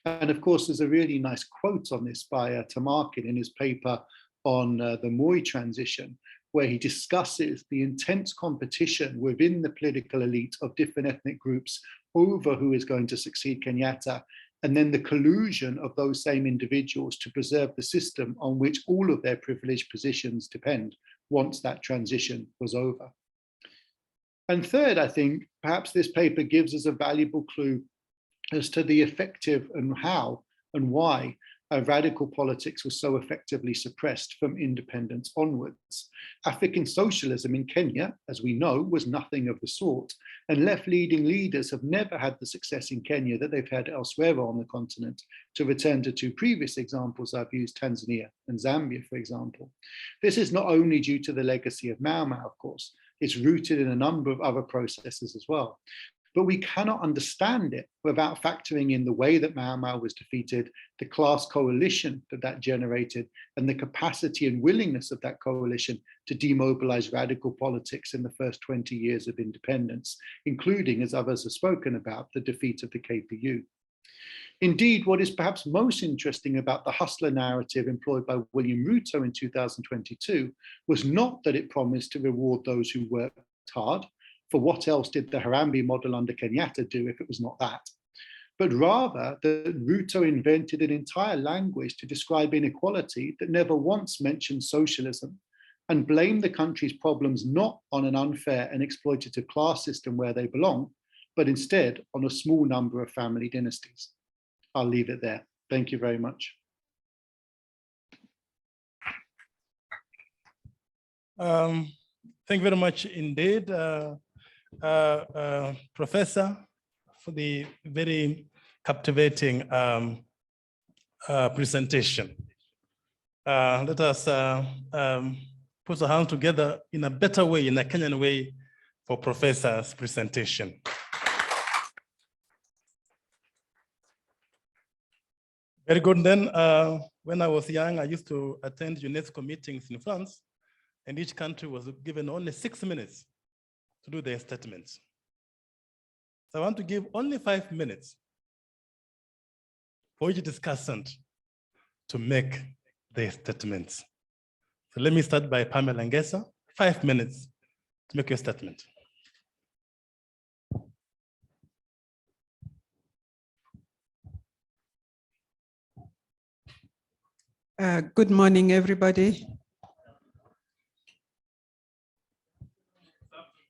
And of course, there's a really nice quote on this by Tamarkin in his paper on the Moi transition, where he discusses the intense competition within the political elite of different ethnic groups over who is going to succeed Kenyatta, and then the collusion of those same individuals to preserve the system on which all of their privileged positions depend once that transition was over. And third, I think, perhaps this paper gives us a valuable clue as to the effective and how and why radical politics was so effectively suppressed from independence onwards. African socialism in Kenya, as we know, was nothing of the sort, and left-leaning leaders have never had the success in Kenya that they've had elsewhere on the continent. To return to 2 previous examples, I've used Tanzania and Zambia, for example. This is not only due to the legacy of Mau Mau, of course, it's rooted in a number of other processes as well. But we cannot understand it without factoring in the way that Mau Mau was defeated, the class coalition that generated, and the capacity and willingness of that coalition to demobilize radical politics in the first 20 years of independence, including, as others have spoken about, the defeat of the KPU. Indeed, what is perhaps most interesting about the hustler narrative employed by William Ruto in 2022 was not that it promised to reward those who worked hard. For what else did the Harambee model under Kenyatta do if it was not that? But rather that Ruto invented an entire language to describe inequality that never once mentioned socialism and blamed the country's problems not on an unfair and exploitative class system where they belong, but instead on a small number of family dynasties. I'll leave it there. Thank you very much. Thank you very much indeed. Professor, for the very captivating presentation. Let us put our hands together in a better way, in a Kenyan way, for Professor's presentation. Very good. Then, when I was young, I used to attend UNESCO meetings in France, and each country was given only 6 minutes to do their statements. So I want to give only 5 minutes for each discussant to make their statements. So let me start by Pamela Ngesa. 5 minutes to make your statement. Good morning, everybody.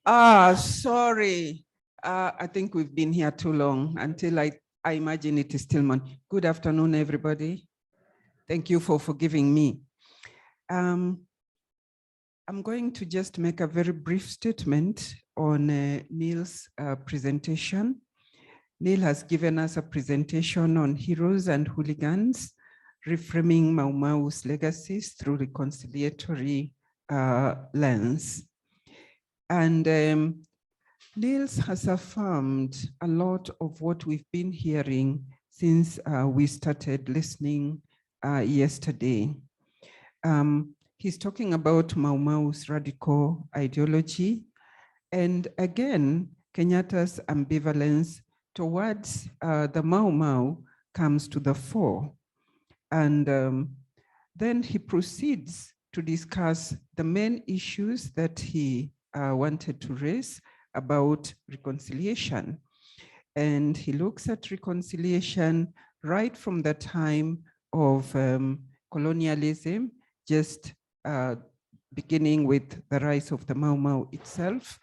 Sorry. I think we've been here too long until I imagine it is still morning. Good afternoon, everybody. Thank you for forgiving me. I'm going to just make a very brief statement on Neil's presentation. Neil has given us a presentation on heroes and hooligans, reframing Mau Mau's legacies through reconciliatory lens. And Niels has affirmed a lot of what we've been hearing since we started listening yesterday. He's talking about Mau Mau's radical ideology, and again, Kenyatta's ambivalence towards the Mau Mau comes to the fore. And then he proceeds to discuss the main issues that he wanted to raise about reconciliation. And he looks at reconciliation right from the time of colonialism, just beginning with the rise of the Mau Mau itself.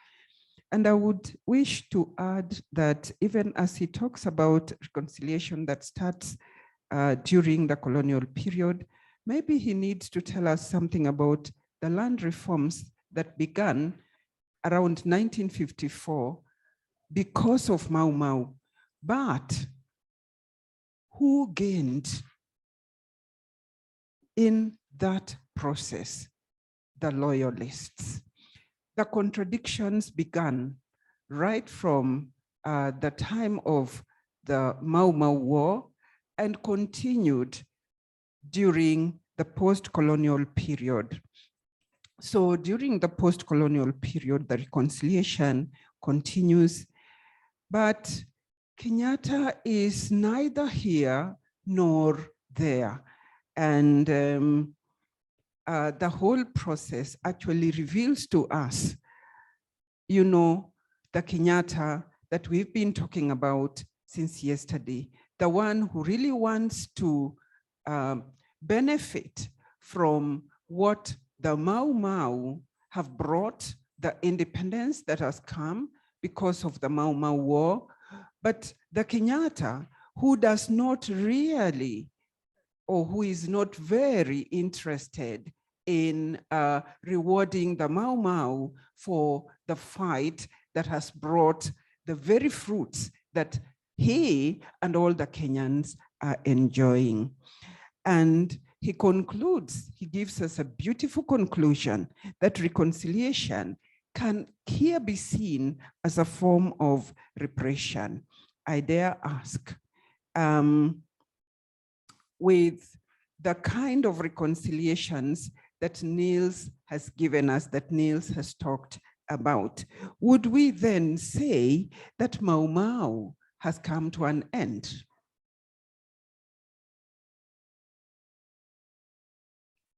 And I would wish to add that even as he talks about reconciliation that starts during the colonial period, maybe he needs to tell us something about the land reforms that began around 1954 because of Mau Mau. But who gained in that process? The loyalists. The contradictions began right from the time of the Mau Mau War and continued during the post-colonial period. So during the post-colonial period, the reconciliation continues, but Kenyatta is neither here nor there. And the whole process actually reveals to us, you know, the Kenyatta that we've been talking about since yesterday, the one who really wants to benefit from what the Mau Mau have brought, the independence that has come because of the Mau Mau War, but the Kenyatta who does not really, or who is not very interested in rewarding the Mau Mau for the fight that has brought the very fruits that he and all the Kenyans are enjoying. And he concludes, he gives us a beautiful conclusion that reconciliation can here be seen as a form of repression. I dare ask, with the kind of reconciliations that Niels has given us, that Niels has talked about, would we then say that Mau Mau has come to an end?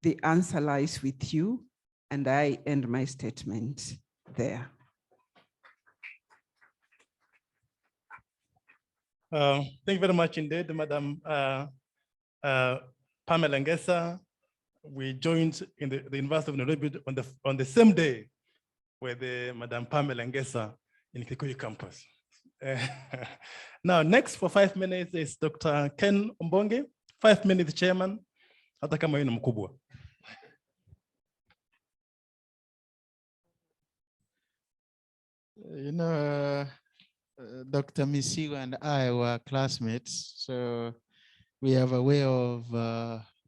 The answer lies with you, and I end my statement there. Thank you very much indeed, Madam Pamela Ngesa. We joined in the University of Nairobi on the same day with Madam Pamela Ngesa in Kikuyu campus. Now, next for 5 minutes is Dr. Ken Ombonge, 5 minutes chairman, hata kama yeye ni mkubwa. You know, Dr. Misigo and I were classmates, so we have a way of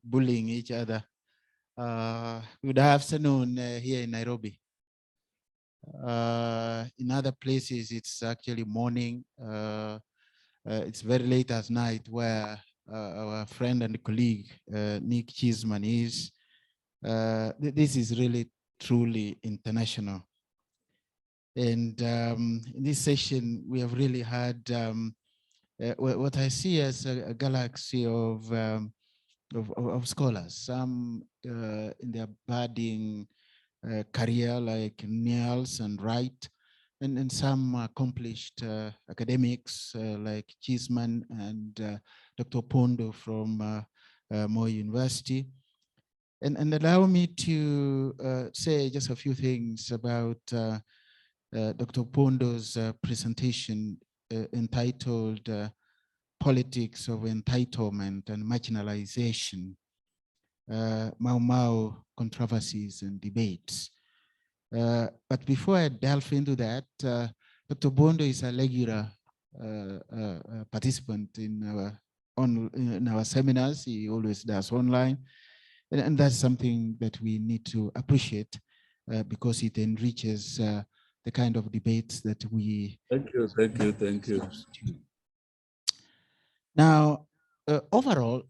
bullying each other. Good afternoon here in Nairobi. In other places, it's actually morning. It's very late at night where our friend and colleague, Nick Cheeseman is. This is really, truly international. And in this session, we have really had what I see as a galaxy of of scholars, some in their budding career like Niels and Wright, and some accomplished academics like Cheeseman and Dr. Pondo from Mau University. And allow me to say just a few things about Dr. Pondo's presentation entitled Politics of Entitlement and Marginalization, Mau Mau Controversies and Debates. But before I delve into that, Dr. Pondo is a regular participant in our seminars. He always does online. And that's something that we need to appreciate because it enriches the kind of debates that we. Thank you. Now, overall,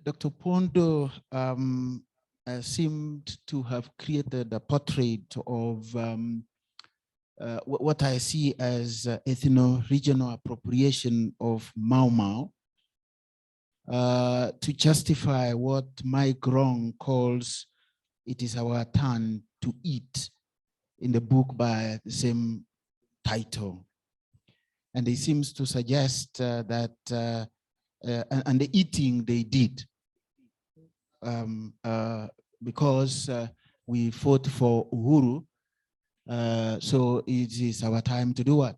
Dr. Pondo seemed to have created a portrait of what I see as ethno-regional appropriation of Mau Mau to justify what Mike Wrong calls "it is our turn to eat" in the book by the same title. And he seems to suggest that and the eating they did because we fought for Uhuru. So it is our time to do what?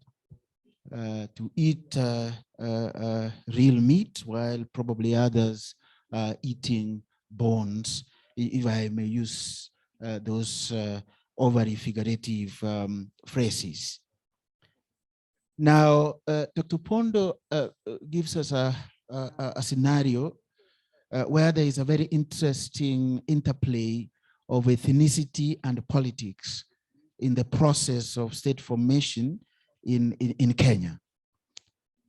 To eat real meat, while probably others are eating bones, if I may use those overly figurative phrases. Now, Dr. Pondo gives us a scenario where there is a very interesting interplay of ethnicity and politics in the process of state formation in Kenya.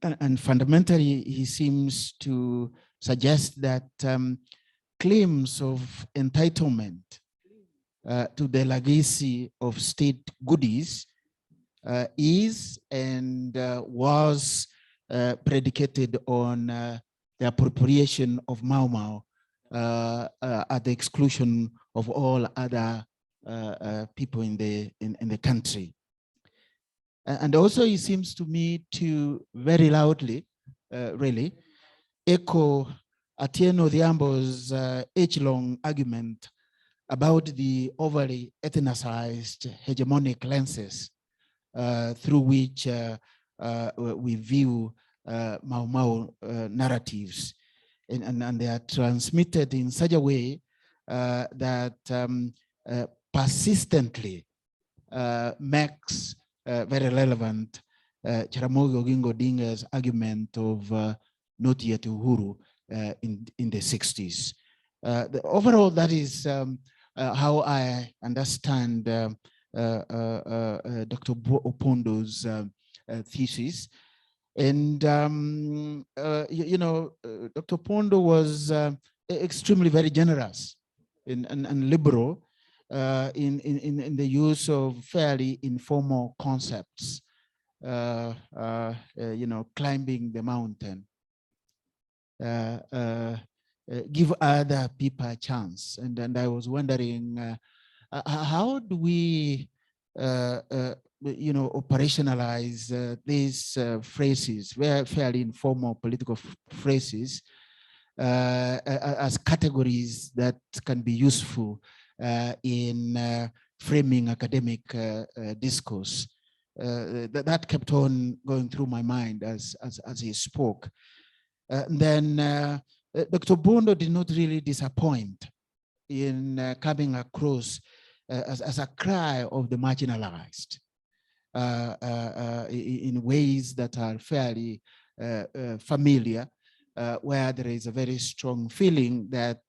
And fundamentally, he seems to suggest that claims of entitlement to the legacy of state goodies is and was predicated on the appropriation of Mau Mau at the exclusion of all other people in the country. And also, it seems to me to very loudly, really, echo Atieno Odhiambo's age-long argument about the overly ethnicized hegemonic lenses through which we view Mau Mau narratives, and they are transmitted in such a way that persistently makes very relevant Jaramogi Oginga Odinga's argument of not yet Uhuru in the 60s. Overall, that is how I understand Dr. Pondo's thesis. And, you know, Dr. Pondo was extremely very generous and liberal in the use of fairly informal concepts, you know, climbing the mountain, give other people a chance. And I was wondering, how do we, you know, operationalize these phrases, very fairly informal political phrases, as categories that can be useful in framing academic discourse? That kept on going through my mind as he spoke. Then Dr. Pondo did not really disappoint in coming across as a cry of the marginalized in ways that are fairly familiar, where there is a very strong feeling that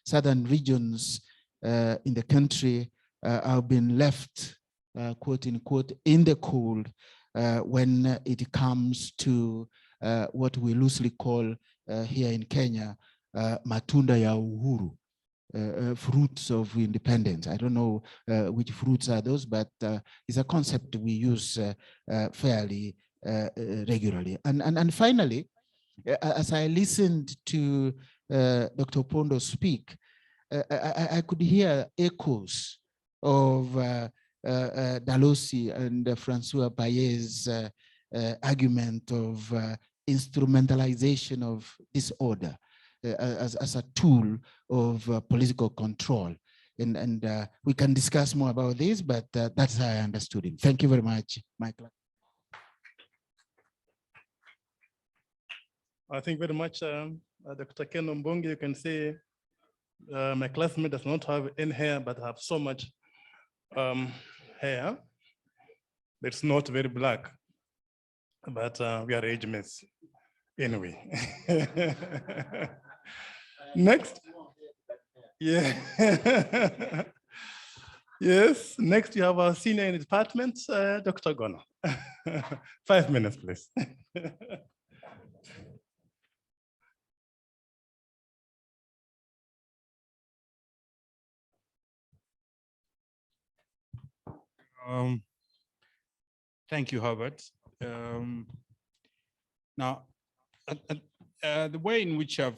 southern regions in the country have been left, quote unquote, in the cold when it comes to what we loosely call here in Kenya, matunda ya uhuru, fruits of independence. I don't know which fruits are those, but it's a concept we use fairly regularly. And finally, as I listened to Dr. Pondo speak, I could hear echoes of Dalhousie and Francois Bayet's argument of instrumentalization of disorder as a tool of political control. And we can discuss more about this, but that's how I understood him. Thank you very much, Michael. Thank you very much, Dr. Ken Ombongi. You can see my classmate does not have any hair, but have so much hair. It's not very black, but we are age mates anyway. Next. Yeah. Yes, next you have our senior in the department, Dr. Gona. 5 minutes, please. Thank you, Herbert. Now, the way in which I've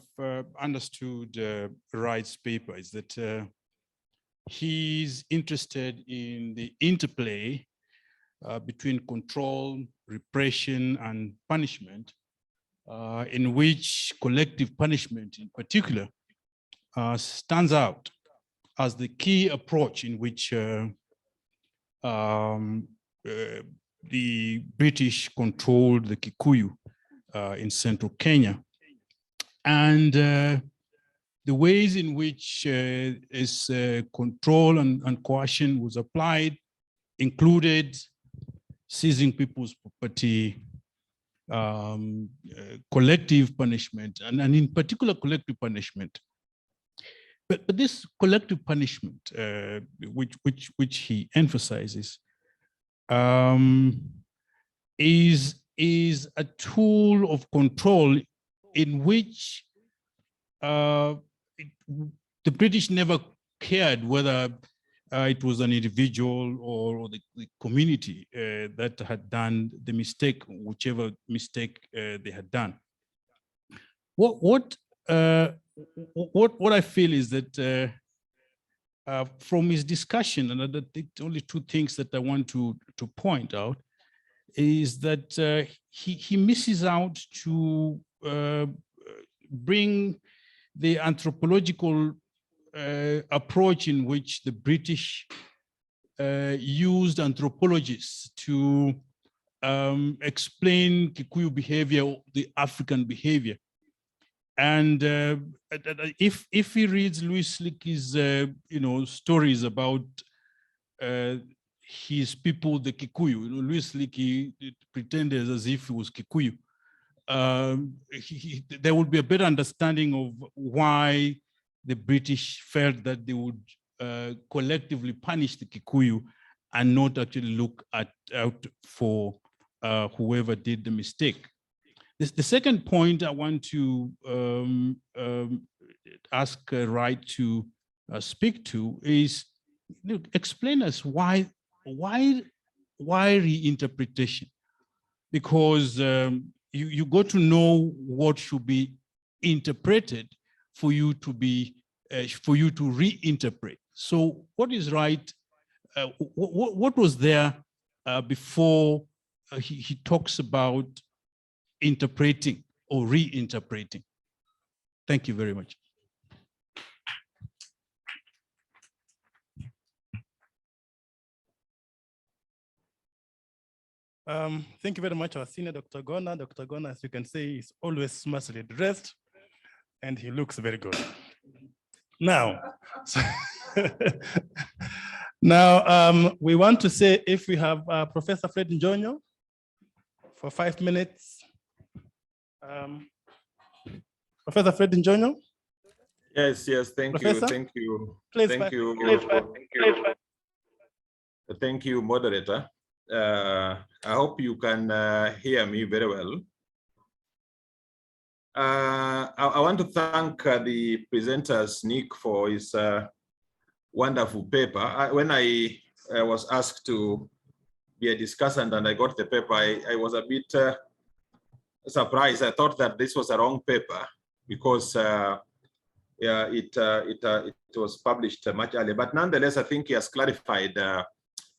understood Wright's paper is that he's interested in the interplay between control, repression, and punishment, in which collective punishment in particular stands out as the key approach in which the British controlled the Kikuyu in central Kenya. And the ways in which its control and coercion was applied included seizing people's property, collective punishment, and in particular collective punishment. But this collective punishment, which he emphasizes, is a tool of control in which the British never cared whether it was an individual or the community that had done the mistake, whichever mistake they had done. What I feel is that from his discussion, and I think only two things that I want to point out, is that he misses out to bring the anthropological approach in which the British used anthropologists to explain Kikuyu behavior, the African behavior. And if he reads Louis Leakey's stories about his people, the Kikuyu, Louis Leakey pretended as if he was Kikuyu, there would be a better understanding of why the British felt that they would collectively punish the Kikuyu and not actually look out for whoever did the mistake. The second point I want to ask Wright to speak to is, explain us why reinterpretation? Because you got to know what should be interpreted for you to reinterpret. So what is right? What was there before he talks about interpreting or reinterpreting? Thank you very much. Thank you very much, our senior Dr. Gona. Dr. Gona, as you can see, is always smartly dressed and he looks very good. Now, we want to say if we have Professor Fred Njonyo for 5 minutes. Professor Fred Njonyo? Yes, thank Professor? you, thank you. Please, thank you, thank you, moderator. I hope you can hear me very well. I want to thank the presenters, Nick, for his wonderful paper. When I was asked to be a discussant and I got the paper, I was a bit surprised. I thought that this was a wrong paper because it was published much earlier. But nonetheless, I think he has clarified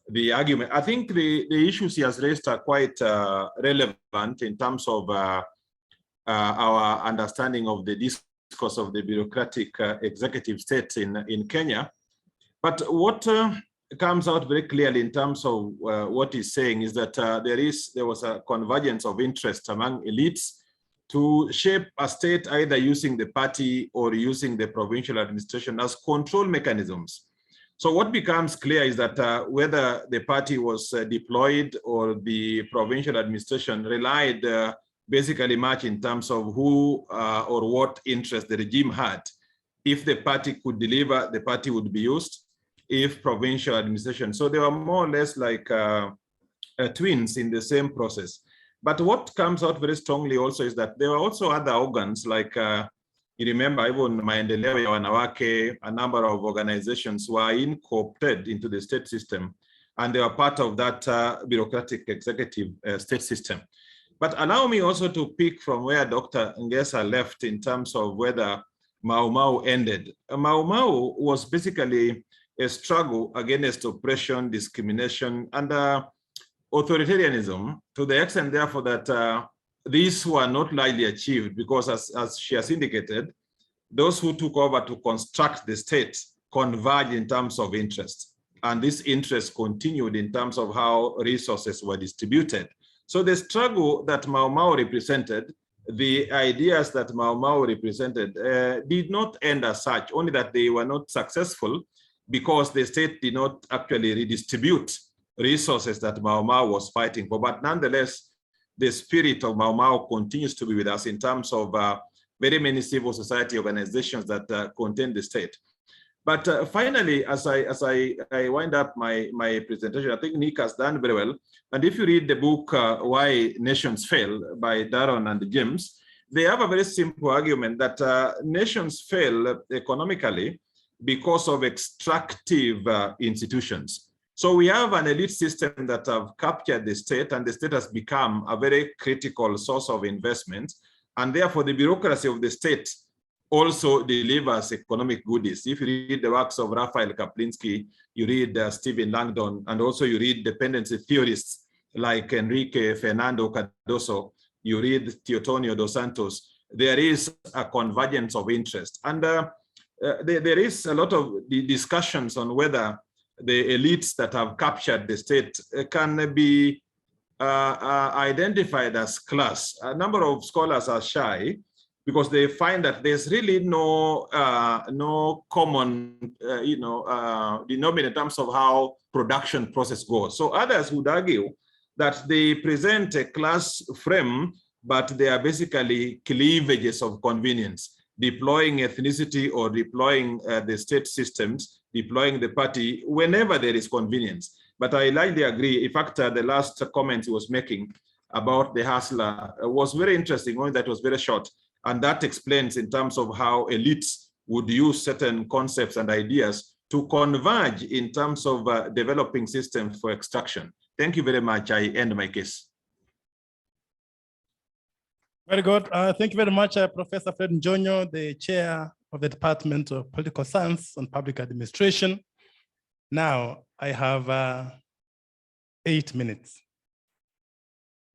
the argument. I think the issues he has raised are quite relevant in terms of our understanding of the discourse of the bureaucratic executive state in Kenya. But what comes out very clearly in terms of what he's saying is that there was a convergence of interest among elites to shape a state either using the party or using the provincial administration as control mechanisms. So what becomes clear is that whether the party was deployed or the provincial administration relied basically much in terms of who or what interest the regime had. If the party could deliver, the party would be used. If provincial administration. So they were more or less like twins in the same process. But what comes out very strongly also is that there were also other organs like, you remember even Maendeleo ya Wanawake, a number of organizations were incorporated into the state system, and they were part of that bureaucratic executive state system. But allow me also to pick from where Dr. Ngesa left in terms of whether Mau Mau ended. Mau Mau was basically a struggle against oppression, discrimination, and authoritarianism, to the extent, therefore, that these were not largely achieved because, as she has indicated, those who took over to construct the state converged in terms of interest. And this interest continued in terms of how resources were distributed. So the struggle that Mau Mau represented, the ideas that Mau Mau represented did not end as such, only that they were not successful because the state did not actually redistribute resources that Mau Mau was fighting for. But nonetheless, the spirit of Mau Mau continues to be with us in terms of very many civil society organizations that contain the state. But finally, as I wind up my presentation, I think Nick has done very well. And if you read the book, Why Nations Fail by Darren and James, they have a very simple argument that nations fail economically because of extractive institutions. So we have an elite system that have captured the state, and the state has become a very critical source of investment. And therefore the bureaucracy of the state also delivers economic goodies. If you read the works of Raphael Kaplinsky, you read Stephen Langdon, and also you read dependency theorists like Enrique Fernando Cardoso, you read Teotonio dos Santos, there is a convergence of interest. And there is a lot of discussions on whether the elites that have captured the state can be identified as class. A number of scholars are shy because they find that there's really no common denominator in terms of how production process goes. So others would argue that they present a class frame, but they are basically cleavages of convenience, deploying ethnicity or deploying the state systems, deploying the party whenever there is convenience. But I largely agree. In fact, the last comment he was making about the hustler was very interesting, only that was very short. And that explains in terms of how elites would use certain concepts and ideas to converge in terms of developing systems for extraction. Thank you very much. I end my case. Very good. Thank you very much, Professor Fred Njonyo, the chair of the Department of Political Science and Public Administration. Now, I have 8 minutes,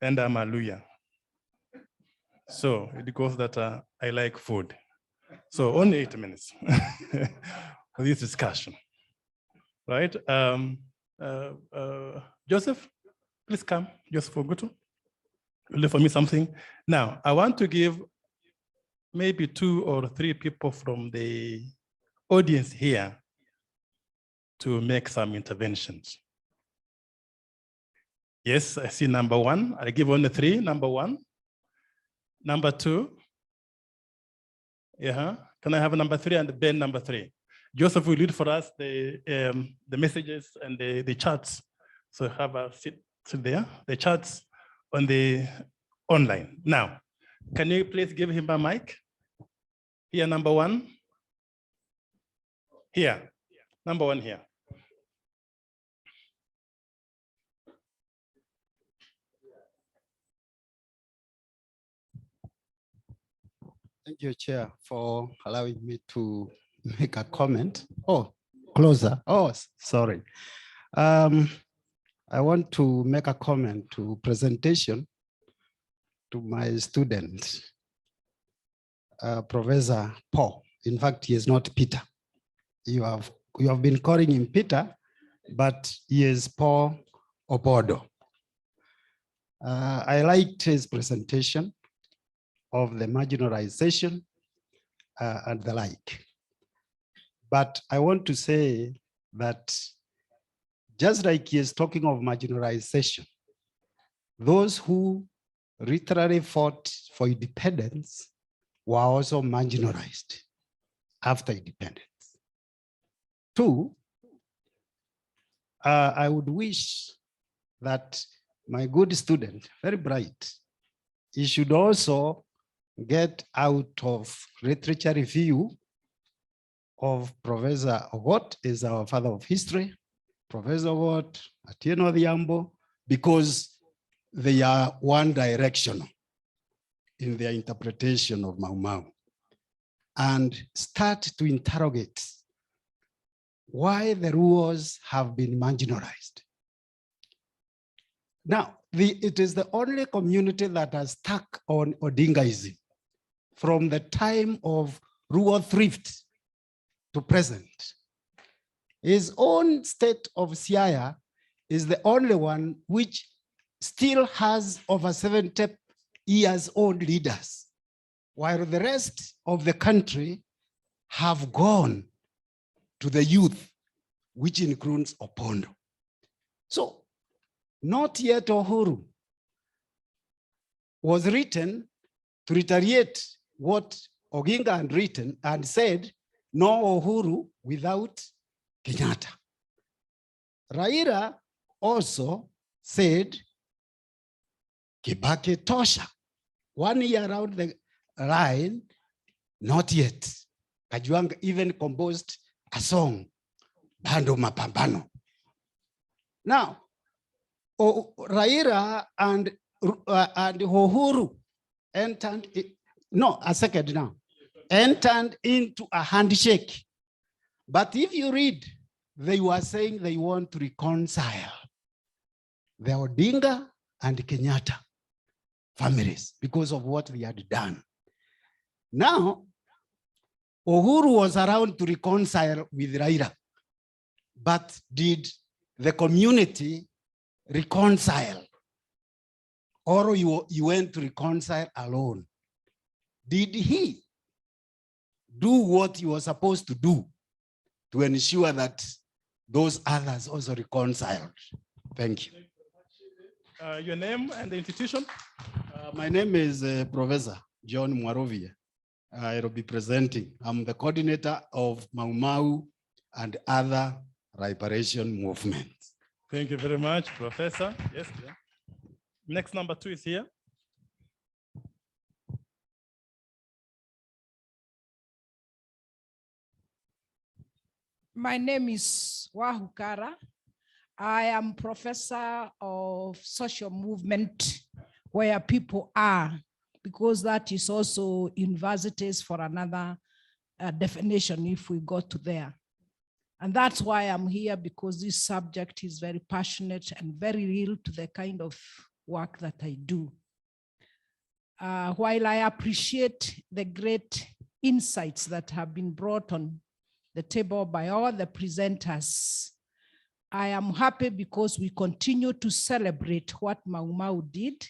and I'm a lawyer. So it goes that I like food. So only 8 minutes for this discussion, right? Joseph, please come. Joseph Ogutu, leave for me something. Now, I want to give maybe 2 or 3 people from the audience here to make some interventions. Yes, I see number 1. I'll give only 3. Number 1. Number 2. Yeah. Can I have a number 3 and Ben number 3? Joseph will read for us the messages and the charts. So have a sit there, the charts on the online. Now, can you please give him a mic? Here, number 1. Here, number 1 here. Thank you, Chair, for allowing me to make a comment. Oh, closer. Oh, sorry. I want to make a comment to presentation to my student, Professor Paul. In fact, he is not Peter. You have been calling him Peter, but he is Paul Obodo. I liked his presentation of the marginalization and the like. But I want to say that just like he is talking of marginalization, those who literally fought for independence were also marginalized after independence. Two, I would wish that my good student, very bright, he should also get out of literature review of Professor Ogot is our father of history, Professor Ogot, Atieno Odhiambo, because they are one directional in their interpretation of Mau Mau, and start to interrogate why the Luos have been marginalized. Now, it is the only community that has stuck on Odingaism from the time of Luo thrift to present. His own state of Siaya is the only one which still has over 70 years old leaders, while the rest of the country have gone to the youth, which includes Opondo. So, not yet Uhuru was written to retaliate what Oginga had written and said, no Uhuru without Kenyatta. Raila also said, Kibaki tosha. 1 year around the line, not yet. Kajwang even composed a song, Bando Mapambano. Now, Raila and Uhuru entered into a handshake. But if you read, they were saying they want to reconcile the Odinga and Kenyatta families because of what they had done. Now, Uhuru was around to reconcile with Raila, but did the community reconcile? Or you went to reconcile alone? Did he do what he was supposed to do to ensure that those others also reconciled? Thank you. Your name and the institution? My name is Professor John Mwarovia. I will be presenting. I'm the coordinator of Mau Mau and other liberation movements. Thank you very much, Professor. Yes, yeah. Next, number 2 is here. My name is Wahukara. I am professor of social movement where people are, because that is also universities for another definition if we go to there. And that's why I'm here, because this subject is very passionate and very real to the kind of work that I do. While I appreciate the great insights that have been brought on the table by all the presenters, I am happy because we continue to celebrate what Mau Mau did,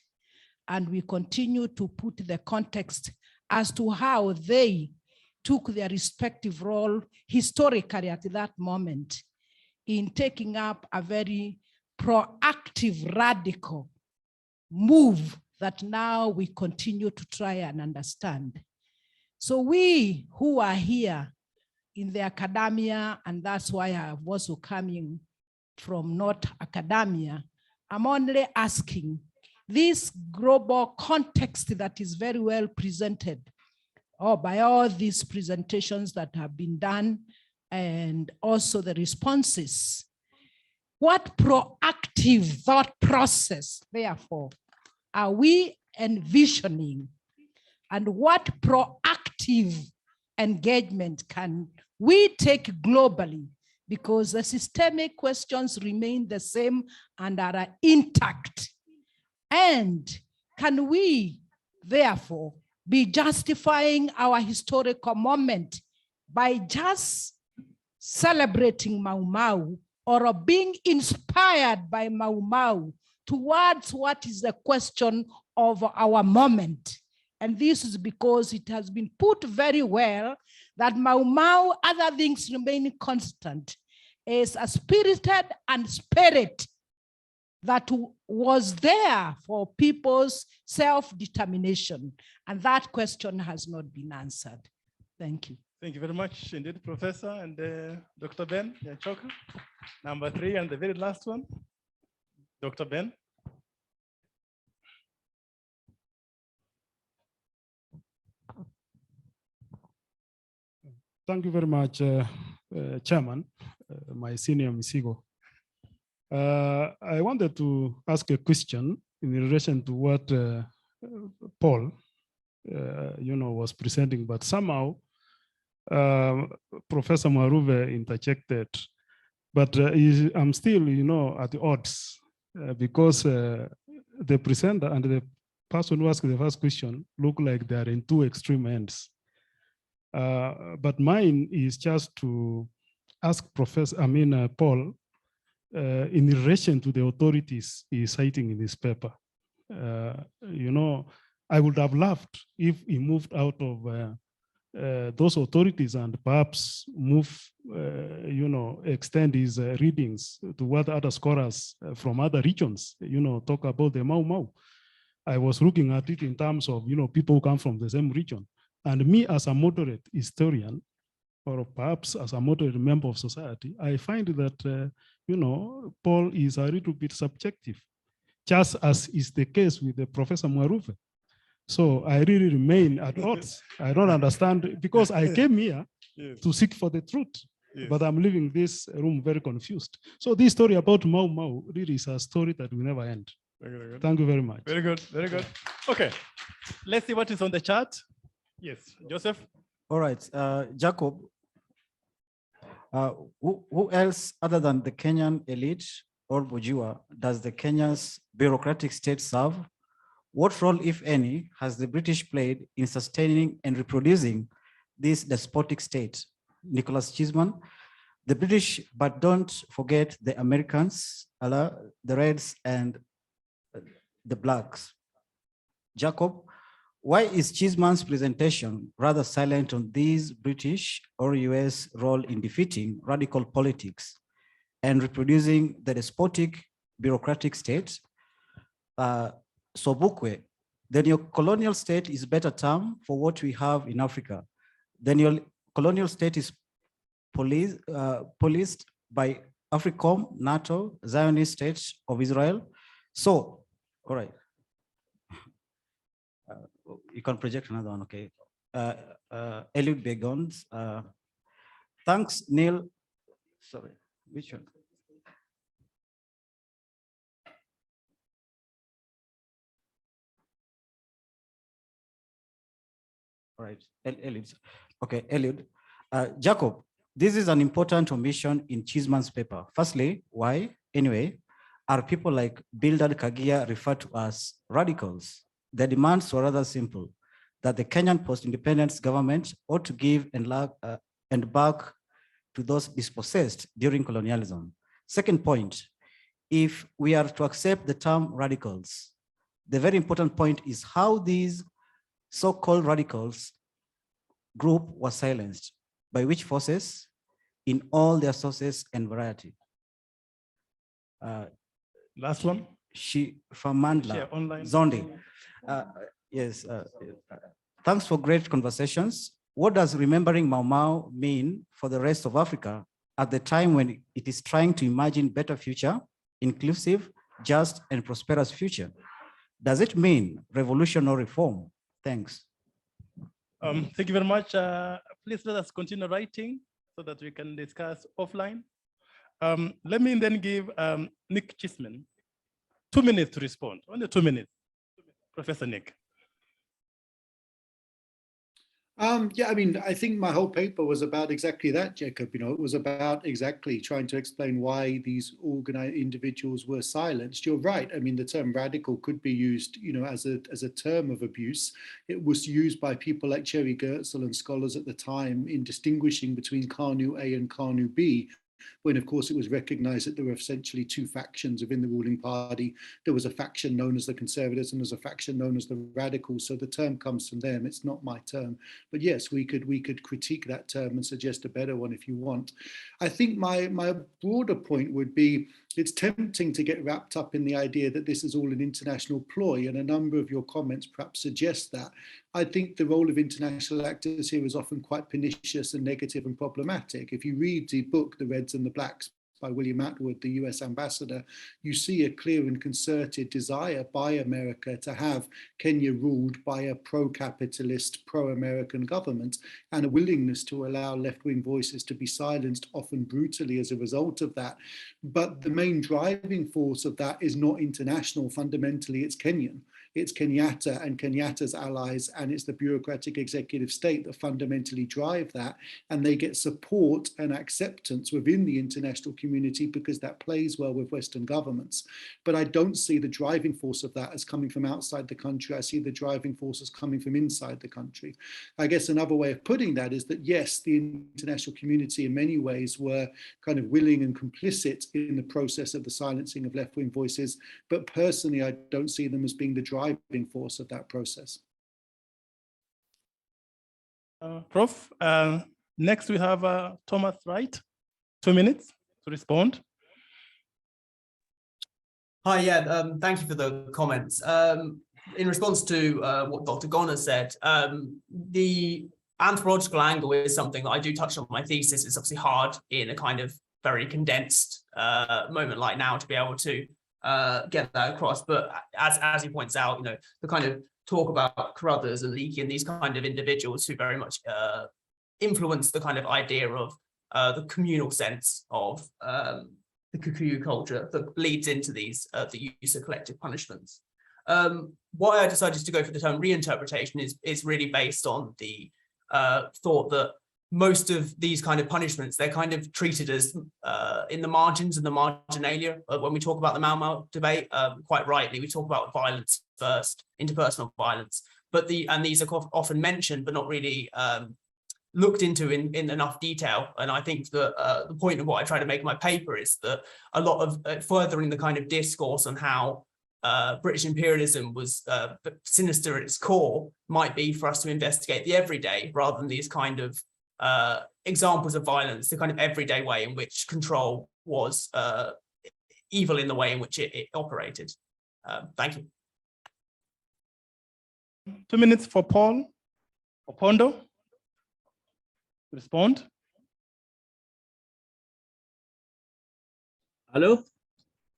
and we continue to put the context as to how they took their respective role historically at that moment in taking up a very proactive, radical move that now we continue to try and understand. So we who are here in the academia, and that's why I'm also coming from not academia, I'm only asking this global context that is very well presented by all these presentations that have been done, and also the responses. What proactive thought process, therefore, are we envisioning? And what proactive active engagement can we take globally? Because the systemic questions remain the same and are intact. And can we, therefore, be justifying our historical moment by just celebrating Mau Mau or being inspired by Mau Mau towards what is the question of our moment? And this is because it has been put very well that Mau Mau, other things remaining constant, is a spirited and spirit that was there for people's self-determination. And that question has not been answered. Thank you. Thank you very much indeed, Professor and Dr. Ben Nyachoka. Number 3 and the very last one, Dr. Ben. Thank you very much, Chairman, my senior Misigo. I wanted to ask a question in relation to what Paul, was presenting, but somehow Professor Mwaruve interjected. But I'm still, at the odds because the presenter and the person who asked the first question look like they are in two extreme ends. But mine is just to ask Paul, in relation to the authorities he's citing in this paper. I would have loved if he moved out of those authorities and perhaps extend his readings to what other scholars from other regions, talk about the Mau Mau. I was looking at it in terms of, people who come from the same region. And me as a moderate historian, or perhaps as a moderate member of society, I find that, Paul is a little bit subjective, just as is the case with the Professor Mwaruve. So I really remain at odds. I don't understand, because I came here to seek for the truth, but I'm leaving this room very confused. So this story about Mau Mau really is a story that will never end. Very good. Thank you very much. Very good, very good. Okay, let's see what is on the chart. Yes, Joseph. All right, Jacob, who else other than the Kenyan elite or bourgeois does the Kenya's bureaucratic state serve? What role, if any, has the British played in sustaining and reproducing this despotic state? Nicholas Cheeseman, the British, but don't forget the Americans, the Reds and the Blacks. Jacob, why is Cheeseman's presentation rather silent on these British or US role in defeating radical politics and reproducing the despotic bureaucratic state? Sobukwe, the neo-colonial state is a better term for what we have in Africa. The neo-colonial state is policed by AFRICOM, NATO, Zionist State of Israel. So, all right. You can project another one, okay. Eliud Begons. Thanks, Neil. Sorry, which one? All right, Eliud. Okay, Eliud. Jacob, this is an important omission in Cheeseman's paper. Firstly, why, anyway, are people like Bildad Kagia referred to as radicals? The demands were rather simple, that the Kenyan post-independence government ought to give and back to those dispossessed during colonialism. Second point, if we are to accept the term radicals, the very important point is how these so-called radicals group was silenced, by which forces in all their sources and variety. Last one. Famandla, Zondi. Yes, thanks for great conversations. What does remembering Mau Mau mean for the rest of Africa at the time when it is trying to imagine better future, inclusive, just, and prosperous future? Does it mean revolution or reform? Thanks. Thank you very much. Please let us continue writing so that we can discuss offline. Let me then give Nick Cheeseman 2 minutes to respond. Only 2 minutes. Professor Nick. Yeah, I mean, I think my whole paper was about exactly that, Jacob. You know, it was about exactly trying to explain why these organized individuals were silenced. You're right. I mean, the term radical could be used, you know, as a term of abuse. It was used by people like Cherry Gertzel and scholars at the time in distinguishing between Kanu A and Kanu B, when of course it was recognized that there were essentially two factions within the ruling party. There was a faction known as the Conservatives and there's a faction known as the Radicals. So the term comes from them. It's not my term. But yes, we could critique that term and suggest a better one if you want. I think my broader point would be it's tempting to get wrapped up in the idea that this is all an international ploy, and a number of your comments perhaps suggest that. I think the role of international actors here is often quite pernicious and negative and problematic. If you read the book, The Reds and the Blacks, by William Atwood, the US ambassador, you see a clear and concerted desire by America to have Kenya ruled by a pro-capitalist, pro-American government, and a willingness to allow left-wing voices to be silenced, often brutally as a result of that. But the main driving force of that is not international. Fundamentally, it's Kenyan. It's Kenyatta and Kenyatta's allies, and it's the bureaucratic executive state that fundamentally drive that. And they get support and acceptance within the international community because that plays well with Western governments. But I don't see the driving force of that as coming from outside the country. I see the driving force as coming from inside the country. I guess another way of putting that is that, yes, the international community in many ways were kind of willing and complicit in the process of the silencing of left-wing voices. But personally, I don't see them as being the driving force of that process. Prof, next we have Thomas Wright, 2 minutes to respond. Hi, yeah, thank you for the comments. In response to what Dr. Goner said, the anthropological angle is something that I do touch on in my thesis. It's obviously hard in a kind of very condensed moment like now to be able to get that across. But as he points out, you know, the kind of talk about Carruthers and Leakey and these kind of individuals who very much influence the kind of idea of the communal sense of the Kikuyu culture that leads into these the use of collective punishments. Why I decided to go for the term reinterpretation is really based on the thought that most of these kind of punishments, they're kind of treated as in the margins and the marginalia. When we talk about the Mau Mau debate, quite rightly, we talk about violence first, interpersonal violence, but these are often mentioned, but not really looked into in enough detail. And I think that the point of what I try to make in my paper is that a lot of furthering the kind of discourse on how British imperialism was sinister at its core might be for us to investigate the everyday rather than these kind of examples of violence, the kind of everyday way in which control was evil in the way in which it operated. Thank you. 2 minutes for Paul Opondo to respond. Hello?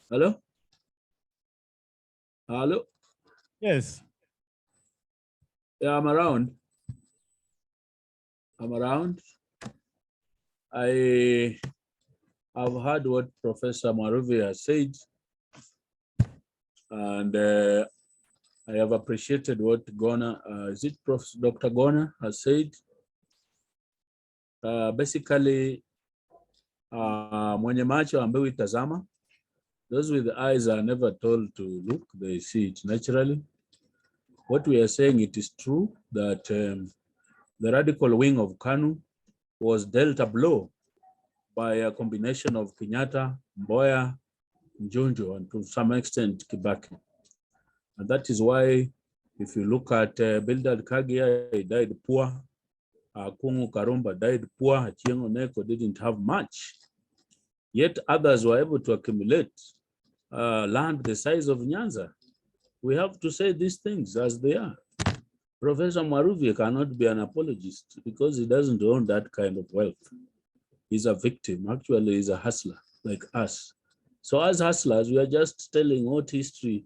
Hello? Hello? Yes. Yeah, I'm around. I'm around. I've heard what Professor Maruvi has said, and I have appreciated what Goner, Dr. Goner has said. Basically, mwenye macho ambaye itazama, those with eyes are never told to look, they see it naturally. What we are saying, it is true that the radical wing of KANU was dealt a blow by a combination of Kenyatta, Mboya, Njunju, and to some extent Kibaki. And that is why, if you look at Bildad Kagia, he died poor. Kungu Karumba died poor. Achieng' Oneko didn't have much. Yet others were able to accumulate land the size of Nyanza. We have to say these things as they are. Professor Maruvi cannot be an apologist because he doesn't own that kind of wealth. He's a victim. Actually, he's a hustler like us. So as hustlers, we are just telling what history,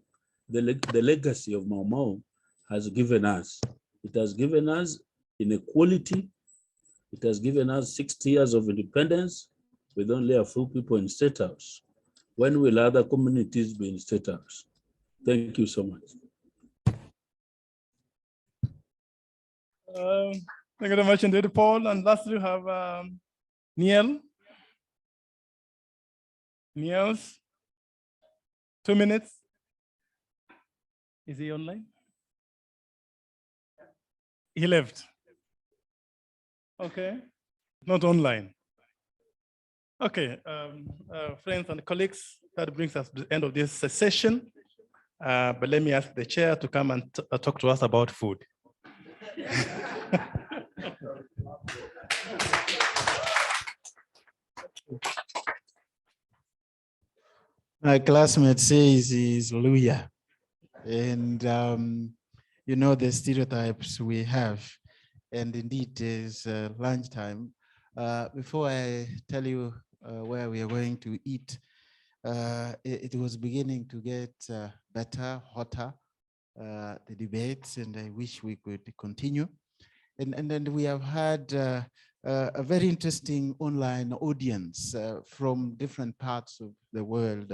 the legacy of Mau Mau has given us. It has given us inequality. It has given us 60 years of independence with only a few people in State House. When will other communities be in State House? Thank you so much. Thank you very much indeed, Paul. And lastly, we have Neil. Niels, 2 minutes. Is he online? He left. Okay, not online. Okay, friends and colleagues, that brings us to the end of this session. But let me ask the chair to come and talk to us about food. My classmate says he's Luya. And you know the stereotypes we have. And indeed, it's lunchtime. Before I tell you where we are going to eat, it was beginning to get better, hotter, the debates, and I wish we could continue. And then we have had a very interesting online audience from different parts of the world.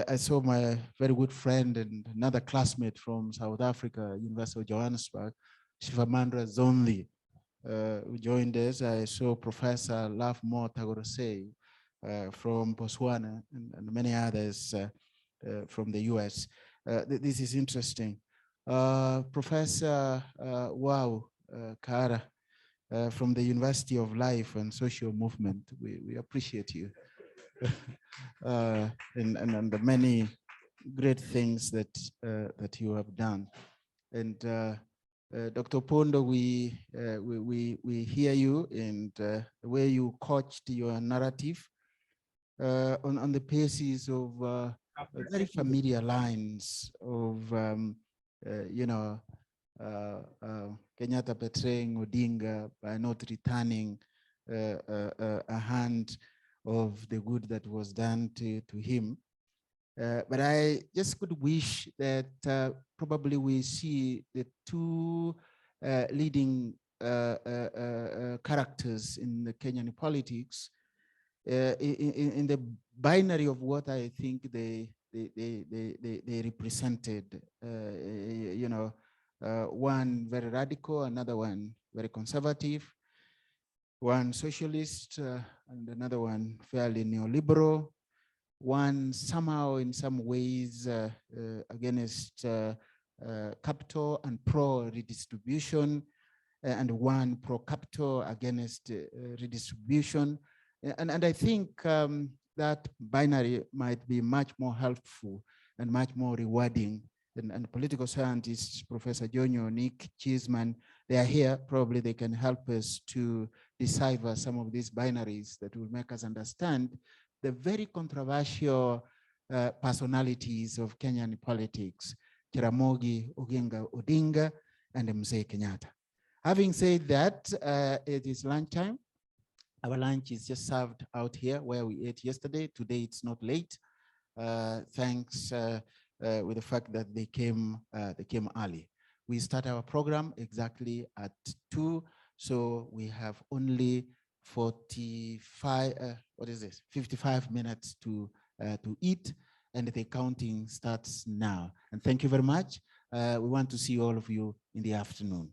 I saw my very good friend and another classmate from South Africa, University of Johannesburg, Shivamandra Zonli, who joined us. I saw Professor Lafmo Tagorosei from Botswana and many others from the US. This is interesting. Professor Wow Kara from the University of Life and Social Movement, we appreciate you. And the many great things that that you have done. And Dr. Pondo, we hear you and the way you coached your narrative on the basis of very familiar lines of you know, Kenyatta betraying Odinga by not returning a hand of the good that was done to him. But I just could wish that probably we see the two leading characters in the Kenyan politics in the binary of what I think they represented. You know, one very radical, another one very conservative, one socialist, and another one fairly neoliberal, one somehow in some ways against capital and pro-redistribution, and one pro-capital against redistribution. And I think that binary might be much more helpful and much more rewarding. And political scientists, Professor Jonyo, Nick Cheeseman, they are here. Probably they can help us to decipher some of these binaries that will make us understand the very controversial personalities of Kenyan politics, Jaramogi Oginga Odinga and Mzee Kenyatta. Having said that, it is lunchtime. Our lunch is just served out here where we ate yesterday. Today it's not late, thanks with the fact that they came early. We start our program exactly at 2, so we have only 55 minutes to eat, and the counting starts now. And thank you very much. We want to see all of you in the afternoon.